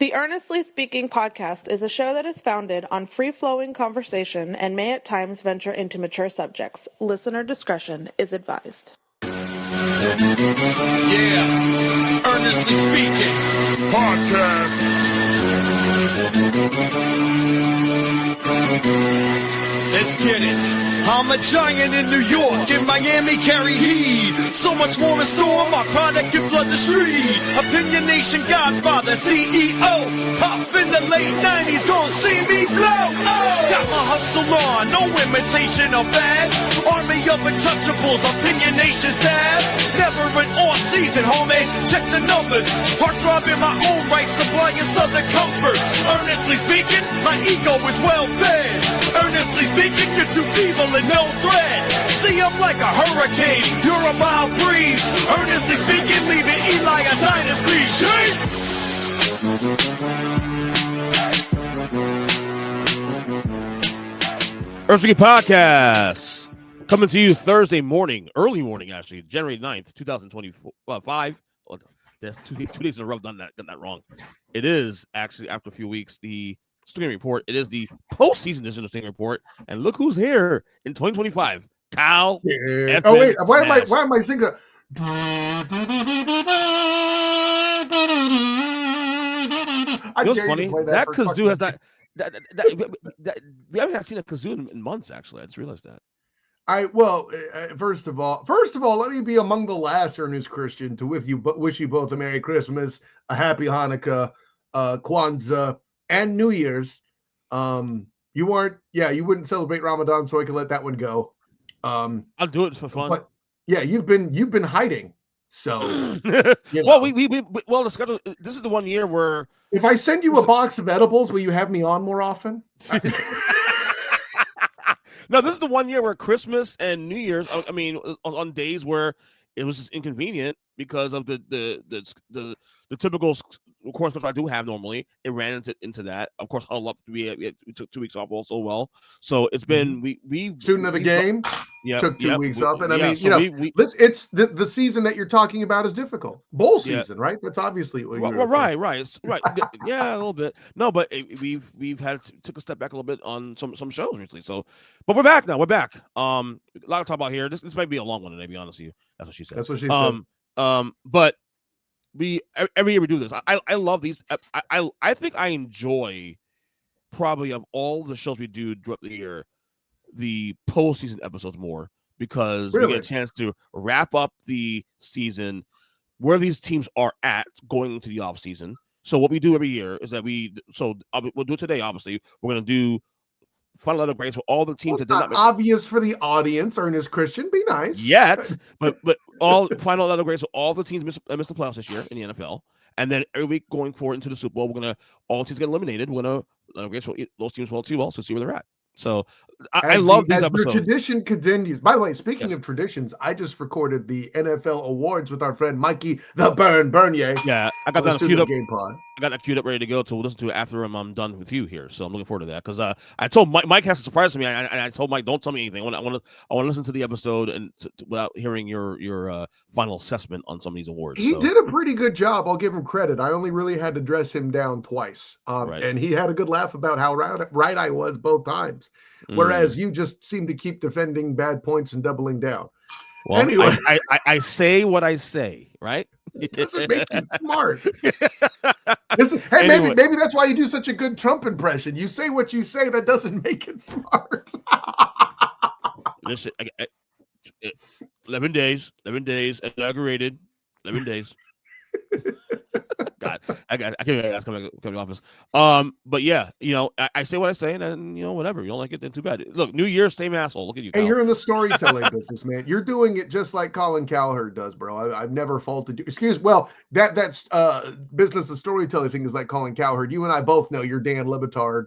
The Earnestly Speaking podcast is a show that is founded on free-flowing conversation and may at times venture into mature subjects. Listener discretion is advised. Yeah, Earnestly Speaking podcast. Let's get it. I'm a giant in New York, in Miami carry heat. So much more in store, my product can flood the street. Opinion Nation Godfather, CEO. Puff in the late 90s, gon' see me blow. Oh, got my hustle on, no imitation of that. Army of untouchables, Opinion Nation staff. Never an off season, homie, check the numbers. Heart throbbing my own right, supplying southern comfort. Earnestly speaking, my ego is well fed. Earnestly speaking, you're too feeble and no threat. See, I'm like a hurricane, you're a mild breeze. Earnestly speaking, leaving Eli a dynasty. Shake! Earnestly Podcast coming to you Thursday morning, early morning actually, January 9th, 2025. Oh, that's two days in a row done that wrong. It is actually after a few weeks the Stinging Report. It is the postseason edition of Stinging Report, and look who's here in 2025. Kyle. Yeah. Oh wait, why am I singing? You know what's funny? That kazoo has not. We haven't seen a kazoo in months. Actually, I just realized that. First of all, let me be among the last Earnest Christian to wish you both a Merry Christmas, a Happy Hanukkah, Kwanzaa, and New Year's. You wouldn't celebrate Ramadan, so I can let that one go. I'll do it for fun. But yeah, you've been hiding. So well, the schedule. This is the 1 year where if I send you a box of edibles, will you have me on more often? No, this is the 1 year where Christmas and New Year's. I mean, on days where it was just inconvenient because of the typical course which I do have normally. It ran into that. Of course, Huddle Up. We took 2 weeks off also. Well, so it's been we student of the game. Yeah, took 2 weeks off, and it's the season that you're talking about is difficult. Bowl season, right? That's obviously what you're right. Yeah, a little bit. No, but we've took a step back a little bit on some shows recently. So, but we're back now. We're back. A lot to talk about here. This might be a long one, to be honest with you. That's what she said. That's what she said. But every year we do this. I love these. I think I enjoy probably of all the shows we do throughout the year, the postseason episodes more because we get a chance to wrap up the season where these teams are at going into the off season. So what we do every year is that we'll do it today. Obviously, we're going to do final letter grades for all the teams that did not obvious for the audience. Earnest Christian, be nice. Yet, but all final letter grades for all the teams missed the playoffs this year in the NFL, and then every week going forward into the Super Bowl, all teams get eliminated. We're gonna letter grades for those teams well too, so see where they're at. So I love these episodes. The tradition continues. By the way, speaking of traditions, I just recorded the NFL awards with our friend Mikey the Bernier. Yeah, I got that queued up. Game pod. I got that queued up, ready to go to listen to it after I'm done with you here. So I'm looking forward to that because I told Mike has to surprise me. I told Mike, don't tell me anything. I want to listen to the episode and without hearing your final assessment on some of these awards. He did a pretty good job. I'll give him credit. I only really had to dress him down twice, and he had a good laugh about how right I was both times. Whereas you just seem to keep defending bad points and doubling down. Well, anyway, I say what I say, right? It doesn't make you smart. Anyway. Maybe that's why you do such a good Trump impression. You say what you say, that doesn't make it smart. Listen, 11 days, inaugurated, 11 days. God, I can't ask coming to the office. But yeah, I say what I say, and then whatever. You don't like it, then too bad. Look, New Year's, same asshole. Look at you. Hey, you're in the storytelling business, man. You're doing it just like Colin Cowherd does, bro. I've never faulted you. That's business of storytelling thing is like Colin Cowherd. You and I both know you're Dan Le Batard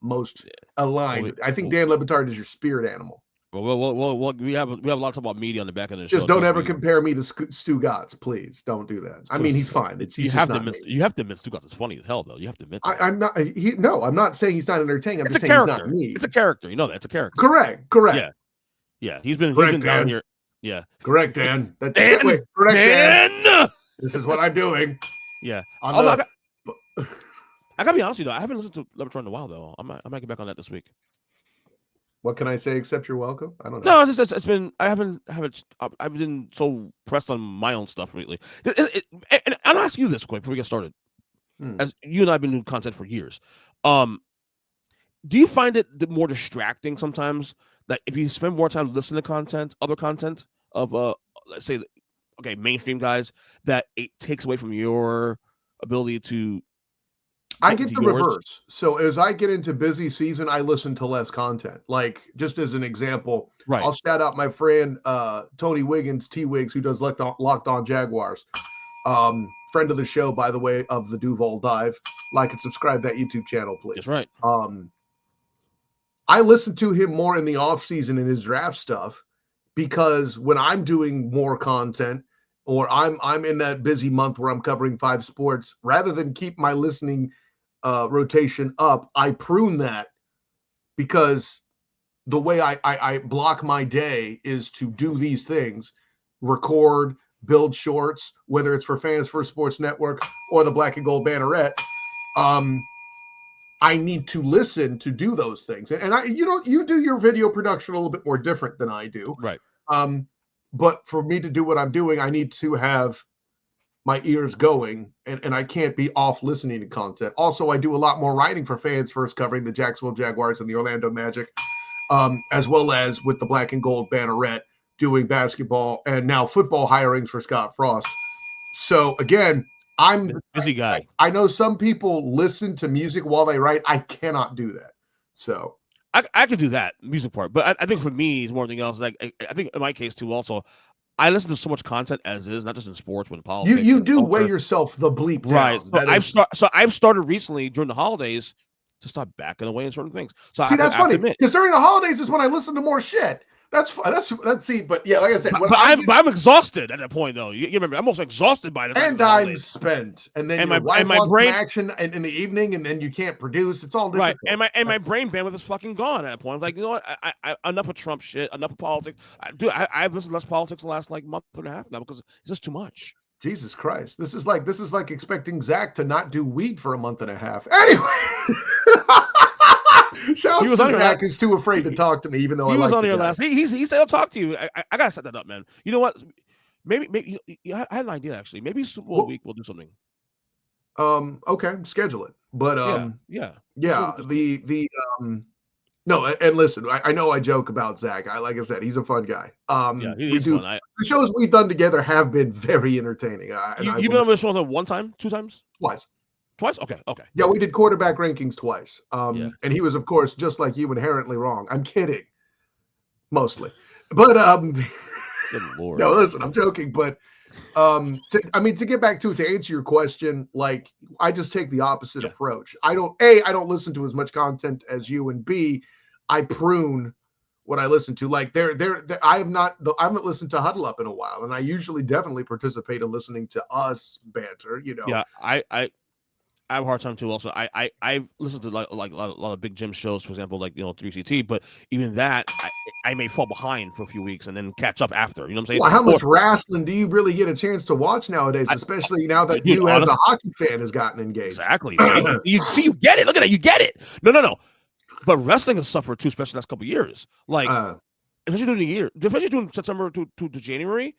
most aligned. I think Dan Le Batard is your spirit animal. Well, we have a lot to talk about media on the back end of the show. Just don't ever compare me to Stu Gatz, please. Don't do that. I mean, he's fine. You have to admit Stu Gatz is funny as hell, though. You have to admit that. I'm not saying he's not entertaining. I'm just saying he's not me. It's a character. You know that. It's a character. Correct. Yeah. He's been down here. Yeah. Correct, Dan. Correct, Dan. This is what I'm doing. Yeah. I gotta be honest with you though. I haven't listened to Leprechaun in a while though. I might get back on that this week. What can I say except you're welcome? I don't know. No, it's been I've been so pressed on my own stuff lately. And I'll ask you this quick before we get started. As you and I have been doing content for years, do you find it more distracting sometimes that if you spend more time listening to other content of let's say, okay, mainstream guys, that it takes away from your ability to? I get the reverse. So as I get into busy season, I listen to less content. Like, just as an example, right. I'll shout out my friend Tony Wiggins, T-Wigs, who does Locked On Jaguars. Friend of the show, by the way, of the Duval Dive. Like and subscribe to that YouTube channel, please. That's right. I listen to him more in the off season in his draft stuff, because when I'm doing more content or I'm in that busy month where I'm covering 5 sports, rather than keep my listening rotation up, I prune that, because the way I block my day is to do these things: record, build shorts, whether it's for Fans First Sports Network or the Black and Gold Banneret. I need to listen to do those things, and you do your video production a little bit more different than I do, right? But for me to do what I'm doing, I need to have my ears going, and I can't be off listening to content. Also, I do a lot more writing for Fans First, covering the Jacksonville Jaguars and the Orlando Magic, as well as with the Black and Gold Banneret, doing basketball and now football hirings for Scott Frost. So again, I'm a busy guy. I know some people listen to music while they write. I cannot do that. So I could do that music part, but I think for me, it's more than else. Like I think in my case too, also, I listen to so much content as is, not just in sports, but in politics. You do weigh yourself the bleep down. Right. So I've started recently during the holidays to start backing away in certain things. So see, that's funny, because during the holidays is when I listen to more shit. That's see, but yeah, like I said, I'm exhausted at that point though. You remember, I'm almost exhausted by the and I'm spent, and then my brain action in the evening, and then you can't produce. It's all difficult. Right, and my brain bandwidth is fucking gone at that point. I'm like, you know what? I enough of Trump shit, enough of politics. I've listened to less politics the last like month and a half now, because it's just too much. Jesus Christ, this is like expecting Zach to not do weed for a month and a half. Anyway. Shout out to Zach, who's too afraid to talk to me, even though he was on here last. He said he'll talk to you. I gotta set that up, man. You know what? Maybe I had an idea actually. Maybe Super Bowl week we'll do something. Okay, schedule it. But yeah. No, and listen, I know I joke about Zach. Like I said, he's a fun guy. He's fun. The shows we've done together have been very entertaining. You've been on the show 1 time, 2 times, Twice? Okay. Yeah, we did quarterback rankings twice. And he was, of course, just like you, inherently wrong. I'm kidding. Mostly. But good Lord. No, listen, I'm joking. But to get back to answer your question, like, I just take the opposite approach. I don't listen to as much content as you, and B, I prune what I listen to. Like I haven't listened to Huddle Up in a while, and I usually definitely participate in listening to us banter, you know. Yeah, I have a hard time too. Also, I listen to like a lot of big gym shows, for example, like 3CT. But even that, I may fall behind for a few weeks and then catch up after. You know what I'm saying? Well, how much wrestling do you really get a chance to watch nowadays? Especially now that you, as a hockey fan, has gotten engaged. Exactly. You get it. Look at that. You get it. No. But wrestling has suffered too, especially the last couple of years. Like, especially during the year, especially during September to January.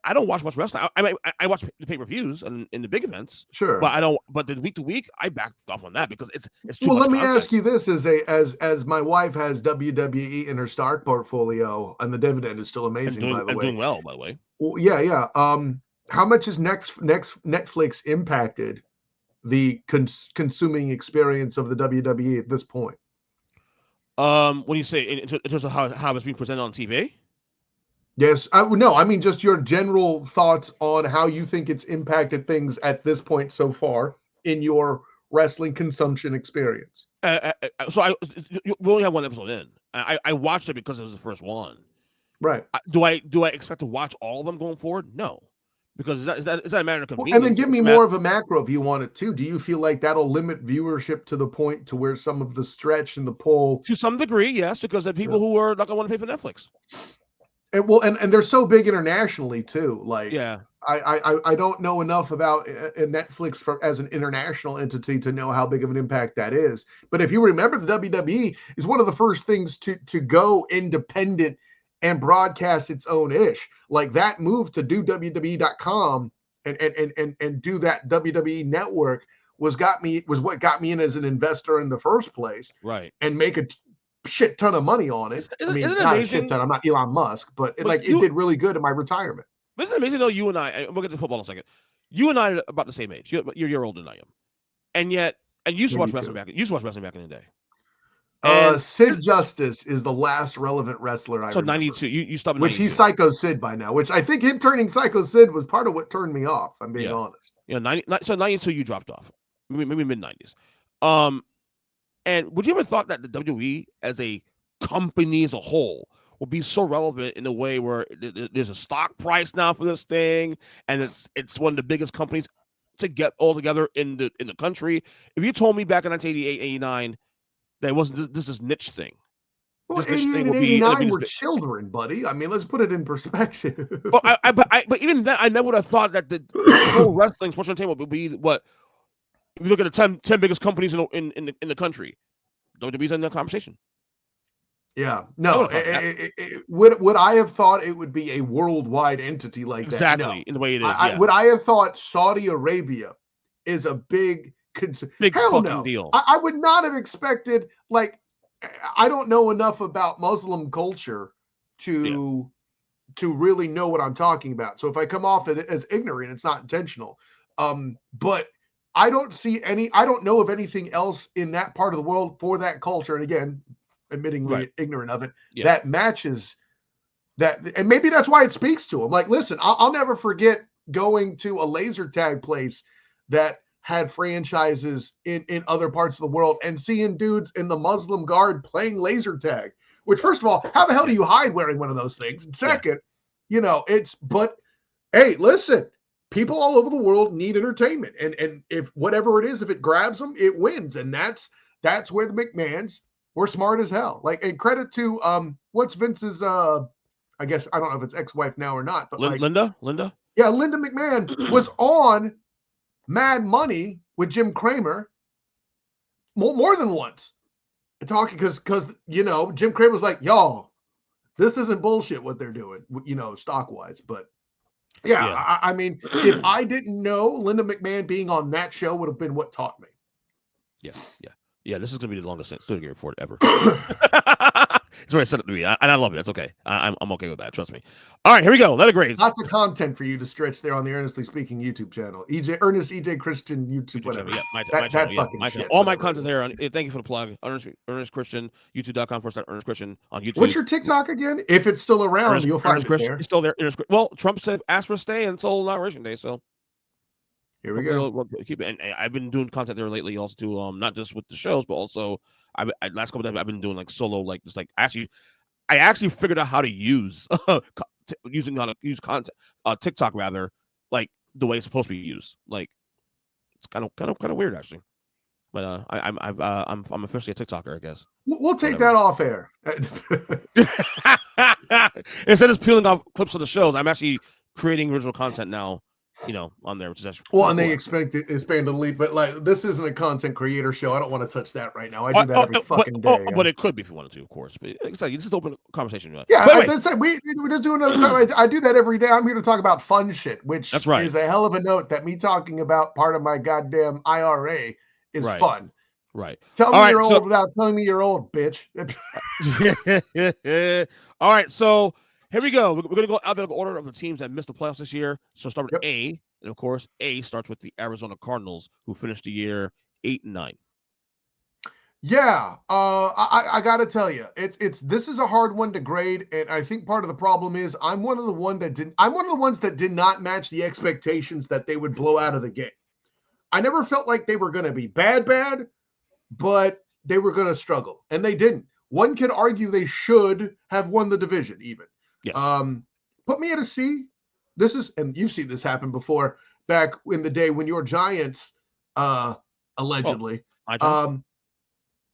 I don't watch much wrestling. I watch the pay-per-views and in the big events. Sure, but I don't. But the week to week, I back off on that because it's too well. Much Let me content. ask you this: as my wife has WWE in her stock portfolio, and the dividend is still amazing. Doing well, by the way. Well, yeah. How much has Netflix impacted the consuming experience of the WWE at this point? When you say in terms of how it's being presented on TV. Yes. No, I mean, just your general thoughts on how you think it's impacted things at this point so far in your wrestling consumption experience. So we only have 1 episode in. I watched it because it was the first one. Right. Do I expect to watch all of them going forward? No. Because is that a matter of convenience? And then give me more of a macro view on it too. Do you feel like that'll limit viewership to the point to where some of the stretch and the pull? To some degree, yes, because there are people who are not going to want to pay for Netflix. And they're so big internationally too. Like, I don't know enough about Netflix as an international entity to know how big of an impact that is. But if you remember, the WWE is one of the first things to go independent and broadcast its own ish. Like that move to do WWE.com and do that WWE network was what got me in as an investor in the first place. Right. And make a shit ton of money on it. Isn't it not amazing? a shit ton. I'm not Elon Musk, but it did really good in my retirement. Isn't it amazing though? You and I, we'll get to football in a second. You and I are about the same age. You're a year older than I am, and you used to watch wrestling back. You used to watch wrestling back in the day. Sid Justice is the last relevant wrestler I remember. 92. You stopped. Which he's Psycho Sid by now. Which I think him turning Psycho Sid was part of what turned me off. I'm being honest. Yeah, 92 you dropped off. Maybe mid 90s. And would you ever thought that the WWE as a company as a whole will be so relevant in a way where there's a stock price now for this thing, and it's one of the biggest companies to get all together in the country? If you told me back in 1988, 89 that it wasn't this niche thing. Well, 88 and 89 were children, buddy. I mean, let's put it in perspective. Well, but even then, I never would have thought that the whole wrestling sports entertainment would be what. If you look at the 10 biggest companies in the country, WWE's in the conversation. Yeah, no. Would I have thought it would be a worldwide entity like exactly, that? No. In the way it is. Would I have thought Saudi Arabia is a big fucking deal? I would not have expected. Like, I don't know enough about Muslim culture to really know what I'm talking about. So if I come off as ignorant, it's not intentional. But I don't know of anything else in that part of the world for that culture. And again, admittingly ignorant of it, that matches that. And maybe that's why it speaks to them. Like, listen, I'll never forget going to a laser tag place that had franchises in other parts of the world and seeing dudes in the Muslim guard playing laser tag, which, first of all, how the hell do you hide wearing one of those things? And second, but hey, listen, people all over the world need entertainment. And if whatever it is, if it grabs them, it wins. And that's where the McMahons were smart as hell. Like, and credit to what's Vince's I guess I don't know if it's ex-wife now or not, but Linda? Yeah, Linda McMahon was on Mad Money with Jim Cramer more than once. Talking because Jim Cramer was like, y'all, this isn't bullshit what they're doing, stock-wise. But yeah. I mean, if I didn't know, Linda McMahon being on that show would have been what taught me. Yeah, this is going to be the longest Studio report ever. It's what I said it to me, and I love it. That's okay. I'm okay with that. Trust me. All right, here we go. Letter grades. Lots of content for you to stretch there on the Earnestly Speaking YouTube channel. Ernest EJ Christian YouTube, whatever. Yeah, my channel. All my content's there. Thank you for the plug. Ernest Christian, YouTube.com/Ernest Christian on YouTube. What's your TikTok again? If it's still around, you'll find it there. It's still there. Well, Trump said ask for a stay until Inauguration Day, so. Here we go. We'll keep it. And I've been doing content there lately, also too. Not just with the shows, but also last couple of days I've been doing like solo, like just like I actually figured out how to use content, TikTok rather, like the way it's supposed to be used. Like it's kind of weird actually. But I'm officially a TikToker, I guess. We'll take that off air. Instead of peeling off clips of the shows, I'm actually creating original content now. On there, which is actually well, and they expand to lead, but like this isn't a content creator show. I don't want to touch that right now. I do that every fucking day. But it could be if you wanted to, of course. But it's like just open a conversation. Yeah, we just do another time. I do that every day. I'm here to talk about fun shit, which is a hell of a note that me talking about part of my goddamn IRA is fun. Right. Tell me you're old without telling me you're old, bitch. All right, so. Here we go. We're going to go alphabetical order of the teams that missed the playoffs this year. So start with A, and of course, A starts with the Arizona Cardinals, who finished the year 8-9. Yeah, I got to tell you, this is a hard one to grade, and I think part of the problem is I'm one of the ones that did not match the expectations that they would blow out of the gate. I never felt like they were going to be bad, but they were going to struggle, and they didn't. One could argue they should have won the division, even. Yes. Put me at a C. This is, and you've seen this happen before back in the day when your Giants, allegedly,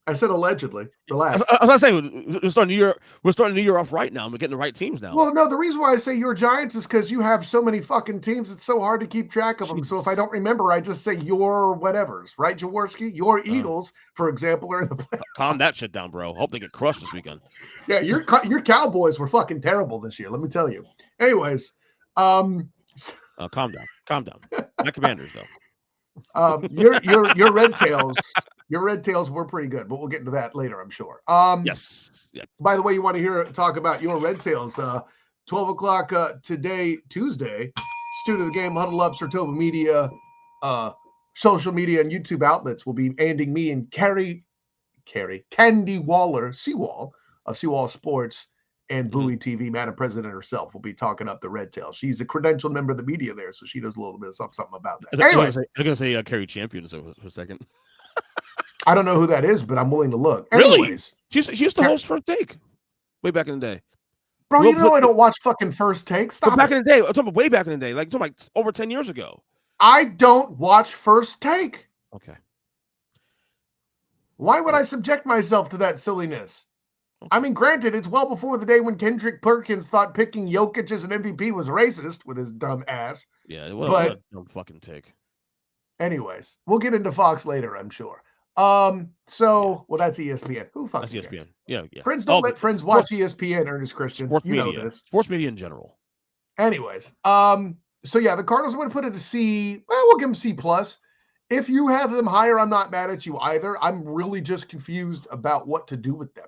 I said allegedly. Relax. I was not saying we're starting the year off right now. We're getting the right teams now. Well, no, the reason why I say your Giants is because you have so many fucking teams. It's so hard to keep track of them. So if I don't remember, I just say your whatevers, right, Jaworski? Your Eagles, for example, are in the playoffs. Calm that shit down, bro. Hope they get crushed this weekend. Yeah, your Cowboys were fucking terrible this year. Let me tell you. Anyways, calm down. My Commanders though. Your Red Tails. Your Red Tails were pretty good, but we'll get into that later, I'm sure. Yes. By the way, you want to talk about your Red Tails? 12 o'clock today, Tuesday. Student of the Game, Huddle Up, Sartova Media, social media, and YouTube outlets will be ending me and Candy Waller, Seawall of Seawall Sports and Bowie TV, Madam President herself, will be talking up the Red Tail. She's a credentialed member of the media there, so she does a little bit of something about that. Anyway, I'm going to say Carrie Champion for a second. I don't know who that is, but I'm willing to look. Really? Anyways, she used to host First Take way back in the day. Bro, you know I don't watch fucking First Take. Stop. Back in the day, I'm talking about way back in the day, like over 10 years ago. I don't watch First Take. Okay. Why would I subject myself to that silliness? I mean, granted, it's well before the day when Kendrick Perkins thought picking Jokic as an MVP was racist with his dumb ass. Yeah, what a dumb fucking take. Anyways, we'll get into Fox later, I'm sure. Well, that's ESPN. Who fucking That's ESPN. cares? Yeah. Friends don't let friends watch ESPN, Ernest Christian. Sports you media. know this. Sports media in general. Anyways, so yeah, the Cardinals, I'm going to put it a C. Well, we'll give them C+. If you have them higher, I'm not mad at you either. I'm really just confused about what to do with them.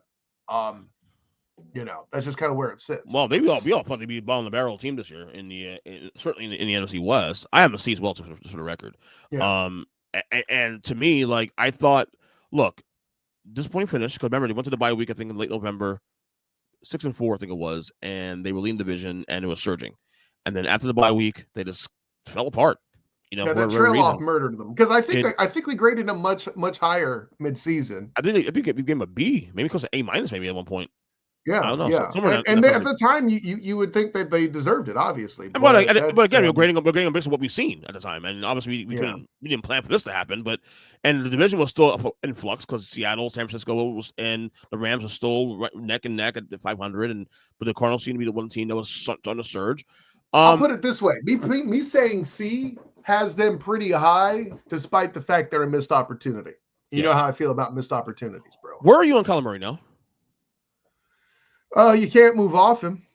That's just kind of where it sits. Well, we all thought they'd be a bottom of the barrel team this year certainly in the NFC West. I have a C as well, just for the record. Yeah. And to me, like, I thought, look, disappointing finish, because remember, they went to the bye week, I think, in late November, 6-4, I think it was, and they were leading division, and it was surging. And then after the bye week, they just fell apart. That trail off murdered them, because I think we graded them much higher mid-season. I think we gave them a B, maybe close to A- maybe at one point. Yeah, I don't know. Yeah. And at the time, you would think that they deserved it, obviously. But again, we're grading them based on what we've seen at the time, and obviously we didn't plan for this to happen. And the division was still in flux because Seattle, San Francisco, and the Rams were still neck and neck at the 500, but the Cardinals seemed to be the one team that was on the surge. I'll put it this way: me saying C has them pretty high, despite the fact they're a missed opportunity. You know how I feel about missed opportunities, bro. Where are you on Kyler Murray now? You can't move off him.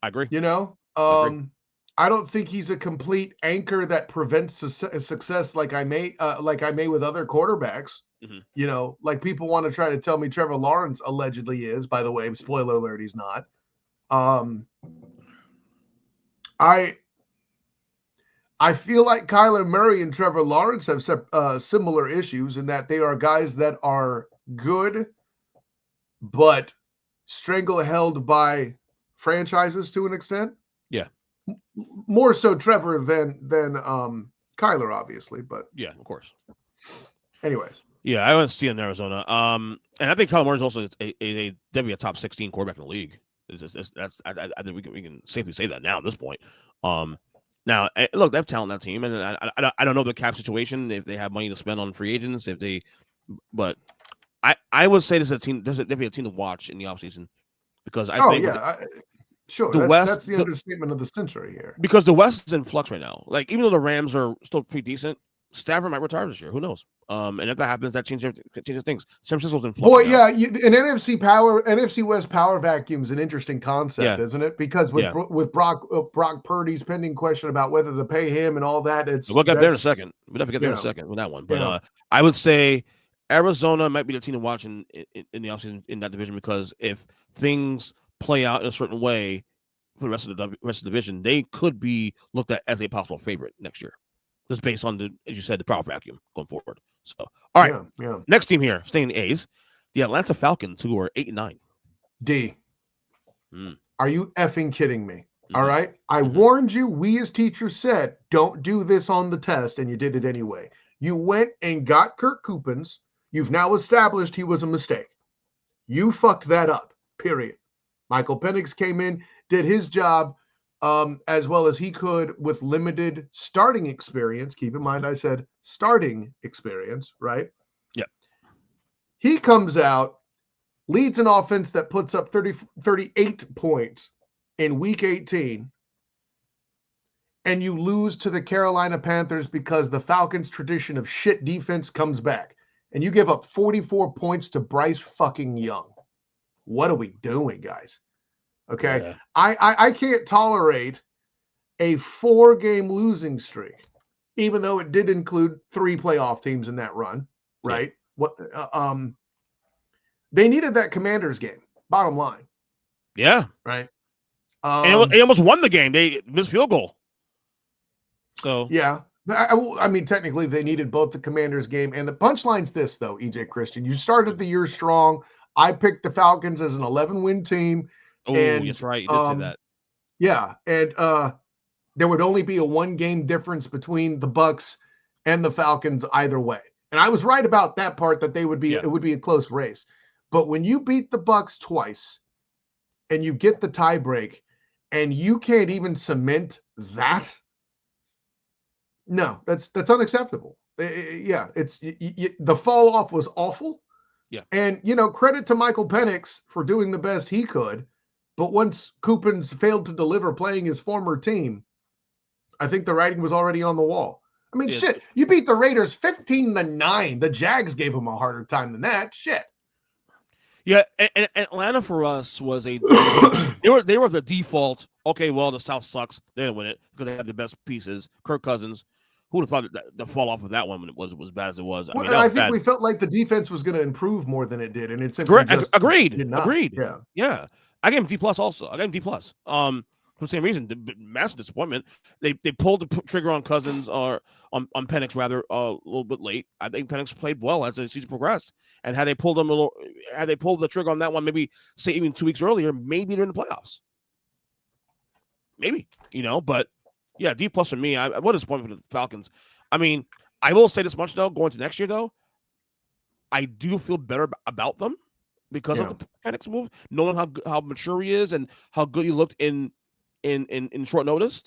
I agree. I don't think he's a complete anchor that prevents success like I may with other quarterbacks. Mm-hmm. Like people want to try to tell me Trevor Lawrence allegedly is. By the way, spoiler alert, he's not. I feel like Kyler Murray and Trevor Lawrence have similar issues in that they are guys that are good, but strangle-held by franchises to an extent. Yeah. More so Trevor than Kyler, obviously, but yeah, of course. Anyways. Yeah, I want to see in Arizona. And I think Kyler Murray is also definitely a top 16 quarterback in the league. I think we can safely say that now at this point. Now, look, they have talent on that team, and I don't know the cap situation, if they have money to spend on free agents, but I would say this is a team. This is definitely a team to watch in the offseason, because I think sure. That's the understatement of the century here. Because the West is in flux right now. Like, even though the Rams are still pretty decent, Stafford might retire this year. Who knows? And if that happens, that changes things. San Francisco's in flux. Well, yeah, an NFC West power vacuum is an interesting concept, isn't it? Because with Brock Purdy's pending question about whether to pay him and all that, we'll get there in a second. We'll definitely get there in a second with that one. But I would say Arizona might be the team to watch in the offseason in that division, because if things play out in a certain way for the rest of the division, they could be looked at as a possible favorite next year. Just based on as you said, the power vacuum going forward. So, all right, next team here, staying in A's, the Atlanta Falcons, who are 8-9. D. Are you effing kidding me? All right, I warned you. We as teachers said, don't do this on the test, and you did it anyway. You went and got Kirk Coupons. You've now established he was a mistake. You fucked that up. Period. Michael Penix came in, did his job. As well as he could with limited starting experience. Keep in mind, I said starting experience, right? Yeah. He comes out, leads an offense that puts up 38 points in week 18, and you lose to the Carolina Panthers because the Falcons' tradition of shit defense comes back, and you give up 44 points to Bryce fucking Young. What are we doing, guys? Okay. Yeah. I can't tolerate a 4-game losing streak, even though it did include 3 playoff teams in that run, right? Yeah. They needed that Commanders game, bottom line. Yeah. Right. And they almost won the game. They missed field goal. So yeah. I mean, technically, they needed both the Commanders game and the punchline's this, though, EJ Christian. You started the year strong. I picked the Falcons as an 11-win team. Oh, that's right. You did say that. Yeah. And there would only be a 1-game difference between the Bucks and the Falcons either way. And I was right about that part, that it would be a close race. But when you beat the Bucks twice and you get the tie break and you can't even cement that, no, that's unacceptable. Yeah, the fall off was awful. Yeah. And, credit to Michael Penix for doing the best he could. But once Coopins failed to deliver playing his former team, I think the writing was already on the wall. I mean, shit, you beat the Raiders 15-9. The Jags gave them a harder time than that. Shit. Yeah, and Atlanta for us was they were the default. Okay, well, the South sucks. They didn't win it because they had the best pieces. Kirk Cousins. Who would have thought that the fall off of that one was as bad as it was? I think we felt like the defense was going to improve more than it did, and it's agreed. Yeah. I gave him D+ also. I gave him D+. For the same reason, the massive disappointment. They pulled the trigger on Cousins or on Penix rather a little bit late. I think Penix played well as the season progressed, and had they pulled the trigger on that one, maybe say even 2 weeks earlier, maybe they're in the playoffs. Maybe, but yeah, D+ for me. What a disappointment for the Falcons. I mean, I will say this much though, going to next year though, I do feel better about them because of the Penix move, knowing how mature he is and how good he looked in short notice.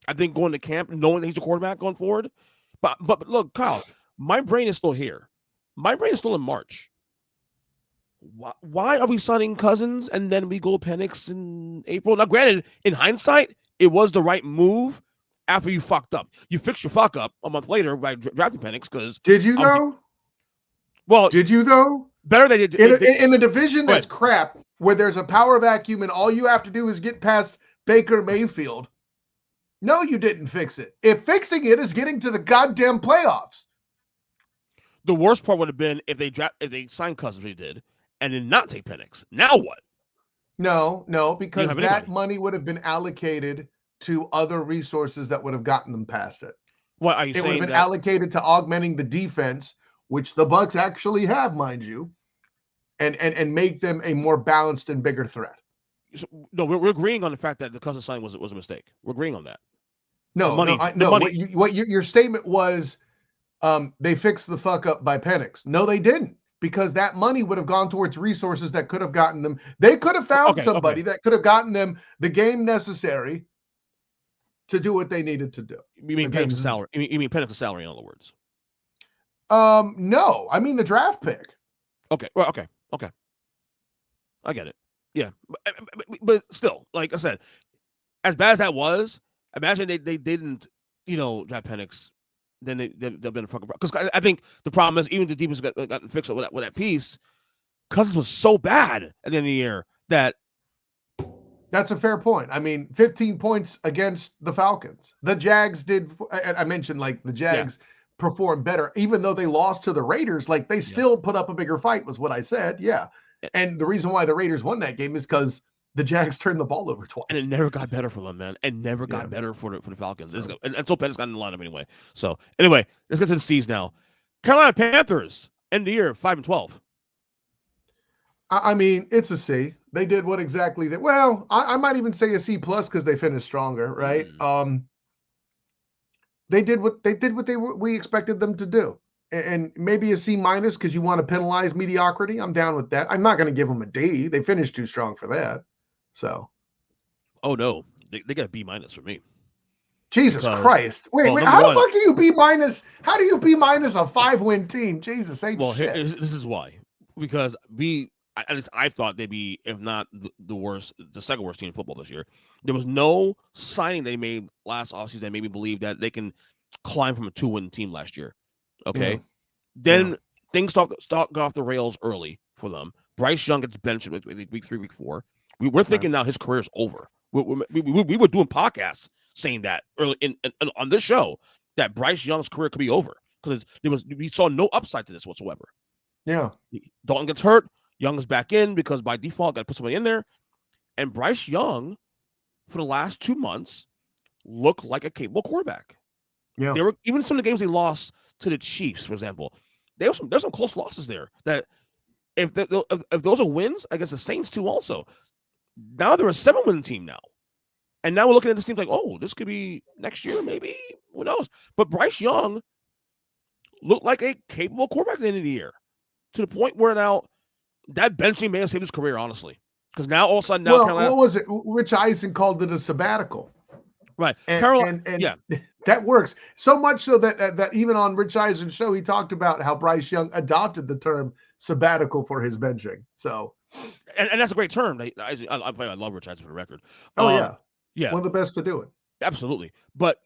I think going to camp, knowing that he's a quarterback going forward. But look, Kyle, my brain is still here. My brain is still in March. Why are we signing Cousins and then we go Penix in April? Now, granted, in hindsight, it was the right move after you fucked up. You fixed your fuck up a month later by drafting Penix because... Did you though? Well, did you though? Better they did. In the division that's crap, where there's a power vacuum and all you have to do is get past Baker Mayfield. No, you didn't fix it. If fixing it is getting to the goddamn playoffs. The worst part would have been if they signed Cousins, they did, and did not take Penix. Now what? No, because that money would have been allocated to other resources that would have gotten them past it. What are you saying? It would have been allocated to augmenting the defense, which the Bucs actually have, mind you, and make them a more balanced and bigger threat. No, we're agreeing on the fact that the Cousins signing was a mistake. We're agreeing on that. Your statement was they fixed the fuck up by Penix. No, they didn't, because that money would have gone towards resources that could have gotten them. They could have found somebody that could have gotten them the game necessary to do what they needed to do. You mean Penix's salary? You mean Penix's salary, in other words? No, I mean the draft pick. Okay. Well, okay. I get it. Yeah, but still, like I said, as bad as that was, imagine they didn't, draft Penix, then they'll be in a fucking problem. Because I think the problem is even the defense got fixed with that piece. Cousins was so bad at the end of the year that. That's a fair point. I mean, 15 points against the Falcons. The Jags did. I mentioned the Jags performed better, even though they lost to the Raiders. They still put up a bigger fight, was what I said. Yeah. And the reason why the Raiders won that game is because the Jags turned the ball over twice. And it never got better for them, man. And never got better for the Falcons. Until Penix got in the lineup anyway. So, anyway, let's get to the C's now. Carolina Panthers, end of the year, 5-12. I mean, it's a C. They did what exactly that. Well, I might even say a C+ because they finished stronger, right? They did what we expected them to do. And maybe a C- because you want to penalize mediocrity. I'm down with that. I'm not going to give them a D. They finished too strong for that. So. Oh, no. They got a B- for me. Jesus Christ. Wait. How the fuck do you B-? How do you B- a 5-win team? Jesus H. Well, this is why. because at least I thought they'd be, if not the worst, the second worst team in football this year. There was no signing they made last offseason that made me believe that they can climb from a 2-win team last year. Okay. Yeah. Then things got off the rails early for them. Bryce Young gets benched week 3, week 4. We're thinking now his career is over. We were doing podcasts saying that early in on this show that Bryce Young's career could be over because we saw no upside to this whatsoever. Yeah. Dalton gets hurt. Young is back in because by default, got to put somebody in there. And Bryce Young, for the last 2 months, looked like a capable quarterback. Yeah. There were even some of the games they lost to the Chiefs, for example. There's some close losses there. That if those are wins, I guess the Saints too. Also, now they're a 7-win team now, and now we're looking at this team like, oh, this could be next year, maybe. Who knows? But Bryce Young looked like a capable quarterback at the end of the year, to the point where now. That benching may have saved his career, honestly, because now all of a sudden, what was it? Rich Eisen called it a sabbatical, right? And yeah, that works so much so that even on Rich Eisen's show, he talked about how Bryce Young adopted the term sabbatical for his benching. So, and that's a great term. I love Rich Eisen for the record. Yeah, one of the best to do it. Absolutely, but.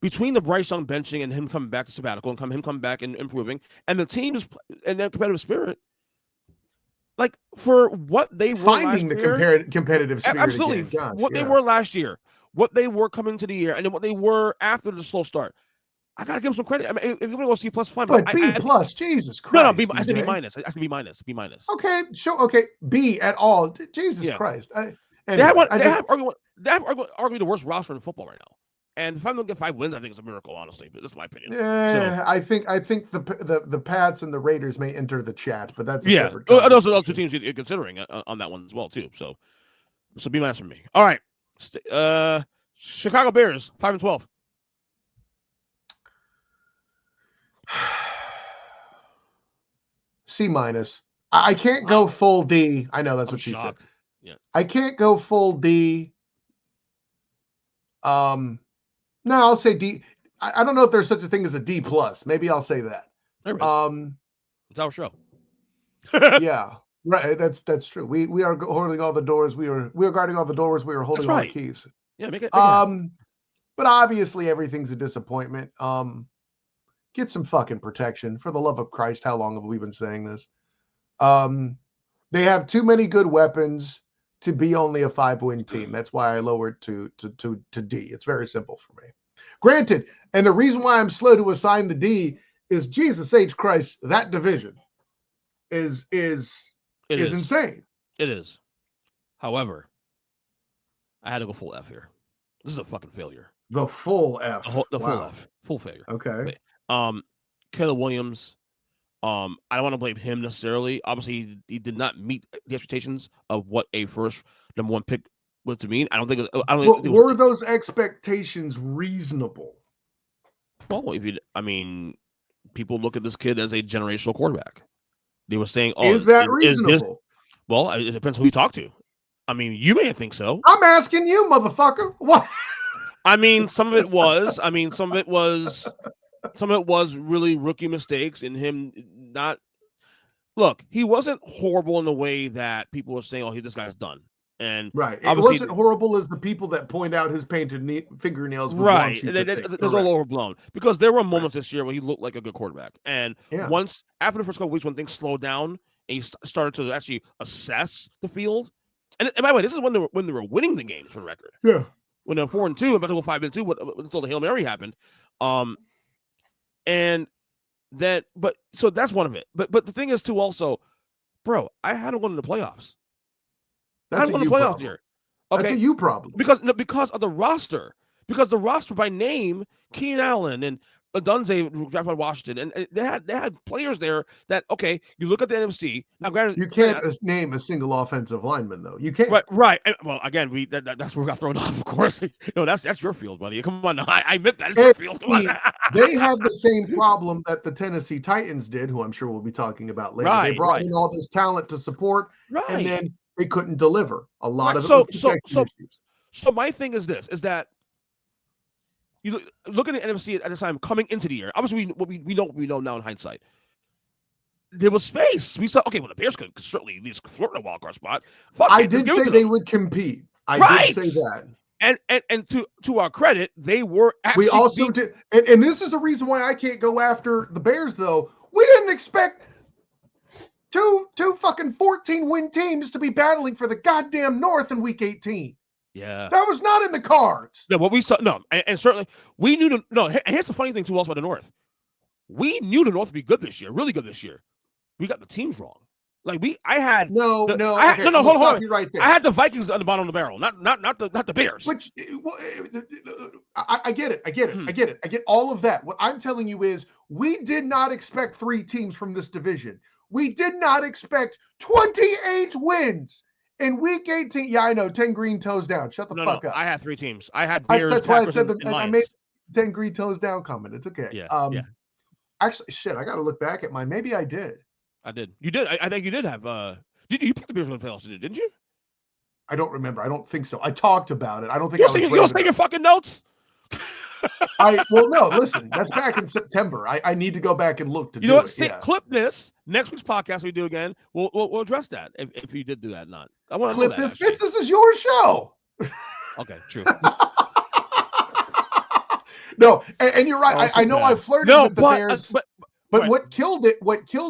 Between the Bryce Young benching and him coming back to sabbatical and him coming back and improving, and the team and their competitive spirit. Like for what they were finding last the year, competitive spirit, absolutely. Gosh, what they were last year, what they were coming to the year, and then what they were after the slow start. I gotta give them some credit. I mean, if you want to go C plus, fine. But B plus, Jesus Christ. No, B. I said B minus. I said B minus. B minus. Okay, sure. Okay, B at all. Jesus Christ. They have arguably the worst roster in football right now. And if I'm going to get 5 wins, I think it's a miracle, honestly. But that's my opinion. Yeah, I think the Pats and the Raiders may enter the chat, but that's those are the 2 teams you're considering on that one as well, too. So be nice for me. All right, Chicago Bears 5-12. C minus. I can't go full D. I know that's what she said. Yeah, I can't go full D. No, I'll say D. I don't know if there's such a thing as a D plus. Maybe I'll say that. There is. It's our show. Yeah, right. That's true. We are holding all the doors. We are guarding all the doors. We are holding all the keys. Yeah, make it. But obviously everything's a disappointment. Get some fucking protection for the love of Christ. How long have we been saying this? They have too many good weapons to be only a 5-win team. That's why I lowered to D. It's very simple for me. Granted, and the reason why I'm slow to assign the D is Jesus H. Christ, that division is insane. It is. However, I had to go full F here. This is a fucking failure. The full F. The full F. Full failure. Okay. Caleb Williams. I don't want to blame him necessarily. Obviously, he did not meet the expectations of what a first number 1 pick was to mean. I don't think. Were those expectations reasonable? Well, people look at this kid as a generational quarterback. They were saying, "Oh, is that reasonable?" Well, it depends who you talk to. I mean, you may think so. I'm asking you, motherfucker. What? I mean, some of it was. Some of it was really rookie mistakes in him not. Look, he wasn't horrible in the way that people were saying, "Oh, this guy's done." And right, it wasn't horrible as the people that point out his painted fingernails. Right, there's all overblown because there were moments this year where he looked like a good quarterback. And once after the first couple weeks, when things slowed down and he started to actually assess the field, and by the way, this is when they were winning the games for the record. Yeah, when they're 4-2, about to go 5-2, until the Hail Mary happened. And that, so that's one of it. But the thing is too, also, bro, I had to win the playoffs. That's a you problem. Here. Okay? That's a you problem. Because of the roster. Because the roster by name, Keenan Allen and Dunze drafted by Washington, and they had players there that, okay, you look at the NFC. Now, granted, you can't name a single offensive lineman, though. You can't. Right. Well, again, that's where we got thrown off, of course. No, that's your field, buddy. Come on, I admit that. It's your field. Come on. They had the same problem that the Tennessee Titans did, who I'm sure we'll be talking about later. They brought in all this talent to support, and then they couldn't deliver. A lot of it. So my thing is this: is that you look at the NFC at the time coming into the year. Obviously, we know now in hindsight. there was space. We saw, okay, well, the Bears could certainly at least flirt a wild card spot. Fuck I it, just did give it say to they them. would compete. I Right. did say that. And to our credit, they were actually. We also did, and this is the reason why I can't go after the Bears, though. We didn't expect two fucking 14-win teams to be battling for the goddamn North in Week 18. Yeah, that was not in the cards. No, what we saw, no, and certainly we knew. And here's the funny thing too, also about the North. We knew the North would be good this year, really good this year. We got the teams wrong. Like I had hold on. Right there. I had the Vikings on the bottom of the barrel, not the Bears. Which I get it. I get all of that. What I'm telling you is we did not expect 3 teams from this division. We did not expect 28 wins in Week 18. Yeah, I know. 10 green toes down. Shut the fuck up. I had 3 teams. I had Bears. That's why I said and I made 10 green toes down comment. It's okay. Yeah. Actually, shit. I got to look back at mine. Maybe I did. I did. You did. I think you did have. Did you pick the Bears in the playoffs? Didn't you? I don't remember. I don't think so. I talked about it. I don't think you don't take your fucking notes. No, listen, that's back in September. I need to go back and look to you know what? Clip this next week's podcast. We do again. We'll address that if you did do that or not. I want to know that. This is your show. Okay, true. No, and you're right. I know I flirted with the Bears, but right. What killed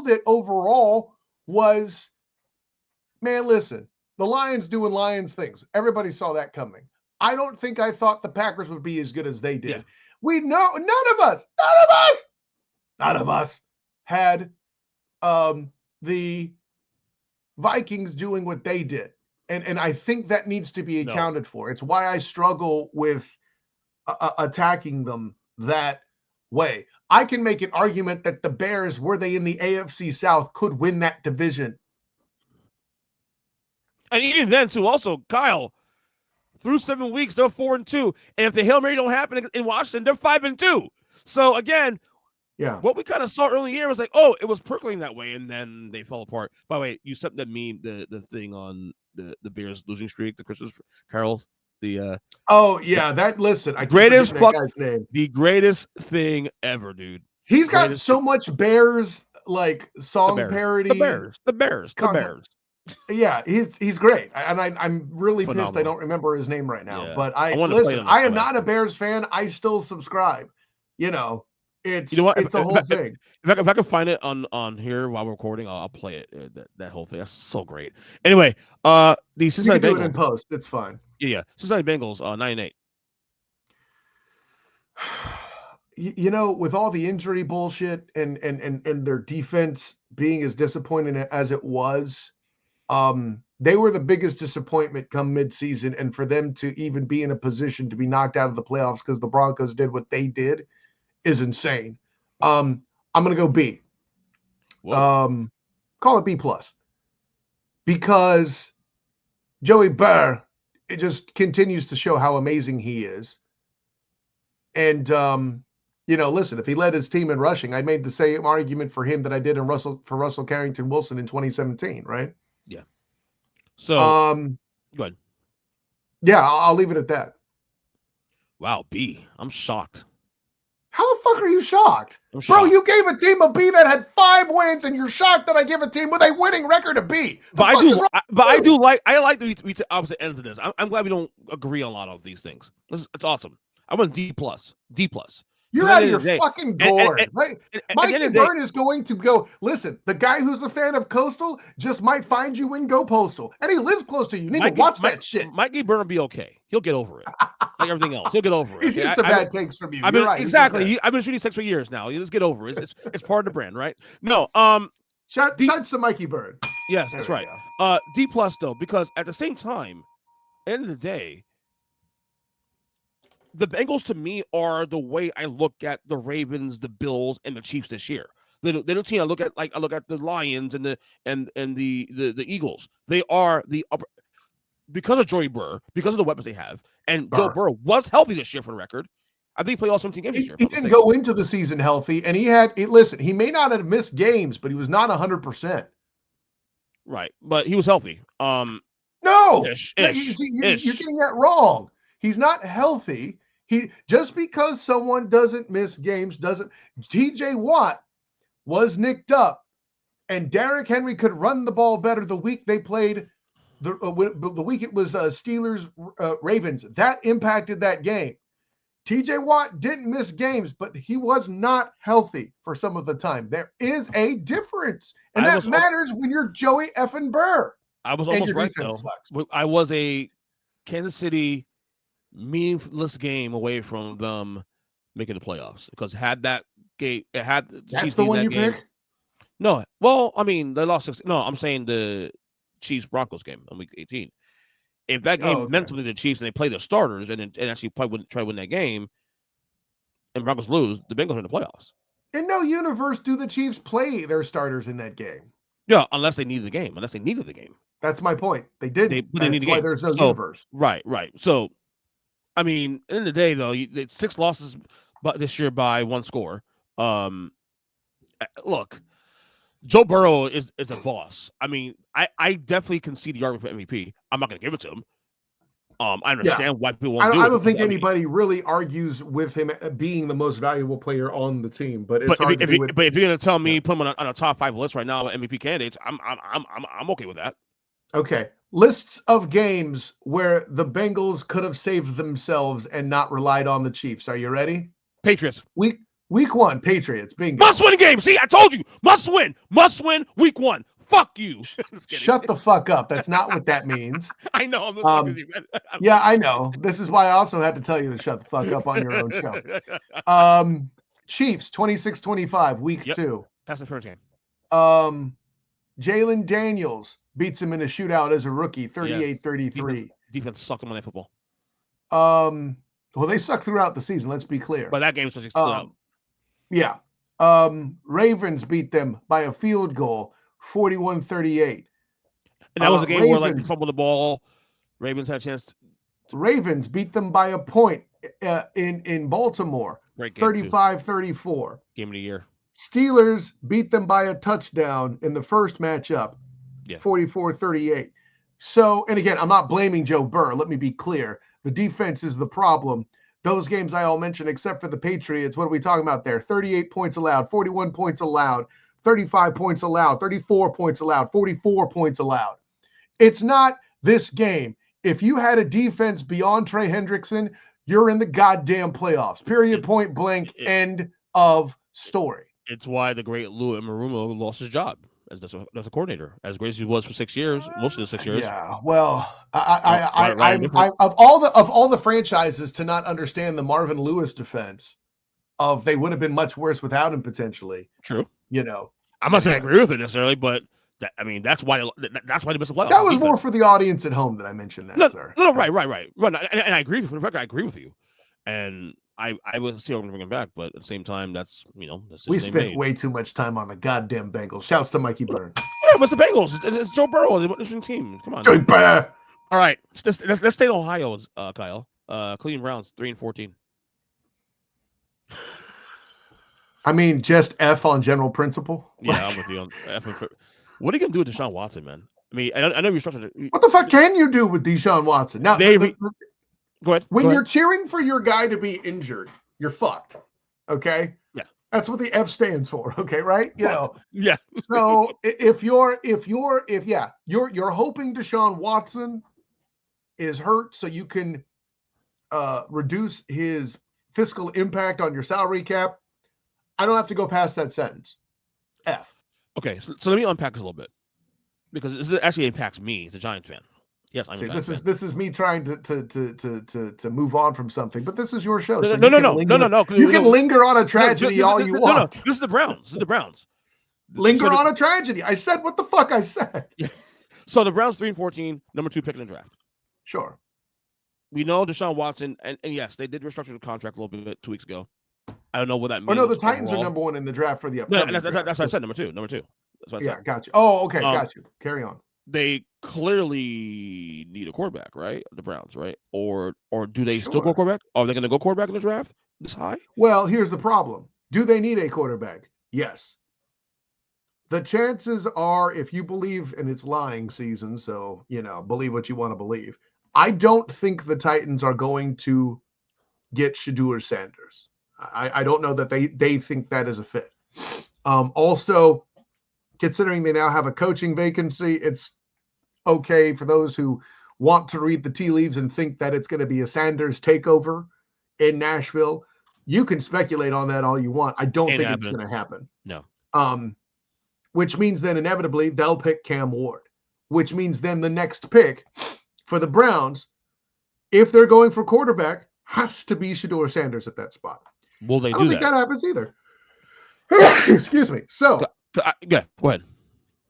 it overall was, man, listen, the Lions doing Lions things. Everybody saw that coming. I don't think I thought the Packers would be as good as they did. Yeah. We know none of us had the Vikings doing what they did. And I think that needs to be accounted for. It's why I struggle with attacking them that way. I can make an argument that the Bears, were they in the AFC South, could win that division. And even then, too, also, Kyle, through 7 weeks, they're 4-2. And if the Hail Mary don't happen in Washington, they're 5-2. So, again, what we kind of saw early in the year was like, oh, it was percolating that way, and then they fell apart. By the way, you sent that meme, the thing on the Bears losing streak, the Christmas carols. Listen, I greatest guy's name. The greatest thing ever, dude. He's got so much Bears like song parody. The Bears. Yeah, he's great, and I'm really pissed I don't remember his name right now. Yeah. But I am not a Bears fan. I still subscribe. It's it's a whole thing. If I can find it on here while we're recording, I'll play it. That whole thing. That's so great. Anyway, the Cincinnati Bengals. Do it in post. It's fine. Yeah. Cincinnati Bengals 9-8. With all the injury bullshit and their defense being as disappointing as it was, they were the biggest disappointment come midseason, and for them to even be in a position to be knocked out of the playoffs because the Broncos did what they did is insane. I'm gonna go B. Whoa. Call it B+, because Joey Burr, it just continues to show how amazing he is. And listen, if he led his team in rushing, I made the same argument for him that I did for Russell Carrington Wilson in 2017, right? Yeah. So go ahead. Yeah, I'll leave it at that. Wow, B. I'm shocked. How the fuck are you shocked? Bro, you gave a team a B that had 5 wins, and you're shocked that I give a team with a winning record a B. I like the we opposite ends of this. I'm glad we don't agree on a lot of these things. It's awesome. I want D+. You're out of your fucking gourd. Mikey Byrne is going to go, listen, the guy who's a fan of Coastal just might find you and go Postal. And he lives close to you. You need to watch that shit. Mikey Byrne will be okay. He'll get over it. Like everything else. He'll get over it. He's used to bad takes from you. Right. Exactly. I've been shooting takes for years now. You just get over it. It's part of the brand, right? No. Shout to Mikey Byrne. Yes, that's right. D+ though, because at the same time, at the end of the day, the Bengals to me are the way I look at the Ravens, the Bills, and the Chiefs this year. The little team I look at the Lions and the Eagles. They are the upper, because of Joey Burr, because of the weapons they have, and Joe Burrow was healthy this year for the record. I think he played all 17 games this year. He didn't go into the season healthy, and he may not have missed games, but he was not 100%. Right, but he was healthy. No, you're getting that wrong. He's not healthy. He just because someone doesn't miss games doesn't. TJ Watt was nicked up and Derrick Henry could run the ball better the week they played the week it was Steelers Ravens. That impacted that game. TJ Watt didn't miss games, but he was not healthy for some of the time. There is a difference, and that matters when you're Joey effing Burr. I was almost right, though. Sucks. I was a Kansas City meaningless game away from them making the playoffs, because had that game, it had the Chiefs the one you game. pick? No, well, I mean, they lost 6. No, I'm saying the Chiefs Broncos game on week 18. If that game meant something to the Chiefs and they play the starters and actually probably try to win that game, and Broncos lose, the Bengals are in the playoffs. In no universe do the Chiefs play their starters in that game. Yeah, unless they needed the game. That's my point. They didn't. They need the game. There's no universe. Right. So, I mean, at the end of the day, though, 6 losses this year by 1 score. Look, Joe Burrow is a boss. I mean, I definitely concede the argument for MVP. I'm not going to give it to him. I understand why people won't do it. I don't think anybody really argues with him being the most valuable player on the team. But it's hard if you're going to tell me put him on a top 5 list right now of MVP candidates, I'm okay with that. Okay, lists of games where the Bengals could have saved themselves and not relied on the Chiefs. Are you ready? Patriots. Week 1, Patriots. Bingo. Must win game. See, I told you. Must win. Week 1. Fuck you. Shut the fuck up. That's not what that means. I know. I'm yeah, I know. This is why I also had to tell you to shut the fuck up on your own show. Chiefs 26-25, week 2. That's the first game. Jalen Daniels beats him in a shootout as a rookie, 38-33. Defense sucked on that football. Well, they suck throughout the season, let's be clear. But that game was still out. Yeah. Ravens beat them by a field goal, 41-38. And that was a game where, like, they fumbled the ball. Ravens had a chance. Ravens beat them by a point in Baltimore, 35-34. Game of the year. Steelers beat them by a touchdown in the first matchup, 44-38. So, and again, I'm not blaming Joe Burr. Let me be clear. The defense is the problem. Those games I all mentioned, except for the Patriots, what are we talking about there? 38 points allowed, 41 points allowed, 35 points allowed, 34 points allowed, 44 points allowed. It's not this game. If you had a defense beyond Trey Hendrickson, you're in the goddamn playoffs. Period, point blank, end of story. It's why the great Lou Anarumo lost his job as a coordinator, as great as he was for 6 years, most of the 6 years. Yeah, well, I'm of all the franchises to not understand the Marvin Lewis defense of they would have been much worse without him potentially. True. You know, I'm not saying I agree with it necessarily, but that's why they missed the playoffs. That was more for the audience at home that I mentioned that, sir. No, right. And I agree with you. For the record, I agree with you, and I will see how I'm going to bring him back, but at the same time, that's we spent way too much time on the goddamn Bengals. Shouts to Mikey Byrne. Yeah, but it's the Bengals. It's Joe Burrow. They're an interesting team. Come on. Joey Burrow. All right, let's stay in Ohio, Kyle. Cleveland Browns 3-14. I mean, just F on general principle. Yeah, I'm with you on F. What are you gonna do with Deshaun Watson, man? I mean, I know you're structured. What the fuck can you do with Deshaun Watson? Now, go ahead. When you're cheering for your guy to be injured, you're fucked. Okay. Yeah. That's what the F stands for. Okay, right? You know. Yeah. So if you're hoping Deshaun Watson is hurt so you can reduce his fiscal impact on your salary cap, I don't have to go past that sentence. F. Okay, so let me unpack this a little bit, because this actually impacts me as a Giants fan. Yes, I'm. This is me trying to move on from something, but this is your show. No. You can linger on a tragedy all you want. This is the Browns. Linger on a tragedy. I said what the fuck I said. So the Browns 3-14, number 2 pick in the draft. Sure. We know Deshaun Watson, and yes, they did restructure the contract a little bit 2 weeks ago. I don't know what that means. Oh no, the Titans are number 1 in the draft for the upcoming. No, that's what I said. Number two. That's what I said. Got you. Oh, okay, got you. Carry on. They clearly need a quarterback, right? The Browns, right? Or do they still go quarterback? Are they going to go quarterback in the draft this high? Well, here's the problem. Do they need a quarterback? Yes. The chances are, if you believe, and it's lying season, so, believe what you want to believe. I don't think the Titans are going to get Shedeur Sanders. I don't know that they think that is a fit. Also, considering they now have a coaching vacancy, it's okay for those who want to read the tea leaves and think that it's going to be a Sanders takeover in Nashville. You can speculate on that all you want. I don't think it's going to happen. No. Which means then inevitably they'll pick Cam Ward, which means then the next pick for the Browns, if they're going for quarterback, has to be Shedeur Sanders at that spot. Will they I don't do think that? that happens either. Excuse me. So, yeah, go ahead.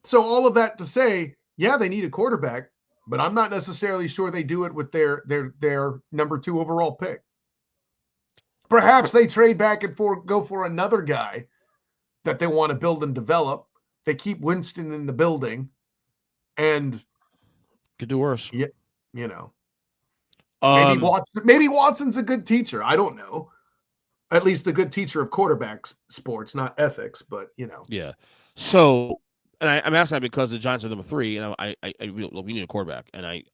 So all of that to say, yeah, they need a quarterback, but I'm not necessarily sure they do it with their number 2 overall pick. Perhaps they trade back and go for another guy that they want to build and develop. They keep Winston in the building, and could do worse. Yeah, maybe Watson's a good teacher. I don't know. At least a good teacher of quarterbacks sports, not ethics, but Yeah. So, and I'm asking that because the Giants are number 3, and we need a quarterback, and I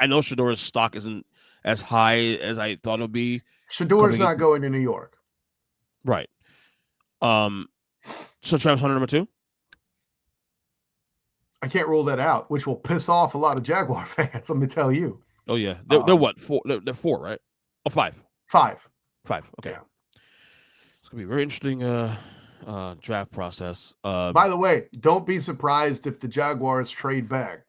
know Shedeur's stock isn't as high as I thought it would be. Shedeur's not going to New York, right? So Travis Hunter number 2. I can't rule that out, which will piss off a lot of Jaguar fans. Let me tell you. Oh yeah, they're what 4? They're 4, right? Oh, 5. 5. Okay. Yeah. It's gonna be a very interesting draft process. By the way, don't be surprised if the Jaguars trade back.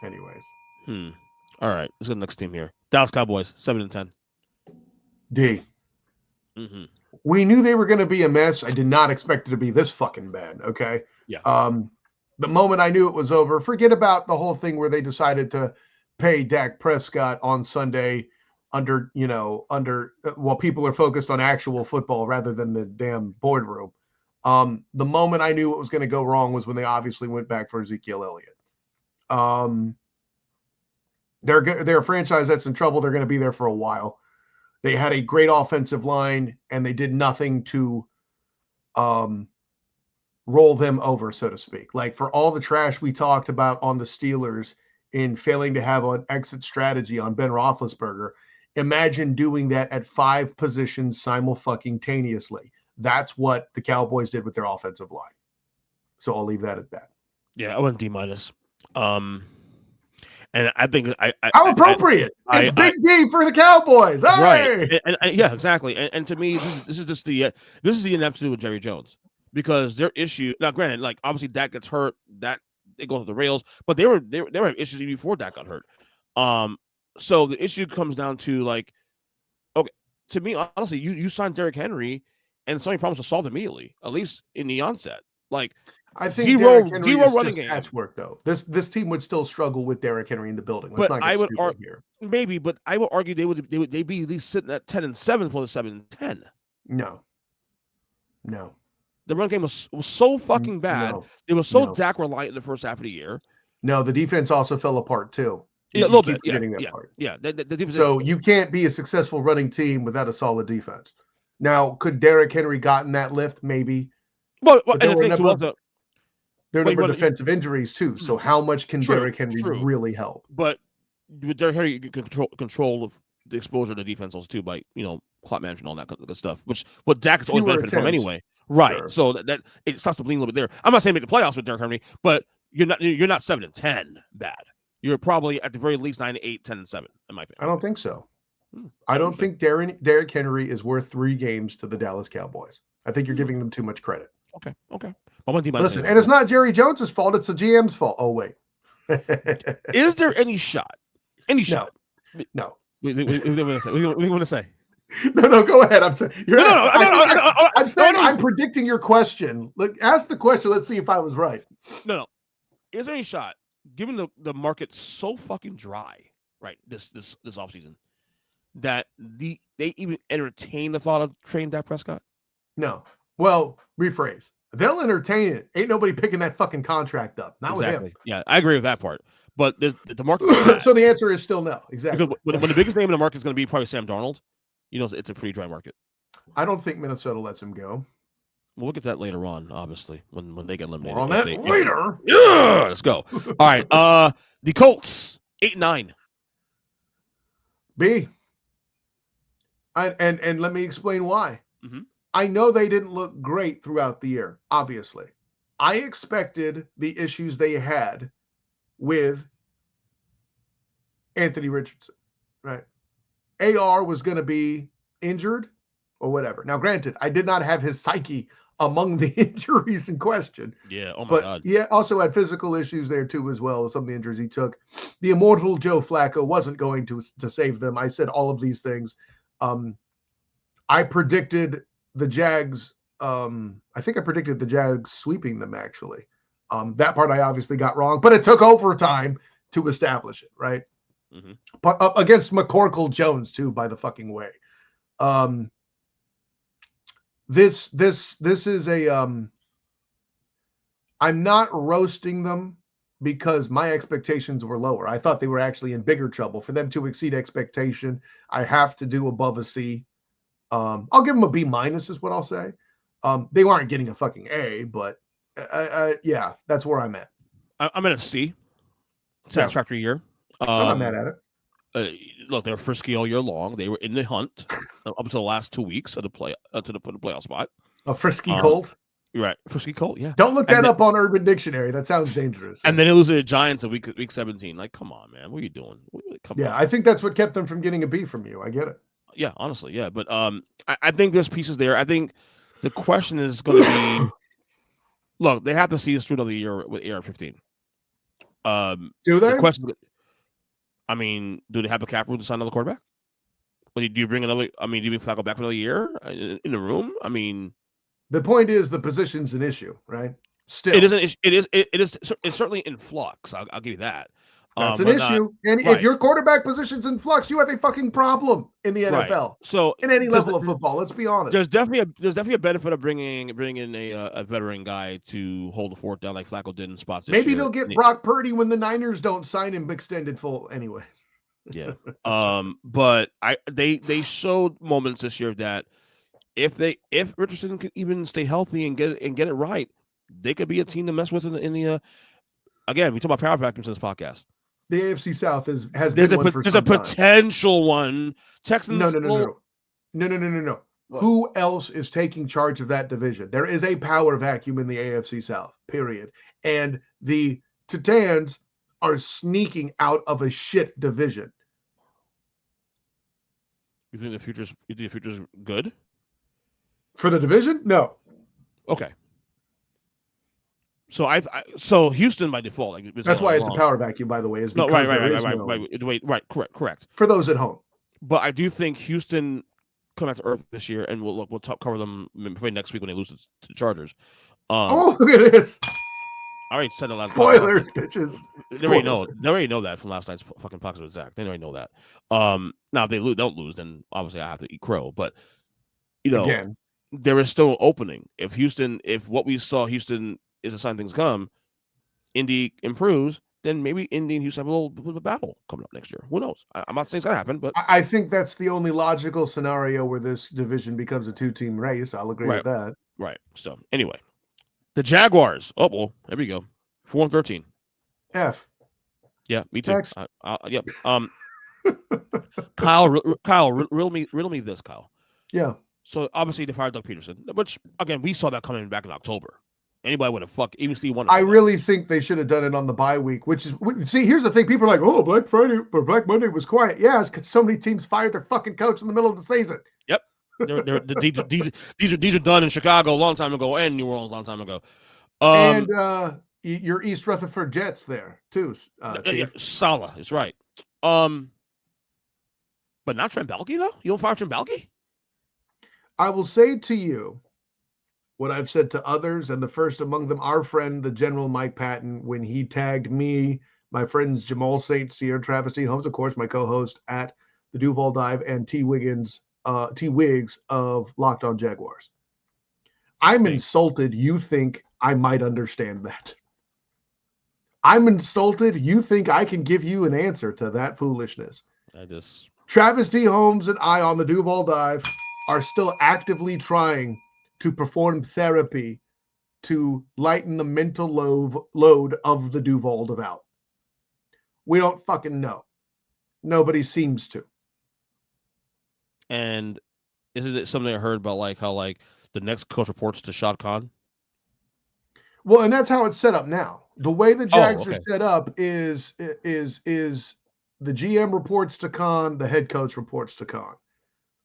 Anyways. All right, let's go to the next team here. Dallas Cowboys, 7-10. D. Mm-hmm. We knew they were going to be a mess. I did not expect it to be this fucking bad. Okay. Yeah. The moment I knew it was over, forget about the whole thing where they decided to pay Dak Prescott on Sunday while people are focused on actual football rather than the damn boardroom. The moment I knew what was going to go wrong was when they obviously went back for Ezekiel Elliott. They're a franchise that's in trouble. They're going to be there for a while. They had a great offensive line, and they did nothing to roll them over, so to speak. Like, for all the trash we talked about on the Steelers in failing to have an exit strategy on Ben Roethlisberger, imagine doing that at 5 positions simultaneously. That's what the Cowboys did with their offensive line. So I'll leave that at that. Yeah, I went D-. And I think how appropriate! It's big D for the Cowboys, hey! Right? And yeah, exactly. And to me, this is just the ineptitude with Jerry Jones, because their issue. Now, granted, like obviously Dak gets hurt, that they go off the rails, but they were having issues even before Dak got hurt. So the issue comes down to like, okay, to me, honestly, you signed Derrick Henry, and somebody promised to solve it immediately, at least in the onset. Like, I think zero running game. Patchwork though. This team would still struggle with Derrick Henry in the building. Let's but I would argue maybe, but I would argue they'd be at least sitting at 10-7 for the 7-10. No. The run game was so fucking bad. It was so Dak reliant in the first half of the year. No, the defense also fell apart too. Yeah, a little bit. Part. Yeah. The defense. So you can't be a successful running team without a solid defense. Now, could Derrick Henry gotten that lift? Maybe. Well and there are a number of defensive injuries too. So how much can Derrick Henry really help? But with Derrick Henry, you can control of the exposure to defense also too by clock management and all that kind of stuff. Which what Dak has always benefited from anyway. Right. Sure. So that it starts to bleed a little bit there. I'm not saying make the playoffs with Derrick Henry, but you're not 7-10 bad. You're probably at the very least 9-8, 10-7 in my opinion. I don't think so. I don't think Derrick Henry is worth 3 games to the Dallas Cowboys. I think you're giving them too much credit. Okay. Listen, and it's not Jerry Jones's fault. It's the GM's fault. Oh, wait. Is there any shot? No. What do you want to say? No, go ahead. I'm saying. I'm predicting your question. Look, ask the question. Let's see if I was right. No. Is there any shot, given the market so fucking dry, right? This offseason, that they even entertain the thought of trading Dak Prescott? No. Well, rephrase. They'll entertain it. Ain't nobody picking that fucking contract up. Not with him. Yeah, I agree with that part. But the market. So the answer is still no. Exactly. Because when the biggest name in the market is going to be probably Sam Darnold, it's a pretty dry market. I don't think Minnesota lets him go. We'll get that later on, obviously, when they get eliminated. More on that later. Yeah, let's go. All right. The Colts, 8-9. B. And let me explain why. Mm-hmm. I know they didn't look great throughout the year, obviously. I expected the issues they had with Anthony Richardson, right? AR was going to be injured or whatever. Now, granted, I did not have his psyche among the injuries in question. Yeah. Oh my God. He also had physical issues there too, as well as some of the injuries he took. The immortal Joe Flacco wasn't going to save them. I said all of these things. I predicted the Jags. I think I predicted the Jags sweeping them, actually. That part I obviously got wrong, but it took overtime to establish it, right? Mm-hmm. But against McCorkle Jones too, by the fucking way. This is a I'm not roasting them because my expectations were lower. I thought they were actually in bigger trouble. For them to exceed expectation, I have to do above a C. I'll give them a B minus is what I'll say. They weren't getting a fucking A, but yeah, that's where I'm at. I'm at a C. Satisfactory year. I'm not mad at it. Look, they were frisky all year long. They were in the hunt up until the last 2 weeks of the playoff spot. A frisky Colt? Right. Frisky Colt, yeah. Don't look that up on Urban Dictionary. That sounds dangerous. And then they lose to the Giants in week 17. Like, come on, man. What are you doing? Come on. I think that's what kept them from getting a B from you. I get it. Yeah, honestly, yeah. But I think there's pieces there. I think the question is going to be, look, they have to see us through another year with AR-15. Do they? The question, I mean, do they have the cap room to sign another quarterback? Or do you bring another? I mean, do you bring Flacco back for another year in the room? I mean, the point is the position's an issue, right? Still, it isn't. It's certainly in flux. I'll give you that. That's an issue. And if your quarterback position's in flux, you have a fucking problem in the NFL. Right. So in any level of football, let's be honest. There's definitely a benefit of bringing in a veteran guy to hold the fort down like Flacco did in spots. Maybe they'll get Brock Purdy when the Niners don't sign him extended full anyway. Yeah. But they showed moments this year that if Richardson can even stay healthy and get it right, they could be a team to mess with in the again, we talk about power vacuums in this podcast. The AFC South has there's been one for there's some a potential one. Texans. No. What? Who else is taking charge of that division? There is a power vacuum in the AFC South, period. And the Titans are sneaking out of a shit division. You think the future's good? For the division? No. Okay. So Houston by default. Like, that's why it's a power vacuum, by the way. Is because right. Correct. For those at home. But I do think Houston come back to earth this year, and we'll cover them maybe next week when they lose to the Chargers. Look at this. I already said a lot. Spoilers, bitches. They already know that from last night's fucking podcast with Zach. They already know that. Now if they don't lose, then obviously I have to eat crow. But again, there is still an opening. If what we saw Houston is a sign things come, Indy improves, then maybe Indy and Houston have a little bit of a battle coming up next year. Who knows? I'm not saying it's gonna happen, but I think that's the only logical scenario where this division becomes a 2-team race. I'll agree with that. Right. So anyway, the Jaguars. Oh well, there we go. 4-13. F. Yeah, me too. Next. Yep. Kyle, riddle me this, Kyle. Yeah. So obviously they fired Doug Peterson, which again we saw that coming back in October. Anybody would have even Steve Wonder. I really think they should have done it on the bye week, which is here's the thing. People are like, oh, Black Monday was quiet. Yeah, it's because so many teams fired their fucking coach in the middle of the season. Yep. These are done in Chicago a long time ago and New Orleans a long time ago. And your East Rutherford Jets there too. Salah is right. But not Trent Baalke though. You don't fire Trent Baalke? I will say to you what I've said to others, and the first among them, our friend, the General Mike Patton, when he tagged me, my friends Jamal St. Cyr, Travis T. Holmes, of course, my co-host at the Duval Dive, and T. Wiggs of Locked On Jaguars. I'm insulted you think I might understand that. I'm insulted you think I can give you an answer to that foolishness. Travis T. Holmes and I on the Duval Dive are still actively trying to perform therapy to lighten the mental load of the Duval devout. We don't fucking know. Nobody seems to. And isn't it something I heard about how the next coach reports to Shad Khan? Well, and that's how it's set up now. The way the Jags okay. are set up is the GM reports to Khan, the head coach reports to Khan.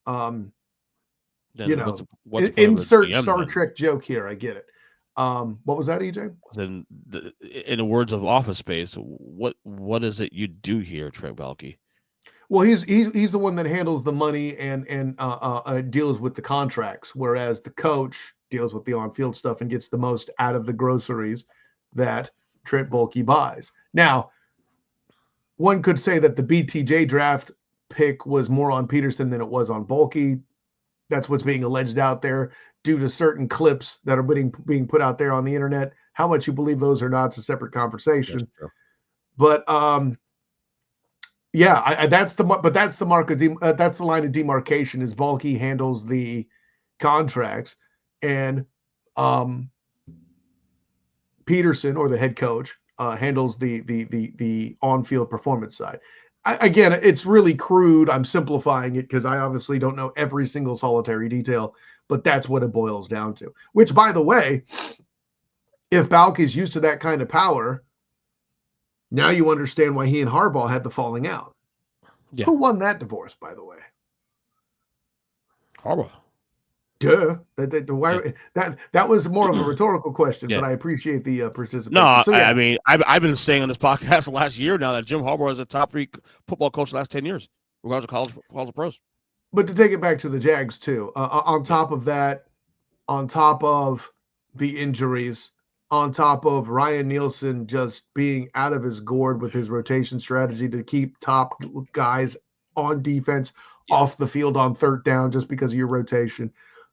Then what's the point of a Insert GM Star then? Trek joke here. I get it. What was that, EJ? Then, in the words of Office Space, what is it you do here, Trent Baalke? Well, he's the one that handles the money and deals with the contracts, whereas the coach deals with the on-field stuff and gets the most out of the groceries that Trent Baalke buys. Now, one could say that the BTJ draft pick was more on Peterson than it was on Baalke. That's what's being alleged out there due to certain clips that are being put out there on the internet. How much you believe those or not is a separate conversation. That's true. But yeah, that's the mark of that's the line of demarcation. Is Baalke handles the contracts, and Peterson, or the head coach, handles the on-field performance side. Again, it's really crude. I'm simplifying it because I obviously don't know every single solitary detail, but that's what it boils down to. Which, by the way, if Baalke is used to that kind of power, now you understand why he and Harbaugh had the falling out. Yeah. Who won that divorce, by the way? Harbaugh. Duh. That was more of a rhetorical question, but I appreciate the participation. No, So, yeah. I mean, I've been saying on this podcast the last year now that Jim Harbaugh is a top 3 football coach the last 10 years, regardless of college or pros. But to take it back to the Jags too, on top of that, on top of the injuries, on top of Ryan Nielsen just being out of his gourd with his rotation strategy to keep top guys on defense off the field on third down just because of your rotation.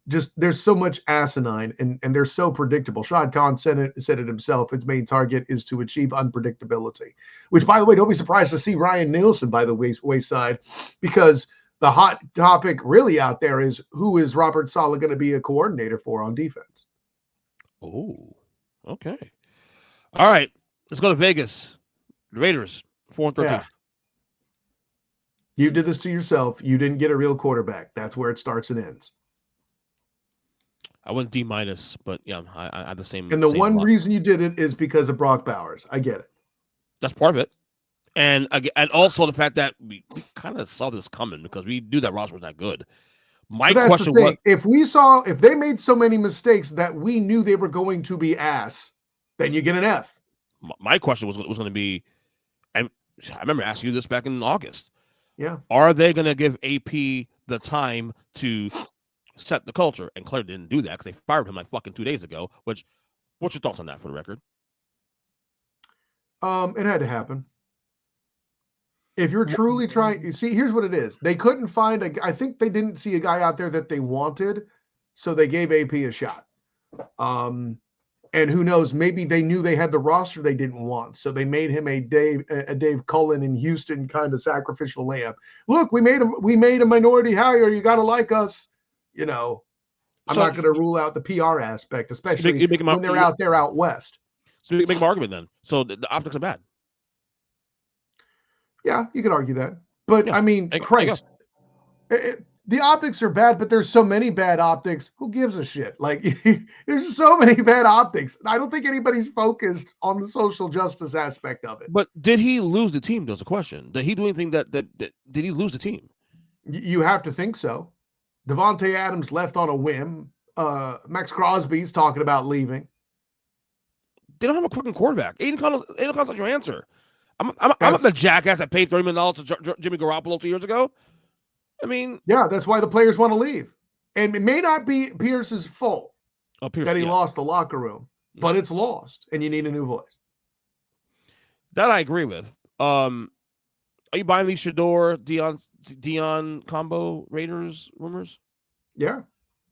Just there's so much asinine and they're so predictable. Shad Khan said it himself. Its main target is to achieve unpredictability, which, by the way, don't be surprised to see Ryan Nielsen by the wayside, because the hot topic really out there is who is Robert Saleh going to be a coordinator for on defense. Oh, okay. All right, let's go to Vegas. The Raiders, 4-13. Yeah. You did this to yourself. You didn't get a real quarterback. That's where it starts and ends. I went D-, but yeah, I have the same. And the same one lot. reason you did it is because of Brock Bowers. I get it. That's part of it. And also the fact that we kind of saw this coming because we knew that roster was not good. My question was, if they made so many mistakes that we knew they were going to be ass, then you get an F. My question was going to be, and I remember asking you this back in August. Yeah. Are they going to give AP the time to set the culture? And Claire didn't do that because they fired him like fucking 2 days ago. What's your thoughts on that, for the record? It had to happen. If you're truly trying, you see, here's what it is. They couldn't find I think they didn't see a guy out there that they wanted, so they gave AP a shot. And who knows, maybe they knew they had the roster they didn't want, so they made him a Dave Cullen in Houston kind of sacrificial lamb. Look, we made a minority hire. You got to like us. You know, I'm not going to rule out the PR aspect, especially when they're out there out west. So you make an argument then. So the optics are bad. Yeah, you could argue that. But, yeah. I mean, Christ, the optics are bad, but there's so many bad optics. Who gives a shit? Like, there's so many bad optics. I don't think anybody's focused on the social justice aspect of it. But did he lose the team? That's the question. Did he do anything that did he lose the team? You have to think so. Devontae Adams left on a whim. Max Crosby's talking about leaving. They don't have a fucking quarterback. Aiden Connell's not your answer. I'm not the jackass that paid $30 million to Jimmy Garoppolo 2 years ago. I mean, yeah, that's why the players want to leave. And it may not be Pierce's fault that he lost the locker room, but it's lost, and you need a new voice. That I agree with. Are you buying these Shador Dion combo Raiders rumors? Yeah.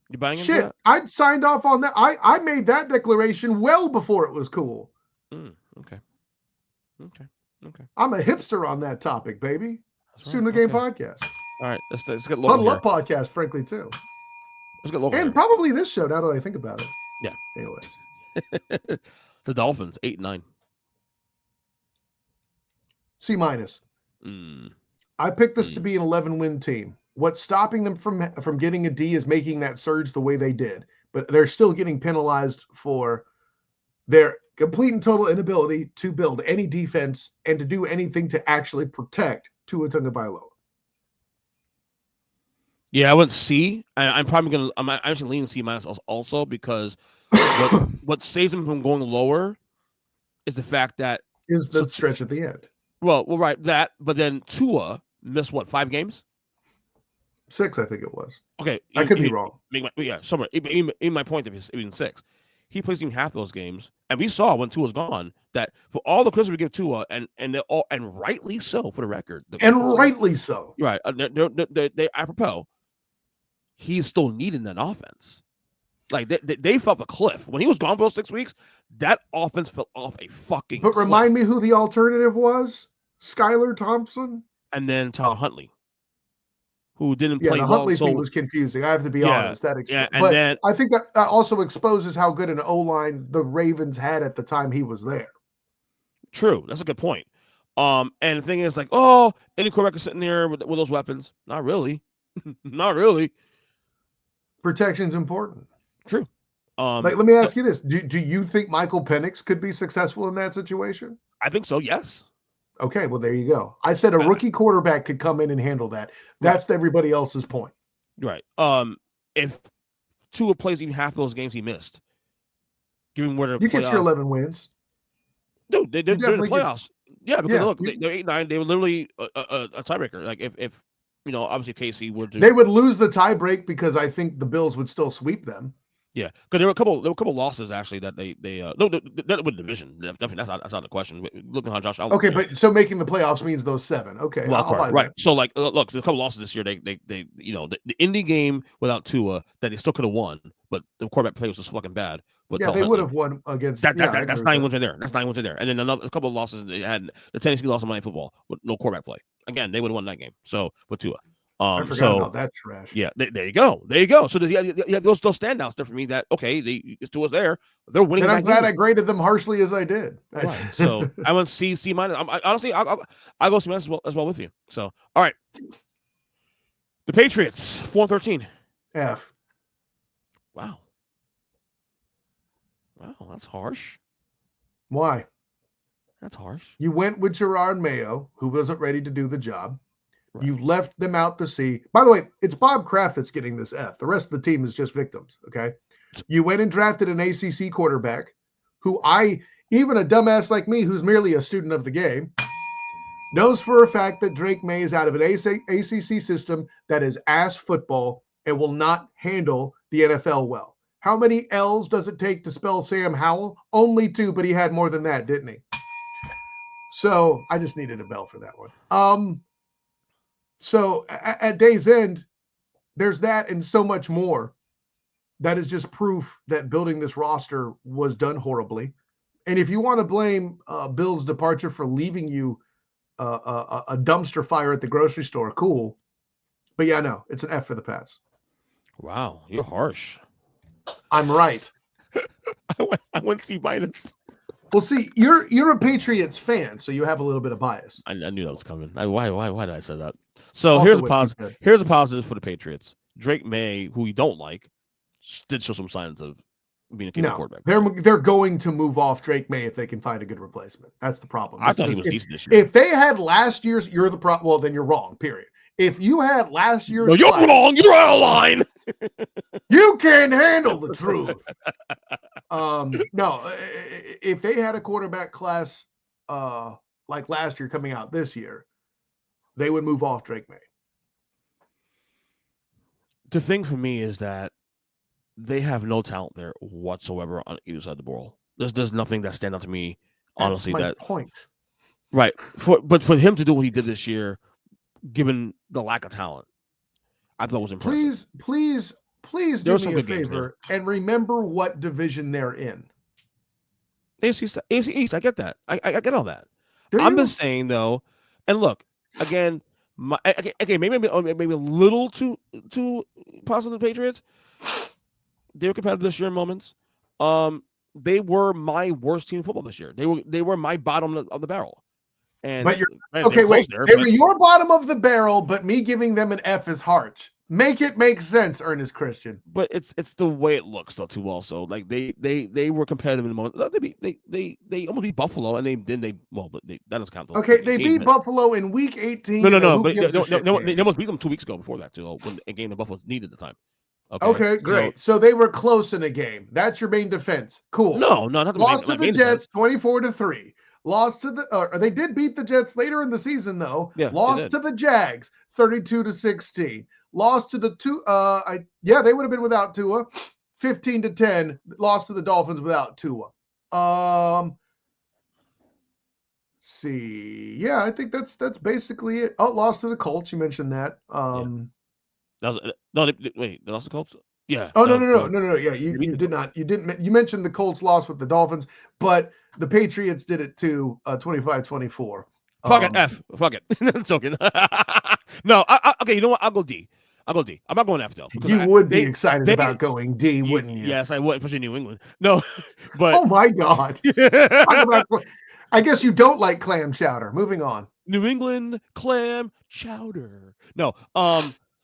You buying shit? That? I'd signed off on that. I made that declaration well before it was cool. Okay. I'm a hipster on that topic, baby. Student of the Game podcast. All right, let's get local. Huddle Up podcast, frankly, too. Let's get local. And probably this show, now that I think about it. Yeah. Anyways. The Dolphins, 8-9. C-. I picked this to be an 11-win team. What's stopping them from getting a D is making that surge the way they did. But they're still getting penalized for their complete and total inability to build any defense and to do anything to actually protect Tua Tagovailoa. Yeah, I went C. I'm actually leaning C minus also because what saves him from going lower is the fact that is the stretch at the end. Well, right, that, but then Tua missed what, 5 games? 6, I think it was. Okay, I could be wrong. Somewhere. In my point, if it's even 6, he plays even half those games, and we saw when Tua's gone that for all the criticism we give Tua, and rightly so for the record, rightly so, right? They apropos, he's still needing that offense. Like they fell off a cliff when he was gone for those 6 weeks. That offense fell off a fucking. But cliff. Remind me who the alternative was: Skylar Thompson, and then Tyler Huntley, who didn't play. The well, Huntley thing was confusing. I have to be honest. But then, I think that also exposes how good an O-line the Ravens had at the time he was there. True, that's a good point. And the thing is, like, any quarterback is sitting there with those weapons? Not really, not really. Protection's important. True. Let me ask you this: Do you think Michael Penix could be successful in that situation? I think so. Yes. Okay, well there you go. I said a rookie quarterback could come in and handle that. That's everybody else's point. Right. If Tua plays even half those games he missed, given where you get your 11 wins. Dude, they're in the playoffs. They're 8-9. They were literally a tiebreaker. Like if obviously KC would they would lose the tiebreak because I think the Bills would still sweep them. Yeah, because there were a couple losses actually that they that would division. Definitely that's not the question. Look at how Josh Allen. Okay, but so making the playoffs means those 7. Okay, right. So like, look, there's a couple losses this year. They the Indy game without Tua that they still could have won, but the quarterback play was just fucking bad. They would have won against that. That's 9 wins in there. That's 9 wins in there. And then a couple of losses they had. The Tennessee lost on Monday Night Football with no quarterback play. Again, they would have won that game. So with Tua. I forgot about that trash. Yeah, there you go. So you have those standouts there for me that Tua's there. They're winning. And I'm glad I graded them harshly as I did. Right. So I went C minus. Honestly, I'll go C minus as well with you. So all right. The Patriots 4-13. F. Wow, that's harsh. Why? That's harsh. You went with Gerard Mayo, who wasn't ready to do the job. Right. You left them out to sea. By the way, it's Bob Kraft that's getting this F. The rest of the team is just victims, okay? You went and drafted an ACC quarterback who even a dumbass like me, who's merely a student of the game, knows for a fact that Drake May is out of an ACC system that is ass football and will not handle the NFL well. How many L's does it take to spell Sam Howell? Only 2, but he had more than that, didn't he? So I just needed a bell for that one. So at day's end, there's that and so much more. That is just proof that building this roster was done horribly. And if you want to blame Bill's departure for leaving you a dumpster fire at the grocery store, cool. But yeah, no, it's an F for the Pats. Wow, you're harsh. I'm right. I went C minus. Well, see, you're a Patriots fan, so you have a little bit of bias. I knew that was coming. Why did I say that? So also here's a positive for the Patriots. Drake May, who you don't like, did show some signs of being a capable quarterback. They're going to move off Drake May if they can find a good replacement. That's the problem. I thought he was decent this year. If they had last year's, you're the problem. Well, then you're wrong. Period. If you had last year's, you're wrong. You're out of line. You can't handle the truth. No, if they had a quarterback class like last year coming out this year, they would move off Drake May. The thing for me is that they have no talent there whatsoever on either side of the ball. There's nothing that stands out to me, honestly. That's my point. Right. But for him to do what he did this year, given the lack of talent, I thought was impressive. Please do me a favor and remember what division they're in. AFC East. I get that. I get all that. I'm just saying though, and look again. Maybe a little too positive. Patriots. They were competitive this year in moments. They were my worst team in football this year. They were my bottom of the barrel. And but you're okay. Wait, they were your bottom of the barrel, but me giving them an F is harsh. Make it make sense, Earnest Christian. But it's the way it looks though too. Also, like they were competitive in the moment. They almost beat Buffalo, and that doesn't count. Okay, they beat Buffalo in Week 18. No. But they almost beat them 2 weeks ago before that too. When a game the Buffalo needed the time. Okay, great. So they were close in a game. That's your main defense. Cool. No, not the lost to the Jets 24-3. Lost to the they did beat the Jets later in the season though. Yeah, lost to the Jags 32-16. Lost to the they would have been without Tua 15-10. Lost to the Dolphins without Tua. See. Yeah, I think that's basically it. Oh, lost to the Colts. You mentioned that. Wait, they lost the Colts? Yeah. Oh, no. Yeah, you did not. You didn't. You mentioned the Colts lost with the Dolphins, but the Patriots did it too, 25-24. Fuck it. I'm joking. No, okay, you know what? I'll go D. I'm not going F though. You would be excited about going D, wouldn't you? Yes, I would, especially New England. No, but oh my God. I guess you don't like clam chowder. Moving on. New England clam chowder. No,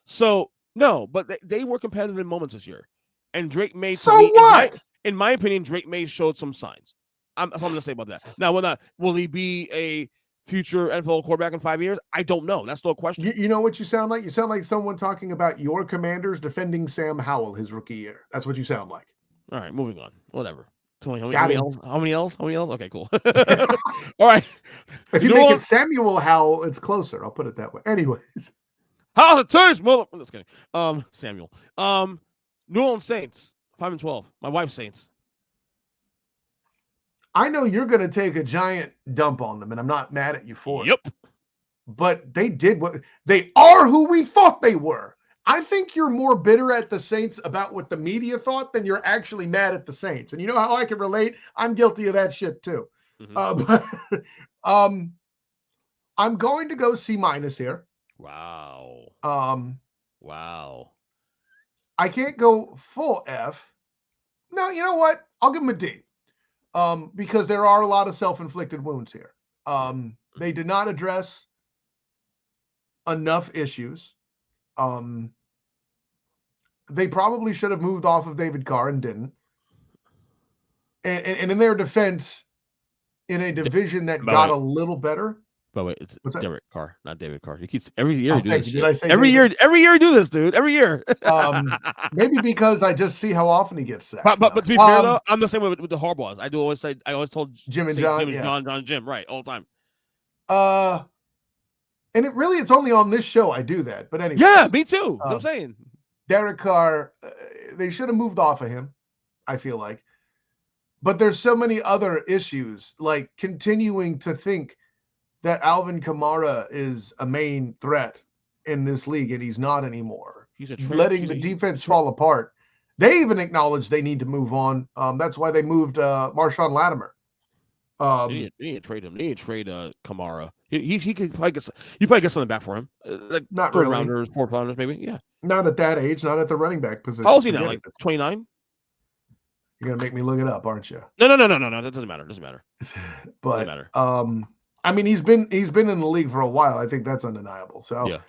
so no, but they were competitive in moments this year, and Drake May. So what? In my opinion, Drake May showed some signs. That's what I'm going to say about that. Now, will he be a future NFL quarterback in 5 years? I don't know. That's still a question. You know what you sound like? You sound like someone talking about your Commanders defending Sam Howell his rookie year. That's what you sound like. All right, moving on. Whatever. How many else? Okay, cool. All right. If you make it Samuel Howell, it's closer. I'll put it that way. Anyways. How's it turns? I'm just kidding. Samuel. New Orleans Saints, 5-12. My wife's Saints. I know you're going to take a giant dump on them, and I'm not mad at you for it. Yep. But they did what they are who we thought they were. I think you're more bitter at the Saints about what the media thought than you're actually mad at the Saints. And you know how I can relate? I'm guilty of that shit too. Mm-hmm. I'm going to go C- here. Wow. Wow. I can't go full F. No, you know what? I'll give them a D. Because there are a lot of self-inflicted wounds here. They did not address enough issues. They probably should have moved off of David Carr and didn't. And in their defense, in a division that got a little better. But wait, it's Derek Carr, not David Carr. He keeps every year. Every year you do this, dude. Every year. Maybe because I just see how often he gets sacked. But to be fair though, I'm the same way with the Harbaughs. I always told Jim and John, Jim, right, all the time. And it's only on this show I do that. But anyway. Yeah, me too. I'm saying. Derek Carr, they should have moved off of him, I feel like. But there's so many other issues, like continuing to think that Alvin Kamara is a main threat in this league, and he's not anymore. He's letting the defense fall apart. They even acknowledge they need to move on. That's why they moved Marshawn Lattimore. They need to trade him. They need to trade Kamara. He could probably get something back for him. Like not third really. rounders, fourth rounders, maybe. Yeah. Not at that age. Not at the running back position. How old is he now? Like 29. You're gonna make me look it up, aren't you? No. That doesn't matter. But doesn't matter. I mean, he's been in the league for a while. I think that's undeniable. So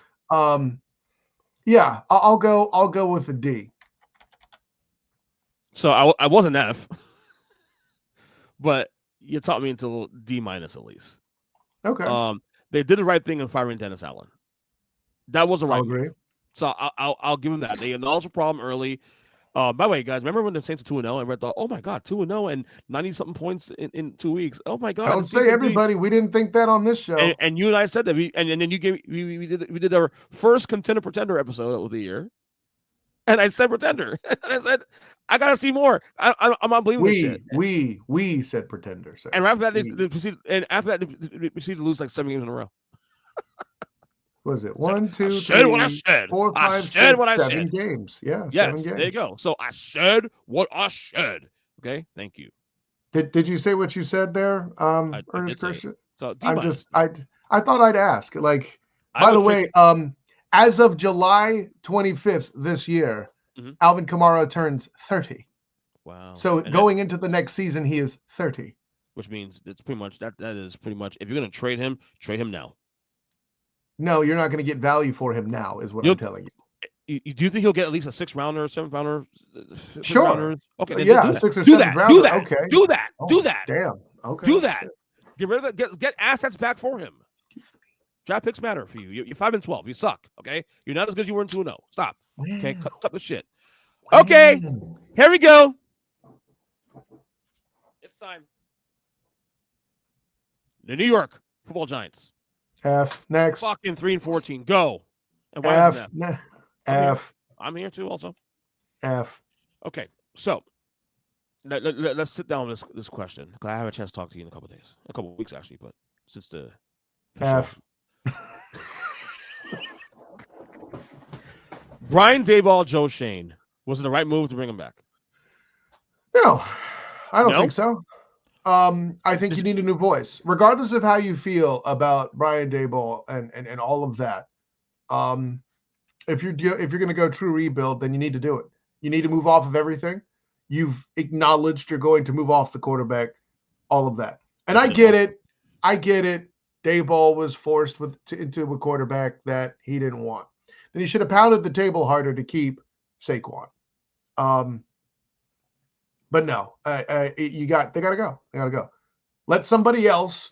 yeah. I'll go with a D. So I was an F, but you taught me into a D- at least. Okay. They did the right thing in firing Dennis Allen. That was the right move. So I'll give them that. They acknowledged the problem early. By the way, guys, remember when the Saints were 2-0 and we thought, oh my God, 2-0 and 90-something points in 2 weeks. Oh my God. Don't say everybody. We didn't think that on this show. And you and I said that. And then you gave we did our first contender pretender episode of the year. And I said pretender. And I said, I gotta see more. I'm not believing this shit. We said pretender. Sir. And after that, they proceeded to lose like 7 games in a row. Was it 1, 2, 3, 4, 5, 6, 7 games? Yeah. Yes, 7 games. There you go. So I said what I said. Okay, thank you. Did you say what you said there, Ernest Christian? So I thought I'd ask. Like, by the way, as of July 25th this year, Alvin Kamara turns 30. Wow. So going into the next season, he is 30. Which means it's pretty much that is pretty much, if you're gonna trade him now. No, you're not going to get value for him now, is what I'm telling you. do you think he'll get at least a 6th rounder, 7th rounder? Sure. Rounders? Okay. Yeah, do that. 6th or do 7th that. rounder. Do that. Okay. Do that. Oh, do that. Damn. Okay. Do that. Get rid of that. Get assets back for him. Draft picks matter for you. You're 5-12. You suck. Okay. You're not as good as you were in 2-0. Stop. Okay. Cut the shit. Okay. Here we go. It's time. The New York Football Giants. F. Next. Fucking 3-14. Go. And why F. F. I'm here too also. F. Okay. So let's sit down with this question. I have a chance to talk to you in a couple of days. A couple of weeks actually, but since the F. Brian Daboll, Joe Shane. Was it the right move to bring him back? No, I don't think so. I think you need a new voice, regardless of how you feel about Brian Daboll and all of that. If you're going to go true rebuild, then you need to do it. You need to move off of everything. You've acknowledged you're going to move off the quarterback, all of that, and I get it. Daboll was forced into a quarterback that he didn't want. Then he should have pounded the table harder to keep Saquon. But no, they got to go. They got to go. Let somebody else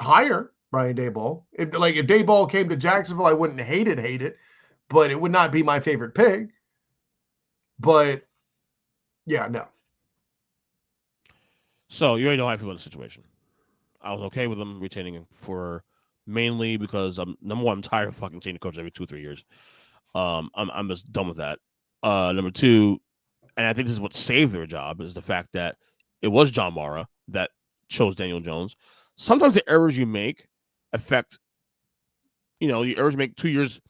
hire Brian Daboll. If Daboll came to Jacksonville, I wouldn't hate it, but it would not be my favorite pick. But yeah, no. So you already know how I feel about the situation. I was okay with them retaining him for mainly because number one, I'm tired of fucking changing coach every 2 or 3 years. I'm just done with that. Number two, and I think this is what saved their job, is the fact that it was John Mara that chose Daniel Jones. Sometimes the errors you make affect, the errors you make 2 years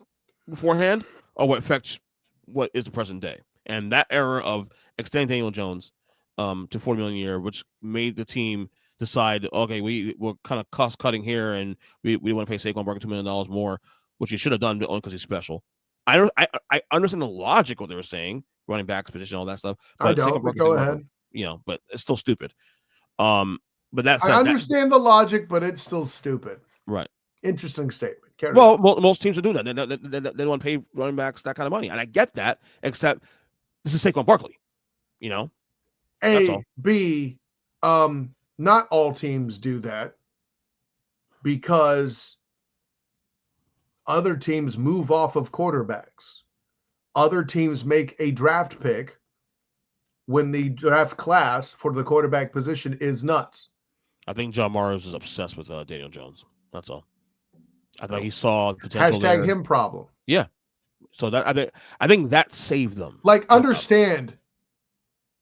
beforehand are what affects what is the present day. And that error of extending Daniel Jones to $40 million a year, which made the team decide, okay, we're kind of cost cutting here, and we want to pay Saquon Barkley $2 million more, which he should have done only because he's special. I understand the logic of what they were saying, running backs position, all that stuff. But I don't. But go ahead. But it's still stupid. But that's I understand the logic, but it's still stupid. Right. Interesting statement. Most teams will do that. They don't want to pay running backs that kind of money, and I get that. Except this is Saquon Barkley. A, B, not all teams do that because other teams move off of quarterbacks. Other teams make a draft pick when the draft class for the quarterback position is nuts. I think John Morris is obsessed with Daniel Jones. That's all. I thought he saw potential. Hashtag him problem. Yeah. So that I think that saved them. Understand.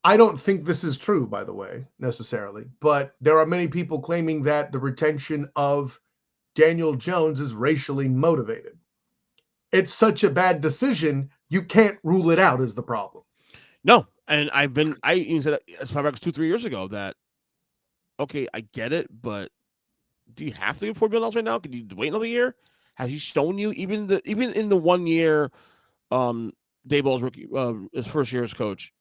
I don't think this is true, by the way, necessarily, but there are many people claiming that the retention of Daniel Jones is racially motivated. It's such a bad decision, you can't rule it out as the problem. No, and I even said as far back as 2-3 years ago that, okay, I get it, but do you have to give $4 million right now? Can you wait another year? Has he shown you even in the 1 year, Daboll's rookie, his first year as coach,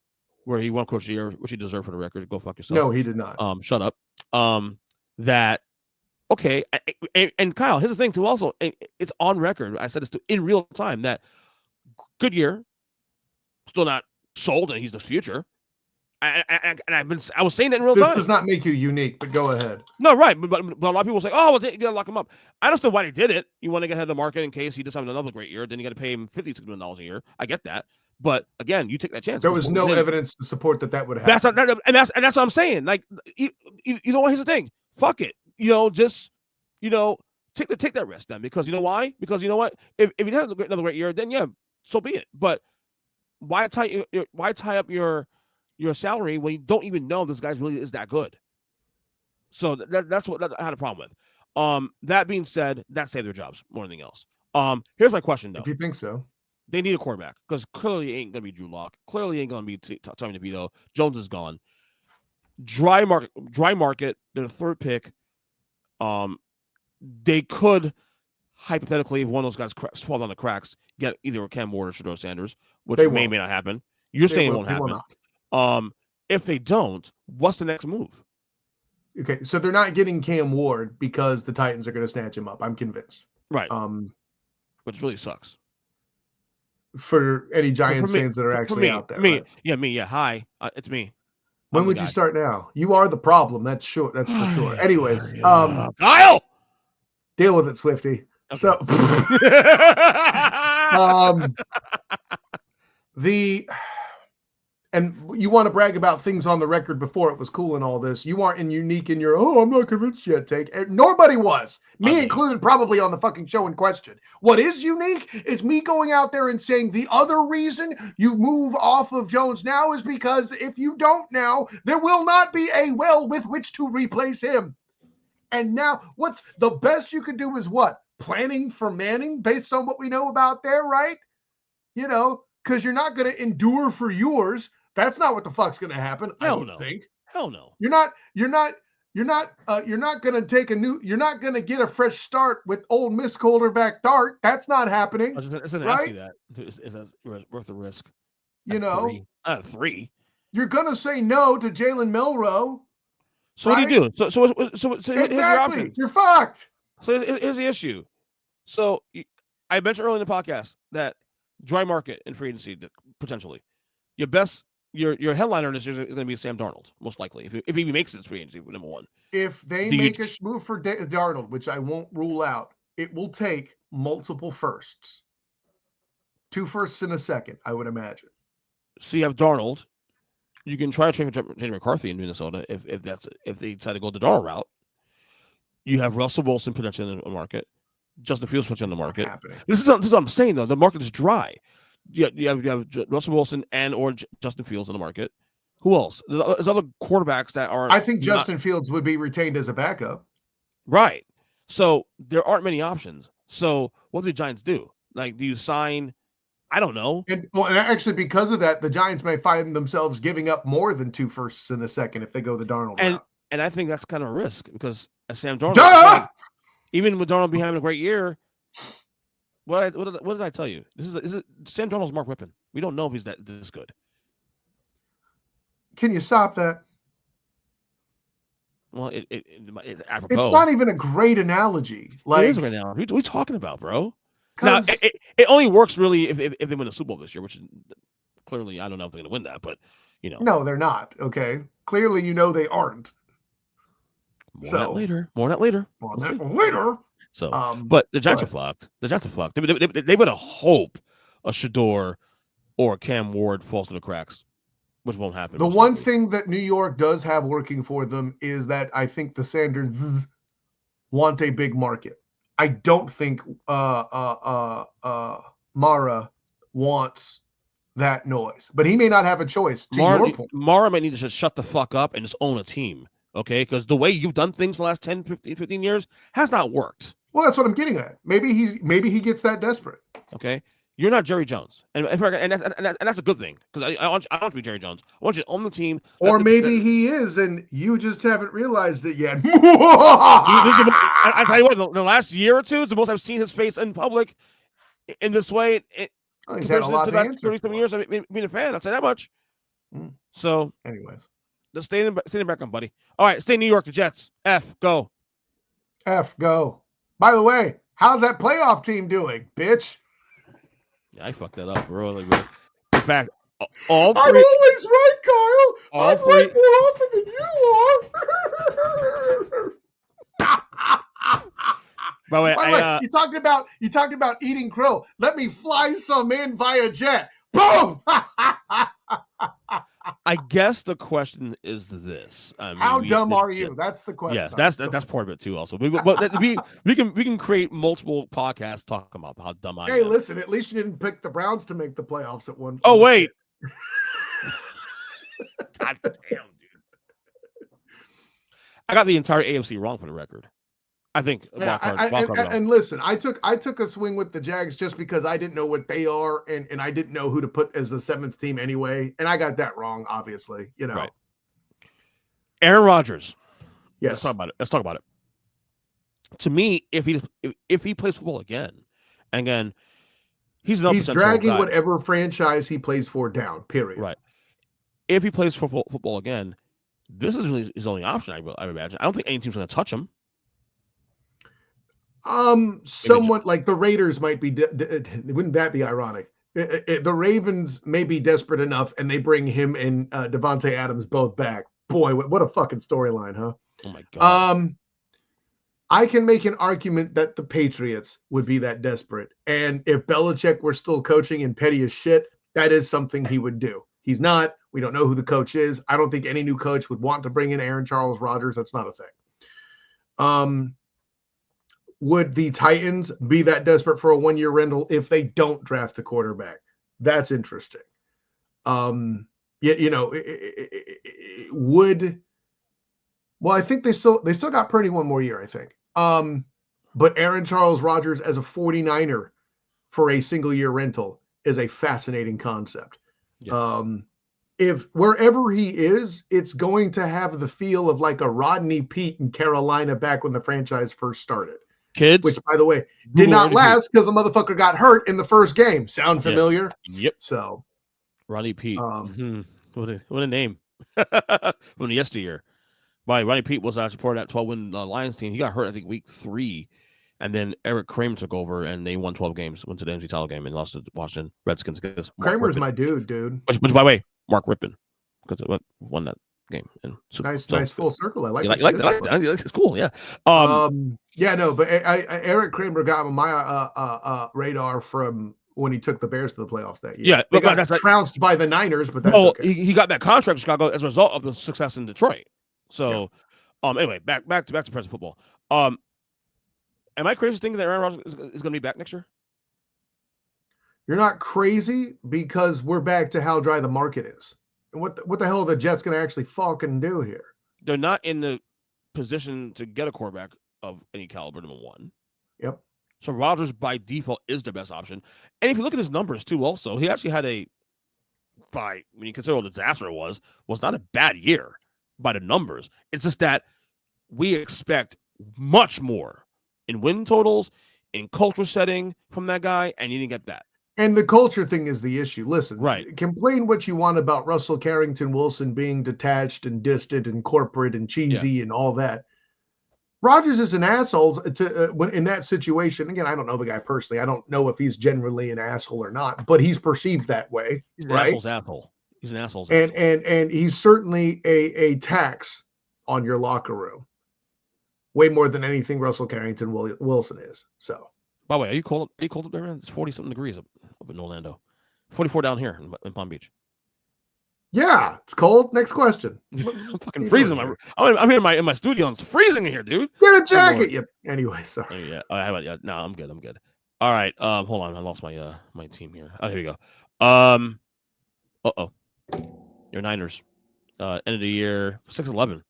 where he won coach of the year, which he deserved for the record. Go fuck yourself. No, he did not. Shut up. That okay. And Kyle, here's the thing too. Also, it's on record. I said this in real time that good year, still not sold, and he's the future. And I was saying that in real time. This does not make you unique, but go ahead. No, right. But a lot of people say, oh, well, you got to lock him up. I understand why they did it. You want to get ahead of the market in case he does have another great year. Then you got to pay him $56 million a year. I get that. But again, you take that chance. There was no evidence to support that would happen. That's what I'm saying. Like, you know what? Here's the thing. Fuck it. Just take that risk then. Because you know why? Because you know what? If he has another great year, then yeah, so be it. But why tie up your salary when you don't even know this guy really is that good? So that's what I had a problem with. That being said, that saved their jobs more than anything else. Here's my question though. If you think so. They need a quarterback because clearly it ain't going to be Drew Lock. Clearly ain't going to be Tommy DeVito. Jones is gone. Dry market. They're the third pick. They could hypothetically, if one of those guys fall down the cracks, get either Cam Ward or Shedeur Sanders, which may not happen. You're saying it won't happen. If they don't, what's the next move? Okay, so they're not getting Cam Ward because the Titans are going to snatch him up. I'm convinced. Right. Which really sucks. for any Giants fans that are actually out there. Me, right? me. Yeah, hi, it's me. When would you start now? You are the problem. That's sure. That's for sure. Anyways, Kyle, deal with it, Swifty. Okay. So, and you want to brag about things on the record before it was cool and all this. You aren't unique in your, I'm not convinced yet take. Nobody was. Me included, probably on the fucking show in question. What is unique is me going out there and saying the other reason you move off of Jones now is because if you don't now, there will not be a well with which to replace him. And now what's the best you could do is what? Planning for Manning based on what we know about there, right? You know, because you're not going to endure for yours. That's not what the fuck's going to happen. Hell I don't no. think. Hell no. You're not going to take you're not going to get a fresh start with old Miss Colderback Dart. That's not happening. I was just going to right? ask you that. Is that worth the risk? You know, 3. You're going to say no to Jalen Milroe. So right? What do you do? So exactly. Here's your option. You're fucked. So here's the issue. So I mentioned earlier in the podcast that dry market in free agency potentially. Your headliner this year is going to be Sam Darnold, most likely, if he makes it free agency number one. If they make a move for Darnold, which I won't rule out, it will take multiple firsts. 2 firsts and a second, I would imagine. So you have Darnold. You can try to trade for Jenny McCarthy in Minnesota if they decide to go the Darnold route. You have Russell Wilson potentially in the market. Justin Fields potentially in the market. This is what I'm saying though. The market is dry. You have Russell Wilson and or Justin Fields in the market. Who else? There's other quarterbacks that are. I think Justin Fields would be retained as a backup. Right. So there aren't many options. So what do the Giants do? Like, do you sign? I don't know. And actually, because of that, the Giants may find themselves giving up more than 2 firsts and a second if they go the Darnold route. And I think that's kind of a risk because as Sam Darnold, even with Darnold having a great year. What did I tell you? This is Sam Darnold's Mark Whippen. We don't know if he's this good. Can you stop that? Well, it's apropos. It's not even a great analogy. Like, it is a great analogy. What are we talking about, bro? Now, it only works really if they win the Super Bowl this year, which is clearly I don't know if they're going to win that, but you know. No, they're not. Okay, clearly you know they aren't. More on that later. Later. So, but the Giants are fucked. The Giants are fucked. They would hope a Shador or Cam Ward falls through the cracks, which won't happen. The one thing that New York does have working for them is that I think the Sanders want a big market. I don't think Mara wants that noise, but he may not have a choice. Mara might need to just shut the fuck up and just own a team, okay? Because the way you've done things the last 10, 15 years has not worked. Well, that's what I'm getting at. Maybe he gets that desperate. Okay, you're not Jerry Jones, and that's a good thing because I want to be Jerry Jones. I want you to own the team. Or maybe he is, and you just haven't realized it yet. I tell you what, the last year or two is the most I've seen his face in public in this way. He's had a lot of answers. 30 years of being a fan. I'll say that much. So, anyways, let's stay in the background, buddy. All right, stay in New York. The Jets. Go. Go. By the way, how's that playoff team doing, bitch? Yeah, I fucked that up, bro. In fact, all three. I'm always right, Kyle. I'm three, right more often than you are. By the way, you talked about eating crow. Let me fly some in via jet. Boom. I guess the question is this: how dumb are you? That's the question. Yes, that's part of it too. Also, we can create multiple podcasts talking about how dumb I am. Hey, listen, at least you didn't pick the Browns to make the playoffs at one point. Oh wait, God damn, dude! I got the entire AFC wrong for the record. I think. And listen, I took a swing with the Jags just because I didn't know what they are, and I didn't know who to put as the 7th team anyway, and I got that wrong, obviously. You know, right. Aaron Rodgers. Yes. Let's talk about it. To me, if he plays football again, he's dragging whatever franchise he plays for down. Period. Right. If he plays football again, this is really his only option. I imagine. I don't think any team's going to touch him. Somewhat like the Raiders might be. Wouldn't that be ironic? The Ravens may be desperate enough, and they bring him and Devontae Adams both back. Boy, what a fucking storyline, huh? Oh my god. I can make an argument that the Patriots would be that desperate, and if Belichick were still coaching and petty as shit, that is something he would do. He's not. We don't know who the coach is. I don't think any new coach would want to bring in Aaron Charles Rodgers. That's not a thing. Would the Titans be that desperate for a one-year rental if they don't draft the quarterback? That's interesting. I think they still got Purdy one more year, I think. But Aaron Charles Rodgers as a 49er for a single year rental is a fascinating concept. Yeah. If wherever he is, it's going to have the feel of like a Rodney Peete in Carolina back when the franchise first started. Kids, which, by the way, did not last because the motherfucker got hurt in the first game. Sound familiar? Yeah. Yep. So, Rodney Peete. What a name from the yesteryear. Rodney Peete was actually part of that 12-win Lions team. He got hurt, I think, week 3, and then Eric Kramer took over, and they won 12 games. Went to the NFC title game and lost to the Washington Redskins. Kramer's my dude. Which, by the way, Mark Rippon, because won that game. And nice full circle. I like that. It's cool. Yeah. But Eric Kramer got on my radar from when he took the Bears to the playoffs that year. Yeah, they got trounced by the Niners, but that's okay. He got that contract in Chicago as a result of the success in Detroit. So, anyway, back to present football. Am I crazy thinking that Aaron Rodgers is going to be back next year? You're not crazy because we're back to how dry the market is. And what the hell are the Jets going to actually fucking do here? They're not in the position to get a quarterback of any caliber, number one. Yep. So Rodgers, by default, is the best option. And if you look at his numbers, too, also, he actually had when you consider what disaster it was not a bad year by the numbers. It's just that we expect much more in win totals, in culture setting from that guy, and you didn't get that. And the culture thing is the issue. Listen, right. Complain what you want about Russell Carrington Wilson being detached and distant and corporate and cheesy and all that. Rodgers is an asshole in that situation. Again, I don't know the guy personally. I don't know if he's generally an asshole or not, but he's perceived that way. He's an asshole's asshole. He's an asshole's asshole. And he's certainly a tax on your locker room. Way more than anything Russell Carrington Wilson is. So. By the way, are you cold up there, man? It's 40-something degrees up in Orlando. 44 down here in Palm Beach. Yeah, it's cold. Next question. I'm fucking freezing. I'm here in my studio, and it's freezing in here, dude. Get a jacket. Anyway, sorry. Yeah. No, I'm good. All right. Hold on. I lost my team here. Oh, here we go. Your Niners. End of the year 6-11.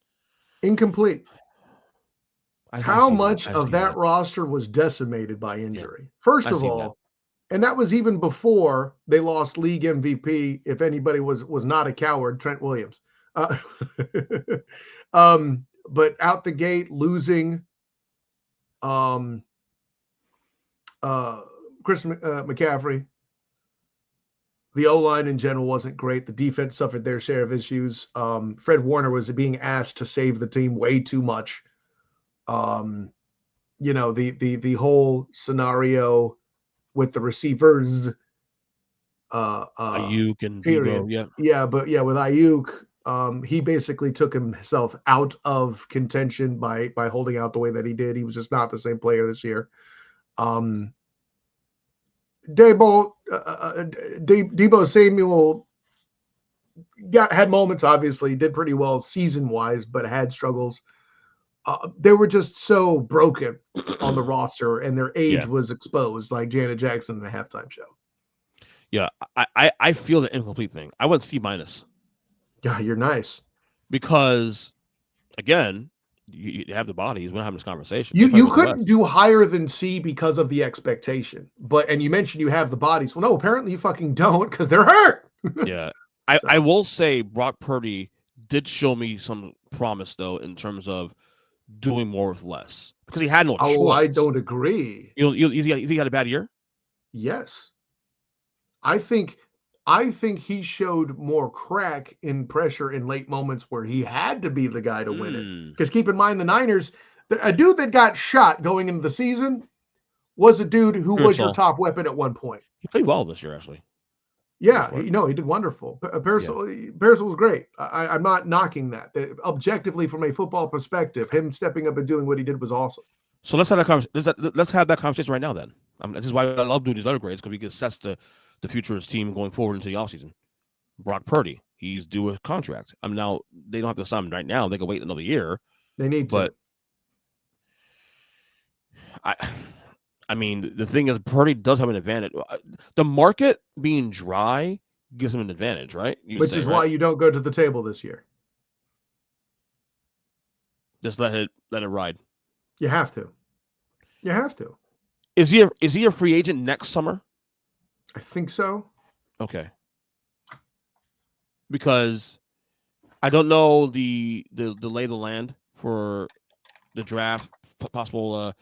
Incomplete. How much of that roster was decimated by injury? Yeah, first of all, and that was even before they lost league MVP. If anybody was not a coward, Trent Williams. But out the gate, losing Chris McCaffrey. The O-line in general wasn't great. The defense suffered their share of issues. Fred Warner was being asked to save the team way too much. The whole scenario with the receivers, Ayuk and Debo, with Ayuk, he basically took himself out of contention by holding out the way that he did. He was just not the same player this year. Debo Samuel had moments, obviously, did pretty well season-wise, but had struggles. They were just so broken on the roster, and their age was exposed, like Janet Jackson in a halftime show. Yeah, I feel the incomplete thing. I went C-. Yeah, you're nice. Because, again, you have the bodies. We're not having this conversation. You couldn't do higher than C because of the expectation. And you mentioned you have the bodies. Well, no, apparently you fucking don't because they're hurt. Yeah. I will say Brock Purdy did show me some promise, though, in terms of doing more with less. Because he had no choice. Oh, I don't agree. You think he had a bad year? Yes. I think he showed more crack in pressure in late moments where he had to be the guy to win it. Because keep in mind, the Niners, a dude that got shot going into the season was a dude who was your top weapon at one point. He played well this year, actually. Yeah, he did wonderful. Parasol was great. I'm not knocking that. Objectively, from a football perspective, him stepping up and doing what he did was awesome. So let's have that conversation. Let's have that conversation right now. Then this is why I love doing these letter grades, because we can assess the future of his team going forward into the offseason. Brock Purdy, he's due a contract. Now they don't have to sign him right now. They can wait another year. They need to. But I mean, the thing is, Purdy does have an advantage. The market being dry gives him an advantage, right? Which is why you don't go to the table this year. Just let it ride. You have to. You have to. Is he a free agent next summer? I think so. Okay. Because I don't know the lay of the land for the draft, possible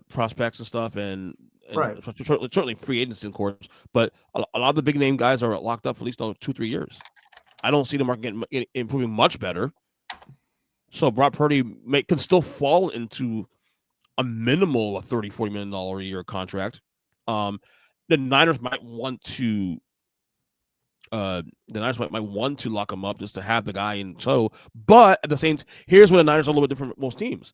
prospects and stuff, and right. Certainly free agency, of course. But a lot of the big name guys are locked up for at least 2-3 years. I don't see the market improving much better. So Brock Purdy can still fall into a minimal of $30-40 million a year contract. The Niners might want to. The Niners might want to lock him up just to have the guy in tow. But at the same time, here's where the Niners are a little bit different from most teams.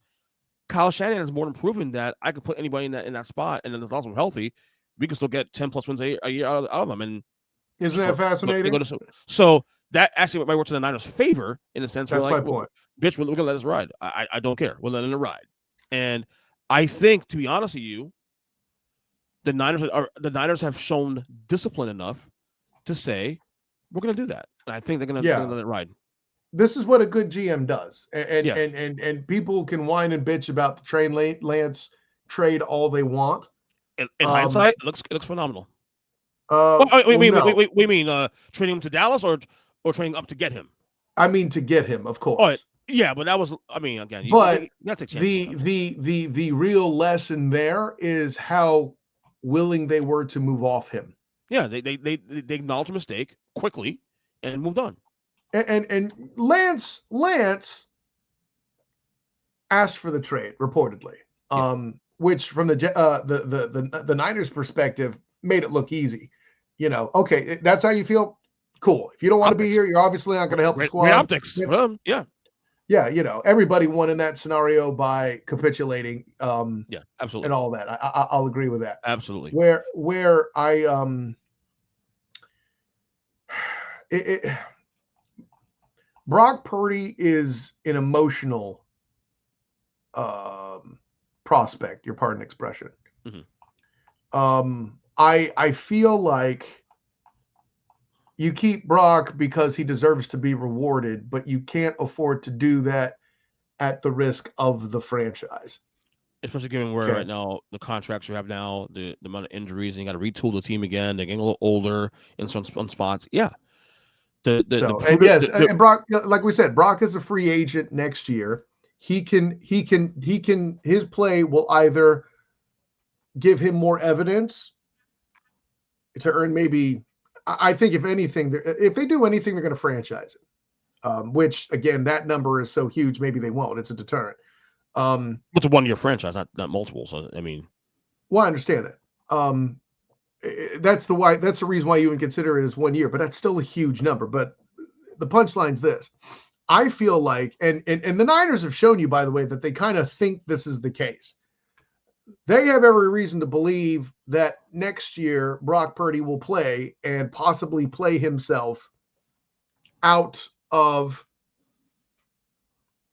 Kyle Shanahan has more than proven that I could put anybody in that spot, and then as long as I'm healthy, we can still get 10+ wins a year out of them. And isn't that fascinating? So that actually might work to the Niners' favor in a sense. That's my point. Bitch, we're gonna let this ride. I don't care. We're letting it ride. And I think, to be honest with you, the Niners have shown discipline enough to say we're going to do that. And I think they're going to let it ride. This is what a good GM does. And people can whine and bitch about the Trey Lance trade all they want. In hindsight, it looks phenomenal. We mean trading him to Dallas or trading up to get him? I mean to get him, of course. Yeah, but that was, I mean, again, the real lesson there is how willing they were to move off him. Yeah, they acknowledged a mistake quickly and moved on. And Lance asked for the trade reportedly, which from the Niners' perspective made it look easy. Okay, that's how you feel. Cool. If you don't want to be here, you're obviously not going to help the squad. Great optics. Yeah, everybody won in that scenario by capitulating. Yeah, absolutely, and all that. I'll agree with that. Absolutely. Where I Brock Purdy is an emotional prospect. Your pardon expression. Mm-hmm. I feel like you keep Brock because he deserves to be rewarded, but you can't afford to do that at the risk of the franchise. Especially given where right now the contracts you have now, the amount of injuries, and you got to retool the team again. They're getting a little older in some spots. Yeah. And Brock, like we said, Brock is a free agent next year. He can his play will either give him more evidence to earn maybe. I think if anything, if they do anything, they're going to franchise it. Which again, that number is so huge, maybe they won't. It's a deterrent. It's a 1-year franchise, not multiple. So I mean, well, I understand that. That's the reason why you even consider it as 1 year, but that's still a huge number. But the punchline's this: I feel like, and the Niners have shown you, by the way, that they kind of think this is the case. They have every reason to believe that next year Brock Purdy will play and possibly play himself out of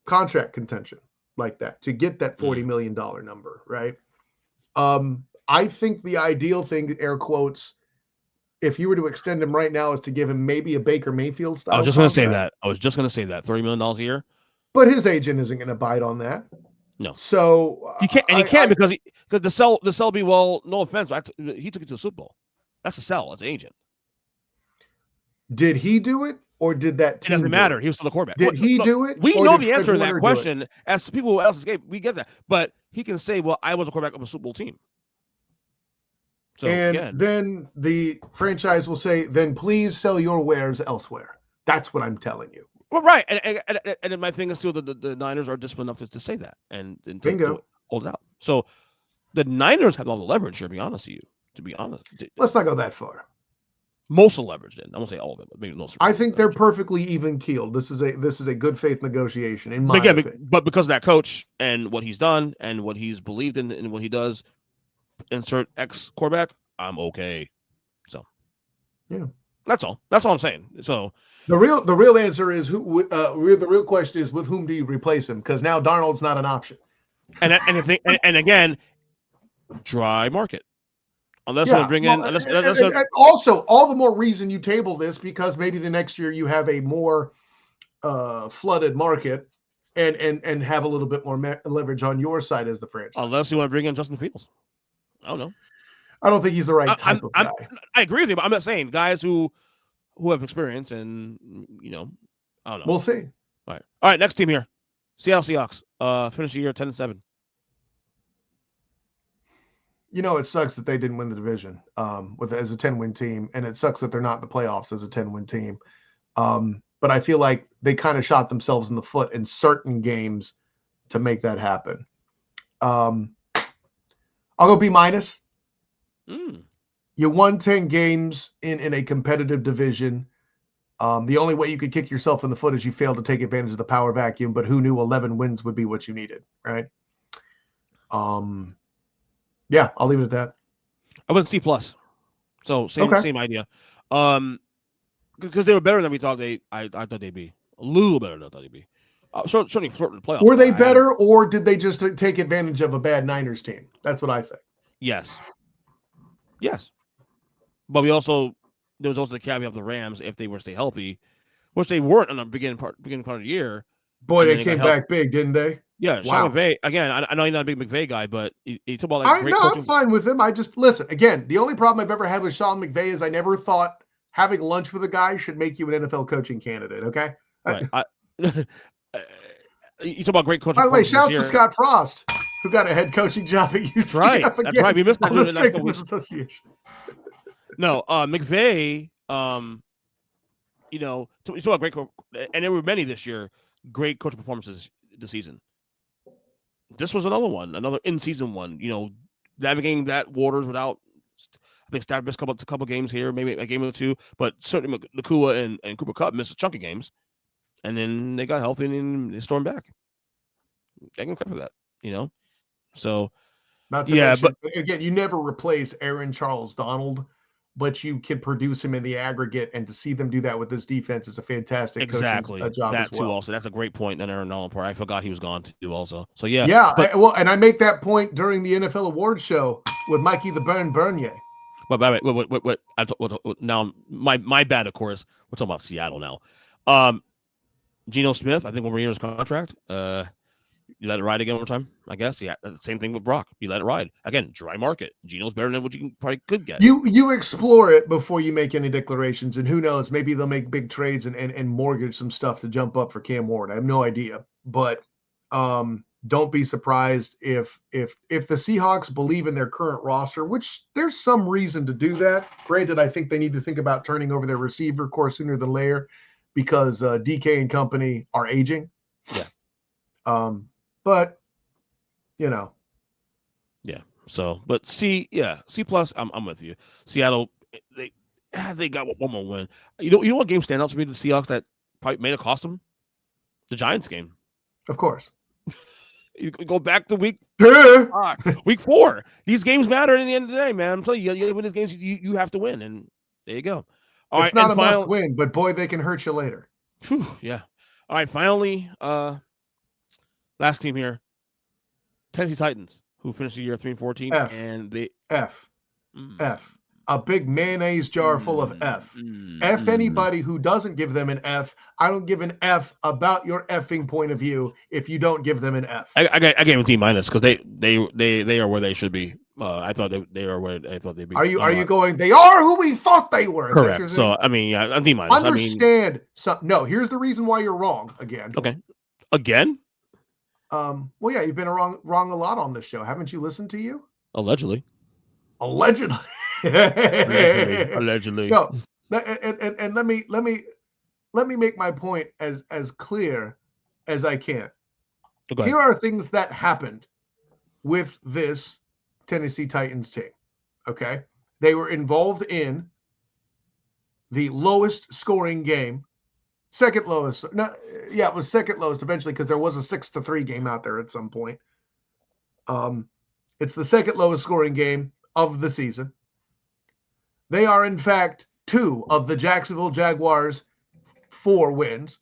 contract contention like that to get that $40 million number, right? I think the ideal thing, air quotes, if you were to extend him right now, is to give him maybe a Baker Mayfield style. I was just going to say that. $30 million a year. But his agent isn't going to bite on that. No. So he can't because the sell be, well, no offense, he took it to the Super Bowl. That's a sell. That's an agent. Did he do it or did that team? It doesn't matter. He was still the quarterback. Did he do it? We know the answer to that question. As people who else escape, we get that. But he can say, well, I was a quarterback of a Super Bowl team. So, then the franchise will say, then please sell your wares elsewhere. That's what I'm telling you. Well, right. And my thing is, too, the Niners are disciplined enough to say that and to hold it out. So the Niners have all the leverage here, to be honest with you. To be honest. Let's not go that far. Most of the leverage did. I won't say all of it, but maybe most. I think they're perfectly even keeled. This is a good faith negotiation in my opinion. But because of that coach and what he's done and what he's believed in and what he does, insert X quarterback, I'm okay. So yeah, that's all. That's all I'm saying. So the real answer is who. The real question is with whom do you replace him? Because now Darnold's not an option. And again, dry market. Unless you bring in, also all the more reason you table this because maybe the next year you have a more flooded market and have a little bit more leverage on your side as the franchise. Unless you want to bring in Justin Fields, I don't know. I don't think he's the right type of guy. I agree with you, but I'm not saying guys who have experience and I don't know. We'll see. All right. Next team here, Seattle Seahawks. Finish the year 10-7. It sucks that they didn't win the division as a 10-win team, and it sucks that they're not in the playoffs as a 10-win team. But I feel like they kind of shot themselves in the foot in certain games to make that happen. I'll go B-. You won 10 games in a competitive division. The only way you could kick yourself in the foot is you failed to take advantage of the power vacuum, but who knew 11 wins would be what you needed, right? Yeah, I'll leave it at that. I went C+. So same idea. Because they were better than we thought I thought they'd be. A little better than I thought they'd be. Certainly flirting the playoffs. Were they better, or did they just take advantage of a bad Niners team? That's what I think. Yes. But there was also the caveat of the Rams if they were to stay healthy, which they weren't in the beginning part of the year. Boy, they came back big, didn't they? Yeah, wow. Sean McVay. Again, I know you're not a big McVay guy, but he talked about like great coaching. I'm fine with him. I just listen. Again, the only problem I've ever had with Sean McVay is I never thought having lunch with a guy should make you an NFL coaching candidate. Okay. Right. You talk about great coaching. By the way, shouts to Scott Frost, who got a head coaching job at UCF. That's right. We missed that during the next couple weeks. Association. No, McVay. You talk about great, and there were many this year. Great coaching performances this season. This was another one, another in-season one. Navigating that waters without. I think Stafford missed a couple games here, maybe a game or two, but certainly Nakua and Cooper Kupp missed a chunk of games, and then they got healthy and they stormed back. I can credit for that, So, not to mention, but again, you never replace Aaron Charles Donald, but you can produce him in the aggregate, and to see them do that with this defense is a fantastic job that as well. Too. Also, that's a great point. Then Aaron Donald part, I forgot he was gone too. Also, so and I make that point during the NFL Awards show with Mikey the Burn Bernier. But wait, now my bad, of course. We're talking about Seattle now. Geno Smith, I think 1 more year's contract. You let it ride again one more time, I guess. Yeah, same thing with Brock. You let it ride again. Dry market. Geno's better than what you probably could get. You explore it before you make any declarations, and who knows? Maybe they'll make big trades and mortgage some stuff to jump up for Cam Ward. I have no idea, but don't be surprised if the Seahawks believe in their current roster, which there's some reason to do that. Granted, I think they need to think about turning over their receiver core sooner than later because DK and company are aging. Yeah. But yeah. So, but C+. I'm with you. Seattle, they got one more win. You know what game stand out for me? The Seahawks that probably may have cost them the Giants game. Of course. You go back to week 4. These games matter in the end of the day, man. I'm telling you, you win these games, you have to win, and there you go. It's not a must win, but boy, they can hurt you later. Whew, yeah. All right, finally, last team here, Tennessee Titans, who finished the year 3-14, and they F. A big mayonnaise jar full of F. F anybody who doesn't give them an F. I don't give an F about your effing point of view if you don't give them an F. I gave them D- because they are where they should be. I thought they are where I thought they'd be. Are you going? They are who we thought they were. Correct. So I'm D-. Understand? No. Here's the reason why you're wrong again. Okay. Again? Well, yeah, you've been wrong a lot on this show. Haven't you listened to you? Allegedly. Allegedly. No, and let me make my point as clear as I can. Okay. Here are things that happened with this Tennessee Titans team. Okay, they were involved in the lowest scoring game. Second lowest. No, yeah, it was second lowest eventually because there was a 6-3 game out there at some point. It's the second lowest scoring game of the season. They are, in fact, 2 of the Jacksonville Jaguars' 4 wins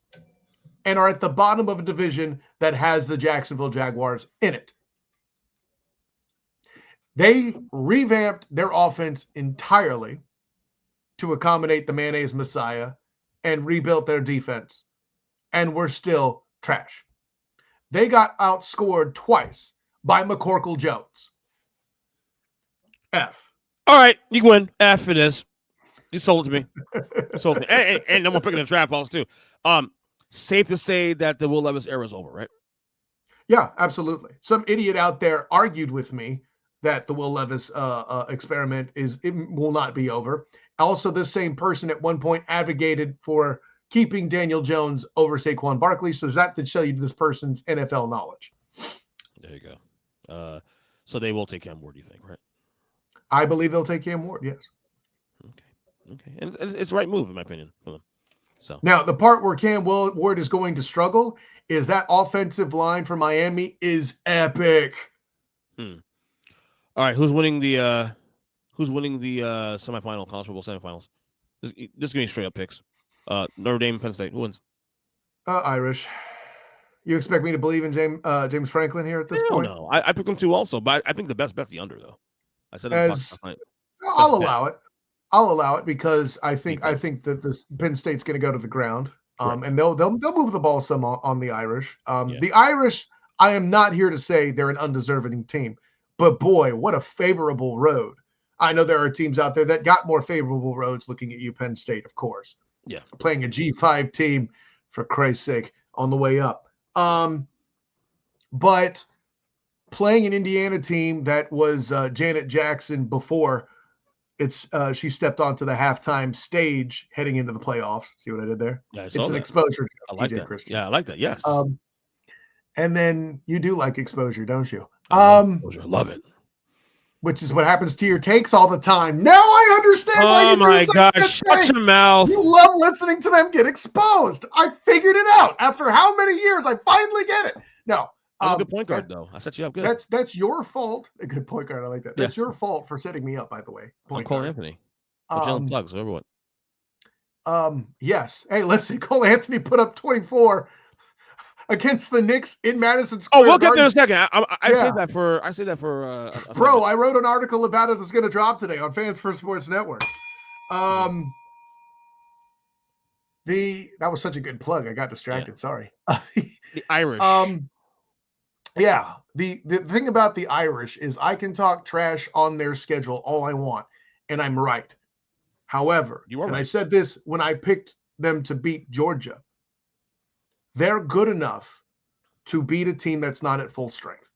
and are at the bottom of a division that has the Jacksonville Jaguars in it. They revamped their offense entirely to accommodate the mayonnaise messiah and rebuilt their defense, and we're still trash. They got outscored twice by McCorkle Jones. F. All right, you can win. F it is. You sold it to me. You sold it to me. And I'm picking the trap balls too. Safe to say that the Will Levis era is over, right? Yeah, absolutely. Some idiot out there argued with me that the Will Levis experiment will not be over. Also, this same person at one point advocated for keeping Daniel Jones over Saquon Barkley. So that to show you this person's NFL knowledge. There you go. So they will take Cam Ward, you think, right? I believe they'll take Cam Ward, yes. Okay. And it's the right move, in my opinion, for them. So now, the part where Cam Ward is going to struggle is that offensive line for Miami is epic. All right, who's winning the semifinal, college football semifinals? Just give me straight up picks. Notre Dame, Penn State. Who wins? Irish. You expect me to believe in James Franklin here at this point? No, I picked them too also, but I think the best bet's the under though. I said I'll allow it. I'll allow it because I think that this Penn State's going to go to the ground, and they'll move the ball some on the Irish. The Irish, I am not here to say they're an undeserving team, but boy, what a favorable road. I know there are teams out there that got more favorable roads. Looking at you, Penn State, of course. Yeah, playing a G5 team for Christ's sake on the way up. But playing an Indiana team that was Janet Jackson before she stepped onto the halftime stage heading into the playoffs. See what I did there? Yeah, it's an exposure. I like EJ that. Christian. Yeah, I like that. Yes. And then you do like exposure, don't you? I love it. Which is what happens to your takes all the time. Now I understand why you do. Oh my gosh! Shut your mouth. You love listening to them get exposed. I figured it out after how many years? I finally get it. No. I'm a good point guard, though. I set you up good. That's your fault. A good point guard. I like that. That's your fault for setting me up, by the way. I'm Cole Anthony. Jalen Suggs, everyone. Yes. Hey, listen, Cole Anthony put up 24 against the Knicks in Madison Square Garden. We'll get there in a second. I say that for bro, I wrote an article about it that's going to drop today on Fans First Sports Network. That was such a good plug. I got distracted. Sorry. The Irish. Yeah. The thing about the Irish is I can talk trash on their schedule all I want, and I'm right. However, I said this when I picked them to beat Georgia. They're good enough to beat a team that's not at full strength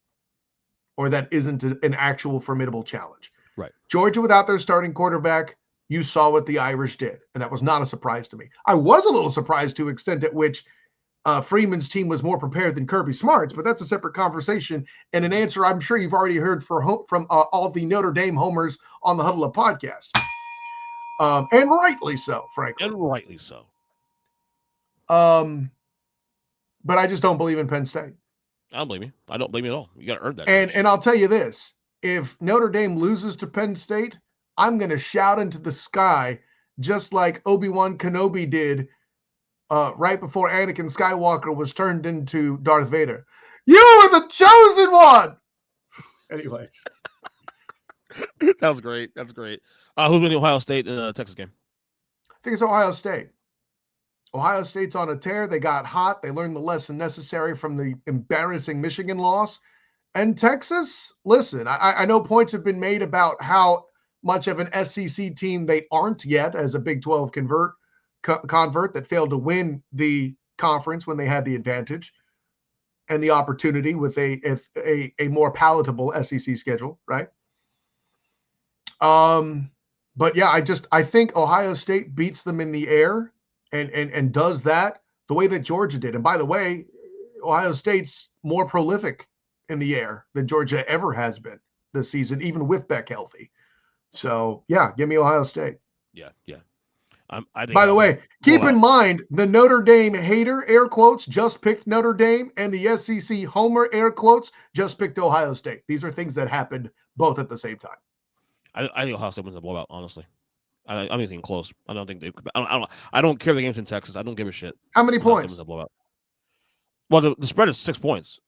or that isn't an actual formidable challenge. Right. Georgia, without their starting quarterback, you saw what the Irish did, and that was not a surprise to me. I was a little surprised to the extent at which Freeman's team was more prepared than Kirby Smart's, but that's a separate conversation and an answer I'm sure you've already heard from all the Notre Dame homers on the Huddle Up podcast. And rightly so, frankly. And rightly so. But I just don't believe in Penn State. I don't blame you. I don't blame you at all. You got to earn that. And I'll tell you this. If Notre Dame loses to Penn State, I'm going to shout into the sky just like Obi-Wan Kenobi did right before Anakin Skywalker was turned into Darth Vader. You are the chosen one! Anyways. That was great. That's great. Who's winning Ohio State in the Texas game? I think it's Ohio State. Ohio State's on a tear. They got hot. They learned the lesson necessary from the embarrassing Michigan loss. And Texas, listen, I know points have been made about how much of an SEC team they aren't yet as a Big 12 convert that failed to win the conference when they had the advantage and the opportunity with a more palatable SEC schedule, right? But yeah, I think Ohio State beats them in the air and does that the way that Georgia did. And by the way, Ohio State's more prolific in the air than Georgia ever has been this season, even with Beck healthy. So yeah, give me Ohio State. Yeah. By the way, keep in mind the Notre Dame hater, air quotes, just picked Notre Dame, and the SEC homer, air quotes, just picked Ohio State. These are things that happened both at the same time. I think Ohio State wins a blowout, honestly. I don't think close. I don't think they. I don't care the game's in Texas. I don't give a shit. How many points? A blowout. Well, the spread is 6 points.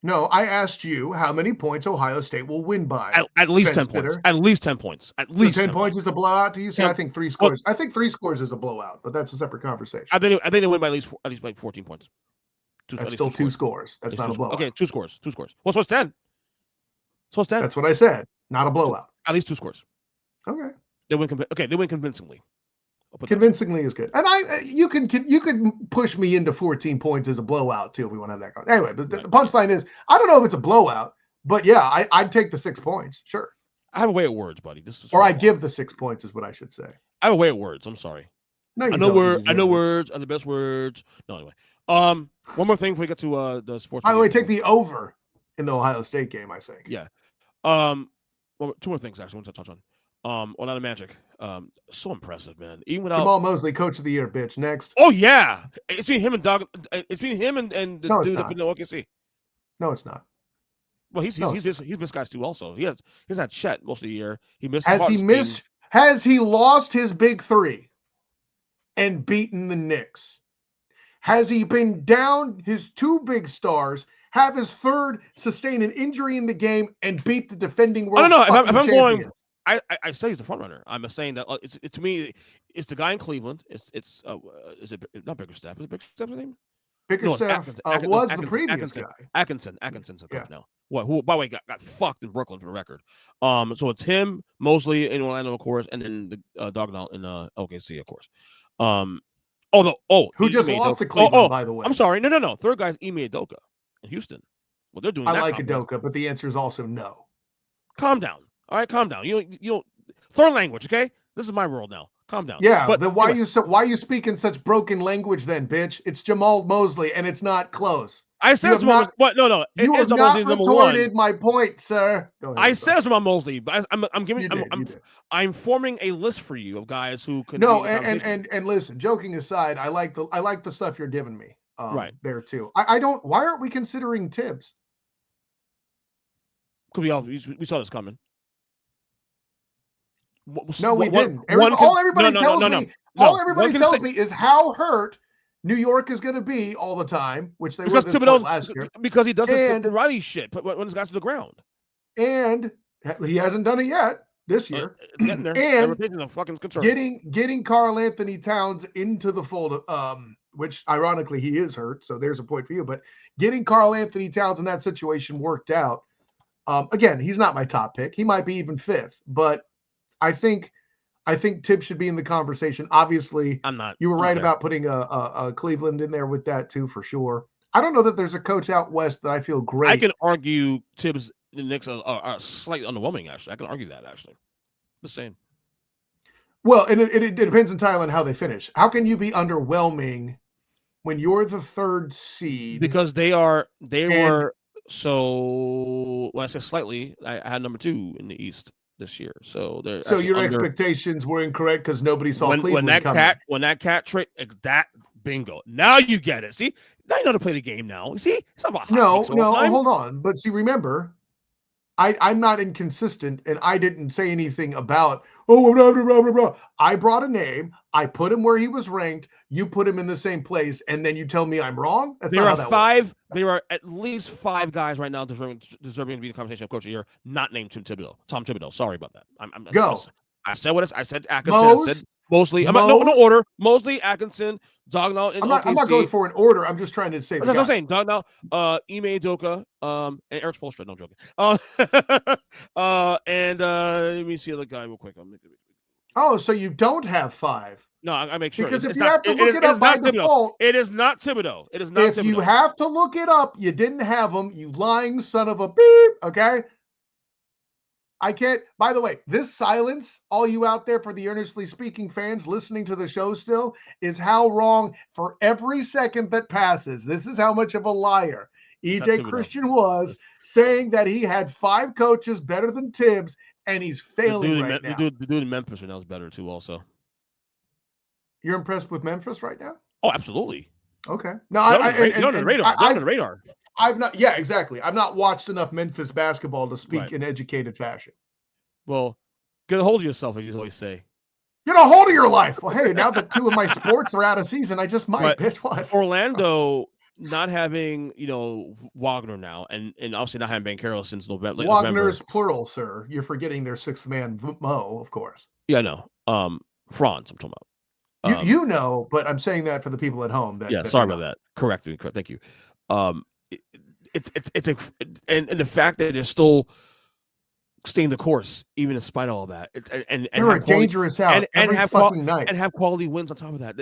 No, I asked you how many points Ohio State will win by. At least 10 points. At least 10 points. At least 10 points is a blowout to you? See, I think 3 scores. I think 3 scores is a blowout, but that's a separate conversation. I think they win by at least like 14 points. That's still 2 scores. That's not a blowout. Okay, 2 scores. 2 scores. Well, so it's 10. So it's 10. That's what I said. Not a blowout. At least 2 scores. Okay. They win. They win convincingly. Convincingly is good, and you can push me into 14 points as a blowout too if we want to have that going. Anyway, but the punchline is I don't know if it's a blowout, but yeah, I'd take the 6 points, sure. I have a way at words, buddy. Or I'd give the 6 points is what I should say. I have a way at words. I'm sorry. No, I know words are the best words. No, anyway. One more thing before we get to the sports. By the way, take the over in the Ohio State game. I think. Yeah. Well, 2 more things actually I want to touch on. Orlando Magic. So impressive, man. Even without Jamal Mosley, coach of the year, bitch. Next. Oh yeah, it's between him and Doug. It's between him and the dude up in the OKC. No, it's not. Well, he's missed guys too. Also, he's had Chet most of the year. He missed. Has he lost his big 3 and beaten the Knicks? Has he been down his 2 big stars? Have his 3rd sustain an injury in the game and beat the defending world? I don't know if I'm champions? going. I say he's the front runner. I'm saying that to me, it's the guy in Cleveland. Is it not Bickerstaff? Is it Bickerstaff's name? Bickerstaff was the previous guy. Atkinson's the coach now. Who by the way got fucked in Brooklyn for the record. So it's him, Mosley in Orlando, of course, and then the Dognaut in OKC, of course. Who just lost to Cleveland, by the way. I'm sorry. No. 3rd guy's Ime Udoka in Houston. Well, they're doing. I like Udoka, but the answer is also no. Calm down. All right, calm down. You don't 3rd language, okay? This is my world now. Calm down. Yeah, but then why you speak in such broken language then, bitch? It's Jamal Mosley, and it's not close. I said Jamal. What? No. You have not retorted my point, sir. I said Jamal Mosley, but I'm forming a list for you of guys who could. No, and listen. Joking aside, I like the stuff you're giving me. Right there too. I don't. Why aren't we considering Tibbs? Because we saw this coming. No, we didn't. All everybody tells me is how hurt New York is going to be all the time, which they were last year. Because he does this Riley shit, but when his guys to the ground. And he hasn't done it yet this year. Getting there. And getting Karl Anthony Towns into the fold, which ironically he is hurt, so there's a point for you. But getting Karl Anthony Towns in that situation worked out. Again, he's not my top pick. He might be even 5th, but I think Tibbs should be in the conversation. Obviously, I'm not. You were right about putting a Cleveland in there with that too, for sure. I don't know that there's a coach out west that I feel great. I can argue Tibbs the Knicks are slightly underwhelming. Actually, I can argue that. Actually, the same. Well, and it depends entirely on how they finish. How can you be underwhelming when you're the 3rd seed? Because they were. So when I say slightly, I had number 2 in the East this year. So your expectations were incorrect because nobody saw Cleveland when that cat trade that bingo. Now you get it. See, now you know to play the game. Now see, it's not about no. Hold on, but see, remember, I'm not inconsistent, and I didn't say anything about blah, blah, blah, blah, blah. I brought a name, I put him where he was ranked. You put him in the same place, and then you tell me I'm wrong. That's not how that works. There are at least 5 guys right now deserving to be in the conversation of coach of the year, not named Tom Thibodeau. Sorry about that. I said what I said. Atkinson. I said Mosley. I'm not no order. Mosley, Atkinson, Dognaut, and I'm not going for an order. I'm just trying to say. That's what I'm saying. Dognaut, Ime Udoka, and Eric Spoelstra. No, I'm joking. And let me see the guy real quick. Oh, so you don't have 5? No, I make sure. Because if you have to look it up by default, it is not Thibodeau. It is not Thibodeau. If you have to look it up, you didn't have him. You lying son of a beep. Okay. I can't. By the way, this silence, all you out there for the Earnestly Speaking fans listening to the show still, is how wrong for every second that passes. This is how much of a liar EJ Christian was, saying that he had 5 coaches better than Tibbs, and he's failing right now. The dude in Memphis right now is better too, also. You're impressed with Memphis right now? Oh, absolutely. Okay. No, They're under the radar. They're under the radar. I've not. Yeah, exactly. I've not watched enough Memphis basketball to speak Right. in educated fashion. Well, get a hold of yourself, as you always say. Get a hold of your life. Well, hey, now that 2 of my sports are out of season, I just might. Bitch, what? Orlando not having, Wagner now, and obviously not having Banchero since November. Wagner's plural, sir. You're forgetting their 6th man, Mo, of course. Yeah, I know. Franz, I'm talking about. You know, but I'm saying that for the people at home. Sorry about that. Correct. Thank you. It's and the fact that they're still staying the course, even in spite of all that, and they're a dangerous out every fucking night, and have quality wins on top of that.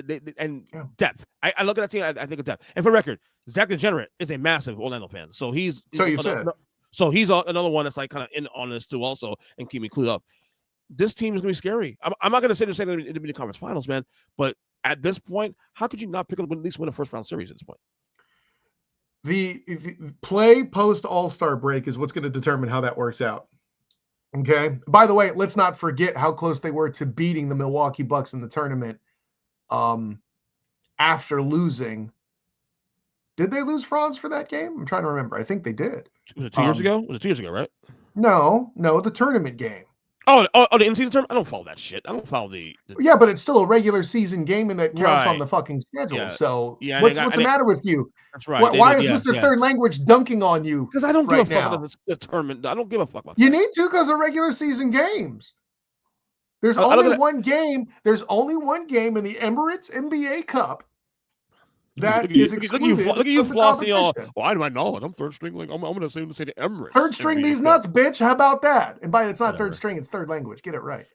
Depth. I look at that team. I think of depth. And for the record, Zach Degenerate is a massive Orlando fan, so he's another one that's like kind of in on this too, also, and keep me clued up. This team is going to be scary. I'm not going to say they're in the conference finals, man, but at this point, how could you not pick up at least win a first round series at this point? The play post All-Star break is what's going to determine how that works out. Okay. By the way, let's not forget how close they were to beating the Milwaukee Bucks in the tournament. After losing, did they lose Franz for that game? I'm trying to remember. I think they did. Was it 2 years ago? Was it 2 years ago, right? No, the tournament game. Oh, the in-season tournament? I don't follow that shit. I don't follow the... Yeah, but it's still a regular season game, and that counts on the fucking schedule. Yeah. So what's the matter with you? That's right. Why is Mr. Third Language dunking on you? Because I don't give a fuck about the tournament. I don't give a fuck about that. You need to, because of regular season games. There's only one game. There's only one game in the Emirates NBA Cup that is excluded. Look at you flossing all. Well, I do my knowledge. I'm third string. Like I'm going to say the Emirates. Third string these nuts, bitch. How about that? And it's not third string. It's third language. Get it right.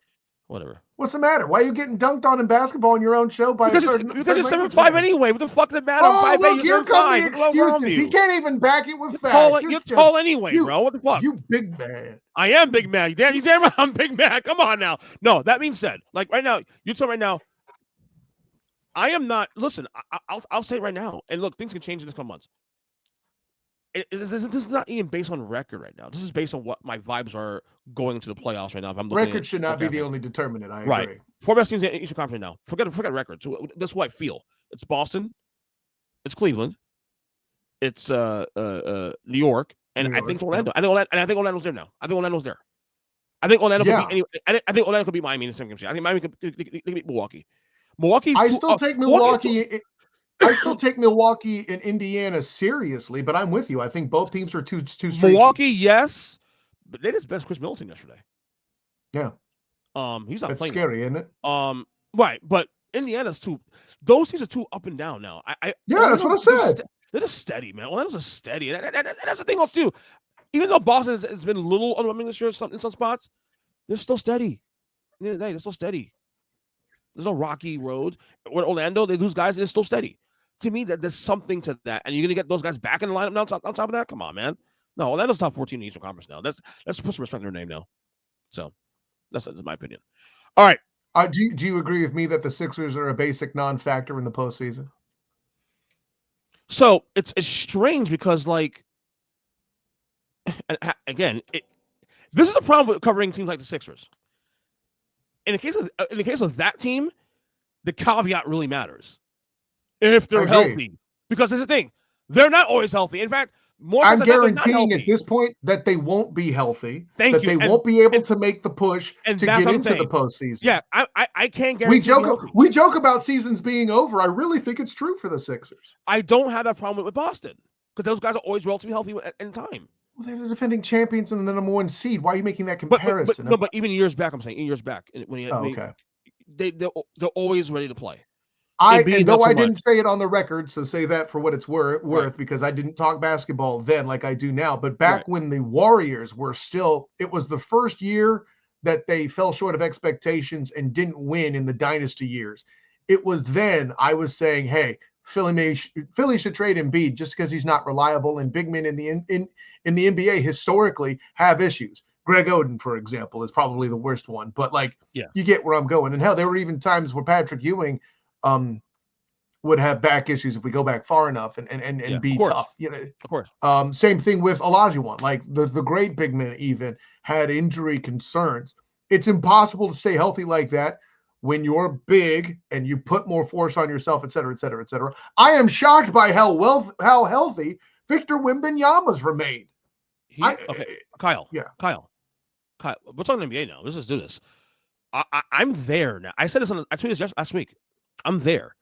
Whatever. What's the matter? Why are you getting dunked on in basketball in your own show? Because it's 7-5 anyway. What the fuck does it matter? Oh, look, here come the excuses. He can't even back it with facts. You're tall anyway, bro. What the fuck? You big man. I am big man. You damn right I'm big man. Come on now. No, that being said, like right now, you're talking right now. I am not. Listen, I'll say it right now. And look, things can change in this couple months. This is not even based on record right now. This is based on what my vibes are going into the playoffs right now. If I'm looking record should not be the only determinant. I agree. Right. 4 best teams in the Eastern Conference now. Forget record. So that's what I feel. It's Boston. It's Cleveland. It's New York, and I think Orlando. I think Orlando's there now. I think Orlando's there. I think Orlando could beat I think Orlando could beat Miami in the second game. I think Miami could beat Milwaukee. I still take Milwaukee. I still take Milwaukee and Indiana seriously, but I'm with you. I think both teams are too streaky. Milwaukee, yes, but they just benched Chris Middleton yesterday. Yeah. He's not That's playing. Scary, isn't it? Right, but Indiana's too. Those teams are too up and down now. That's what I said. They're just steady, man. Orlando's just steady, and that's the thing also too. Even though Boston has been a little underwhelming this year in some spots, they're still steady. At the end of the day, they're still steady. There's no rocky road. With Orlando, they lose guys, and they're still steady. To me, that there's something to that, and you're gonna get those guys back in the lineup now. On top of that, come on, man. No, Orlando's top 14 in the Eastern Conference now. Let's put some respect in their name now. So that's my opinion. All right. Do you agree with me that the Sixers are a basic non-factor in the postseason? So it's strange because, like, again, this is a problem with covering teams like the Sixers. In the case of that team, the caveat really matters. If they're healthy, because here's the thing, they're not always healthy. In fact, I'm guaranteeing at this point that they won't be healthy. They won't be able to make the push to get into the postseason. Yeah, I can't guarantee. We joke about seasons being over. I really think it's true for the Sixers. I don't have that problem with Boston because those guys are always relatively healthy in time. Well, they're the defending champions and the number one seed. Why are you making that comparison? But even years back, I'm saying years back when they're always ready to play. I didn't say it on the record, so say that for what it's worth, because I didn't talk basketball then like I do now. But back when the Warriors were still, it was the first year that they fell short of expectations and didn't win in the dynasty years. It was then I was saying, hey, Philly should trade Embiid just because he's not reliable, and big men in the NBA historically have issues. Greg Oden, for example, is probably the worst one. But you get where I'm going. And hell, there were even times where Patrick Ewing would have back issues if we go back far enough and be tough. Of course. Same thing with Olajuwon. Like the great big men even had injury concerns. It's impossible to stay healthy like that when you're big and you put more force on yourself, et cetera, et cetera, et cetera. I am shocked by how healthy Victor Wembanyama's remained. Kyle. Yeah. Kyle. What's on the NBA now? Let's just do this. I'm there now. I said this I tweeted this just last week. I'm there.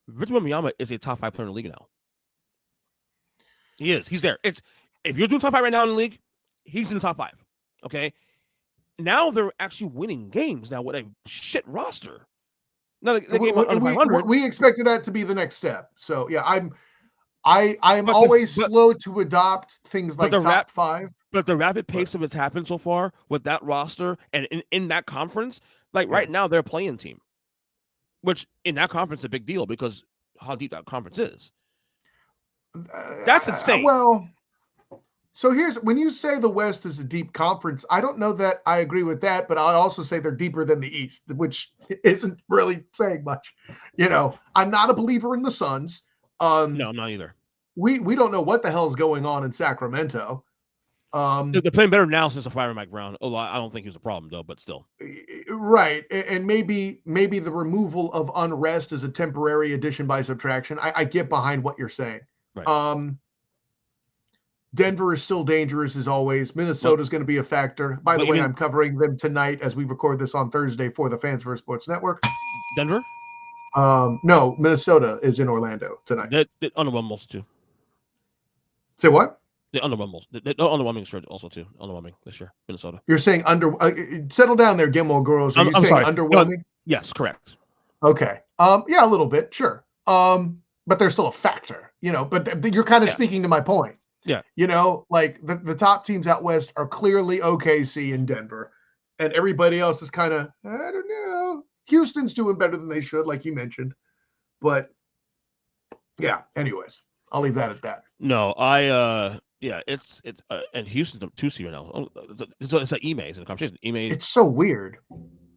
Victor Wembanyama is a top 5 player in the league now. He is. He's there. If you're doing top 5 right now in the league, he's in the top 5. Okay. Now they're actually winning games now with a shit roster. No, they game under 500. We expected that to be the next step. So yeah, I'm always slow to adopt things like top 5. But the rapid pace of what's happened so far with that roster and in that conference, like right now they're a playing team, which in that conference is a big deal because how deep that conference is. That's insane. Well, so when you say the West is a deep conference, I don't know that I agree with that, but I also say they're deeper than the East, which isn't really saying much. I'm not a believer in the Suns. No, I'm not either. We don't know what the hell is going on in Sacramento. They're playing better now since the fire Mike Brown. Although I don't think he was a problem though, but still. Right, and maybe the removal of unrest is a temporary addition by subtraction. I get behind what you're saying. Right. Denver is still dangerous as always. Minnesota is going to be a factor. By the way, I'm covering them tonight as we record this on Thursday for the Fans First Sports Network. Denver? No, Minnesota is in Orlando tonight. They're underwhelming also too. Say what? They're underwhelming. They're underwhelming also too. Underwhelming this year, Minnesota. You're saying settle down there, Gilmore girls. Are you saying sorry. Underwhelming? Yes, correct. Okay. Yeah, a little bit, sure. But they're still a factor, but you're kind of speaking to my point. Yeah. Like the top teams out West are clearly OKC and Denver, and everybody else is kind of, I don't know. Houston's doing better than they should, like you mentioned. But yeah, anyways, I'll leave that at that. No, it's and Houston's a 2 seed right now. It's like Ime in the conversation. Ime, it's so weird.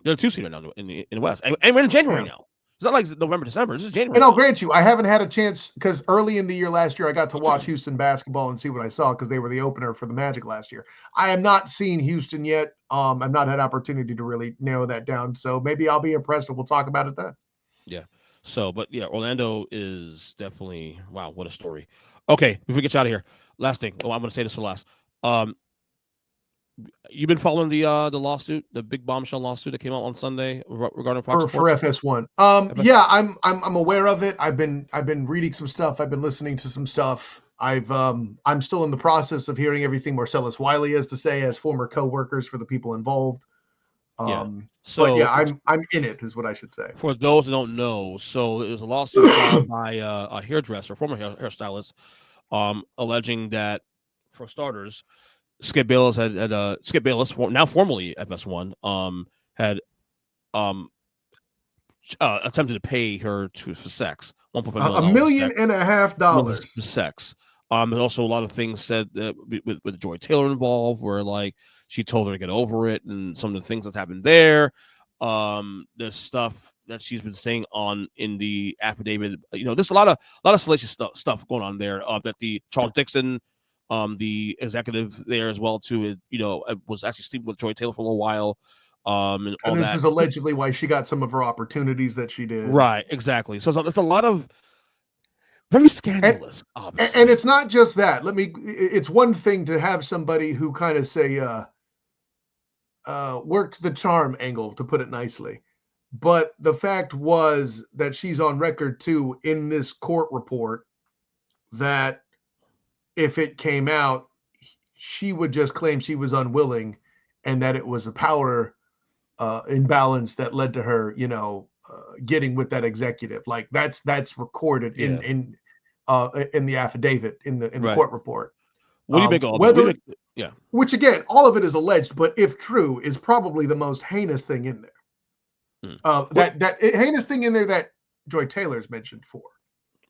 They're a 2 seed right now in the West, and we're in January now. It's not like November, December. This is January. And I'll grant you, I haven't had a chance because early in the year last year, I got to watch Houston basketball and see what I saw because they were the opener for the Magic last year. I have not seen Houston yet. I've not had opportunity to really narrow that down. So maybe I'll be impressed and we'll talk about it then. Yeah. So, but yeah, Orlando is definitely, wow, what a story. Okay, before we get you out of here, last thing. Oh, I'm going to say this for last. You've been following the lawsuit, the big bombshell lawsuit that came out on Sunday regarding Fox for FS1. Yeah, I'm aware of it. I've been reading some stuff. I've been listening to some stuff. I'm still in the process of hearing everything Marcellus Wiley has to say as former co-workers for the people involved. So but yeah, I'm in it, is what I should say. For those who don't know, so it was a lawsuit filed by a hairdresser, former hairstylist, alleging that, for starters, Skip Bayless now formerly FS1, had attempted to pay her for sex, $1.5 million, $1.5 million for sex. There's also a lot of things said with Joy Taylor involved, where like she told her to get over it, and some of the things that's happened there. There's stuff that she's been saying in the affidavit. There's a lot of salacious stuff going on there. That the Charles Dixon, the executive there as well too, was actually sleeping with Joy Taylor for a little while. And this is allegedly why she got some of her opportunities that she did. Right, exactly. So there's a lot of very scandalous, obviously. And it's not just that. It's one thing to have somebody who kind of say, worked the charm angle, to put it nicely. But the fact was that she's on record too in this court report that if it came out, she would just claim she was unwilling and that it was a power imbalance that led to her, getting with that executive. Like that's recorded in the affidavit in the court report. What do you make of all that? Which again, all of it is alleged, but if true, is probably the most heinous thing in there. That heinous thing in there that Joy Taylor's mentioned for.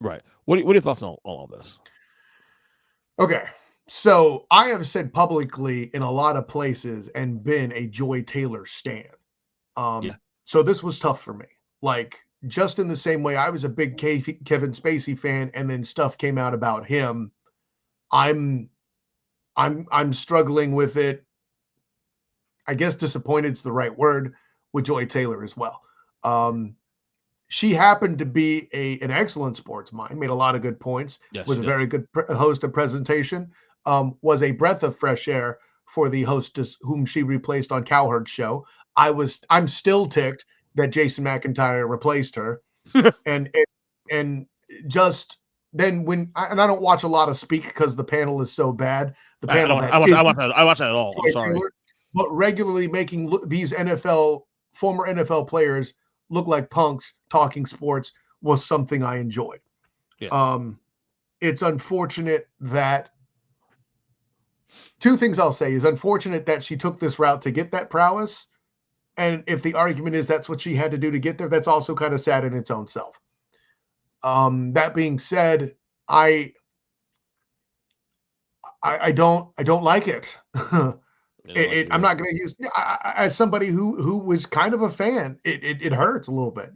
Right. What are your thoughts on all of this? Okay. So I have said publicly in a lot of places and been a Joy Taylor stan. So this was tough for me. Like, just in the same way I was a big Kevin Spacey fan, and then stuff came out about him. I'm struggling with it. I guess disappointed's the right word with Joy Taylor as well. She happened to be an excellent sports mind, made a lot of good points, Yes, was a very good host of presentation, was a breath of fresh air for the hostess whom she replaced on Cowherd's show. I'm still ticked that Jason McIntyre replaced her. and just then I don't watch a lot of Speak because the panel is so bad. The panel I watch that at all. I'm sorry. Taylor, but regularly making these former NFL players look like punks talking sports was something I enjoyed. Yeah. It's unfortunate that two things I'll say is unfortunate that she took this route to get that prowess. And if the argument is that's what she had to do to get there, that's also kind of sad in its own self. That being said, I don't like it. I'm not going to use as somebody who was kind of a fan. It hurts a little bit,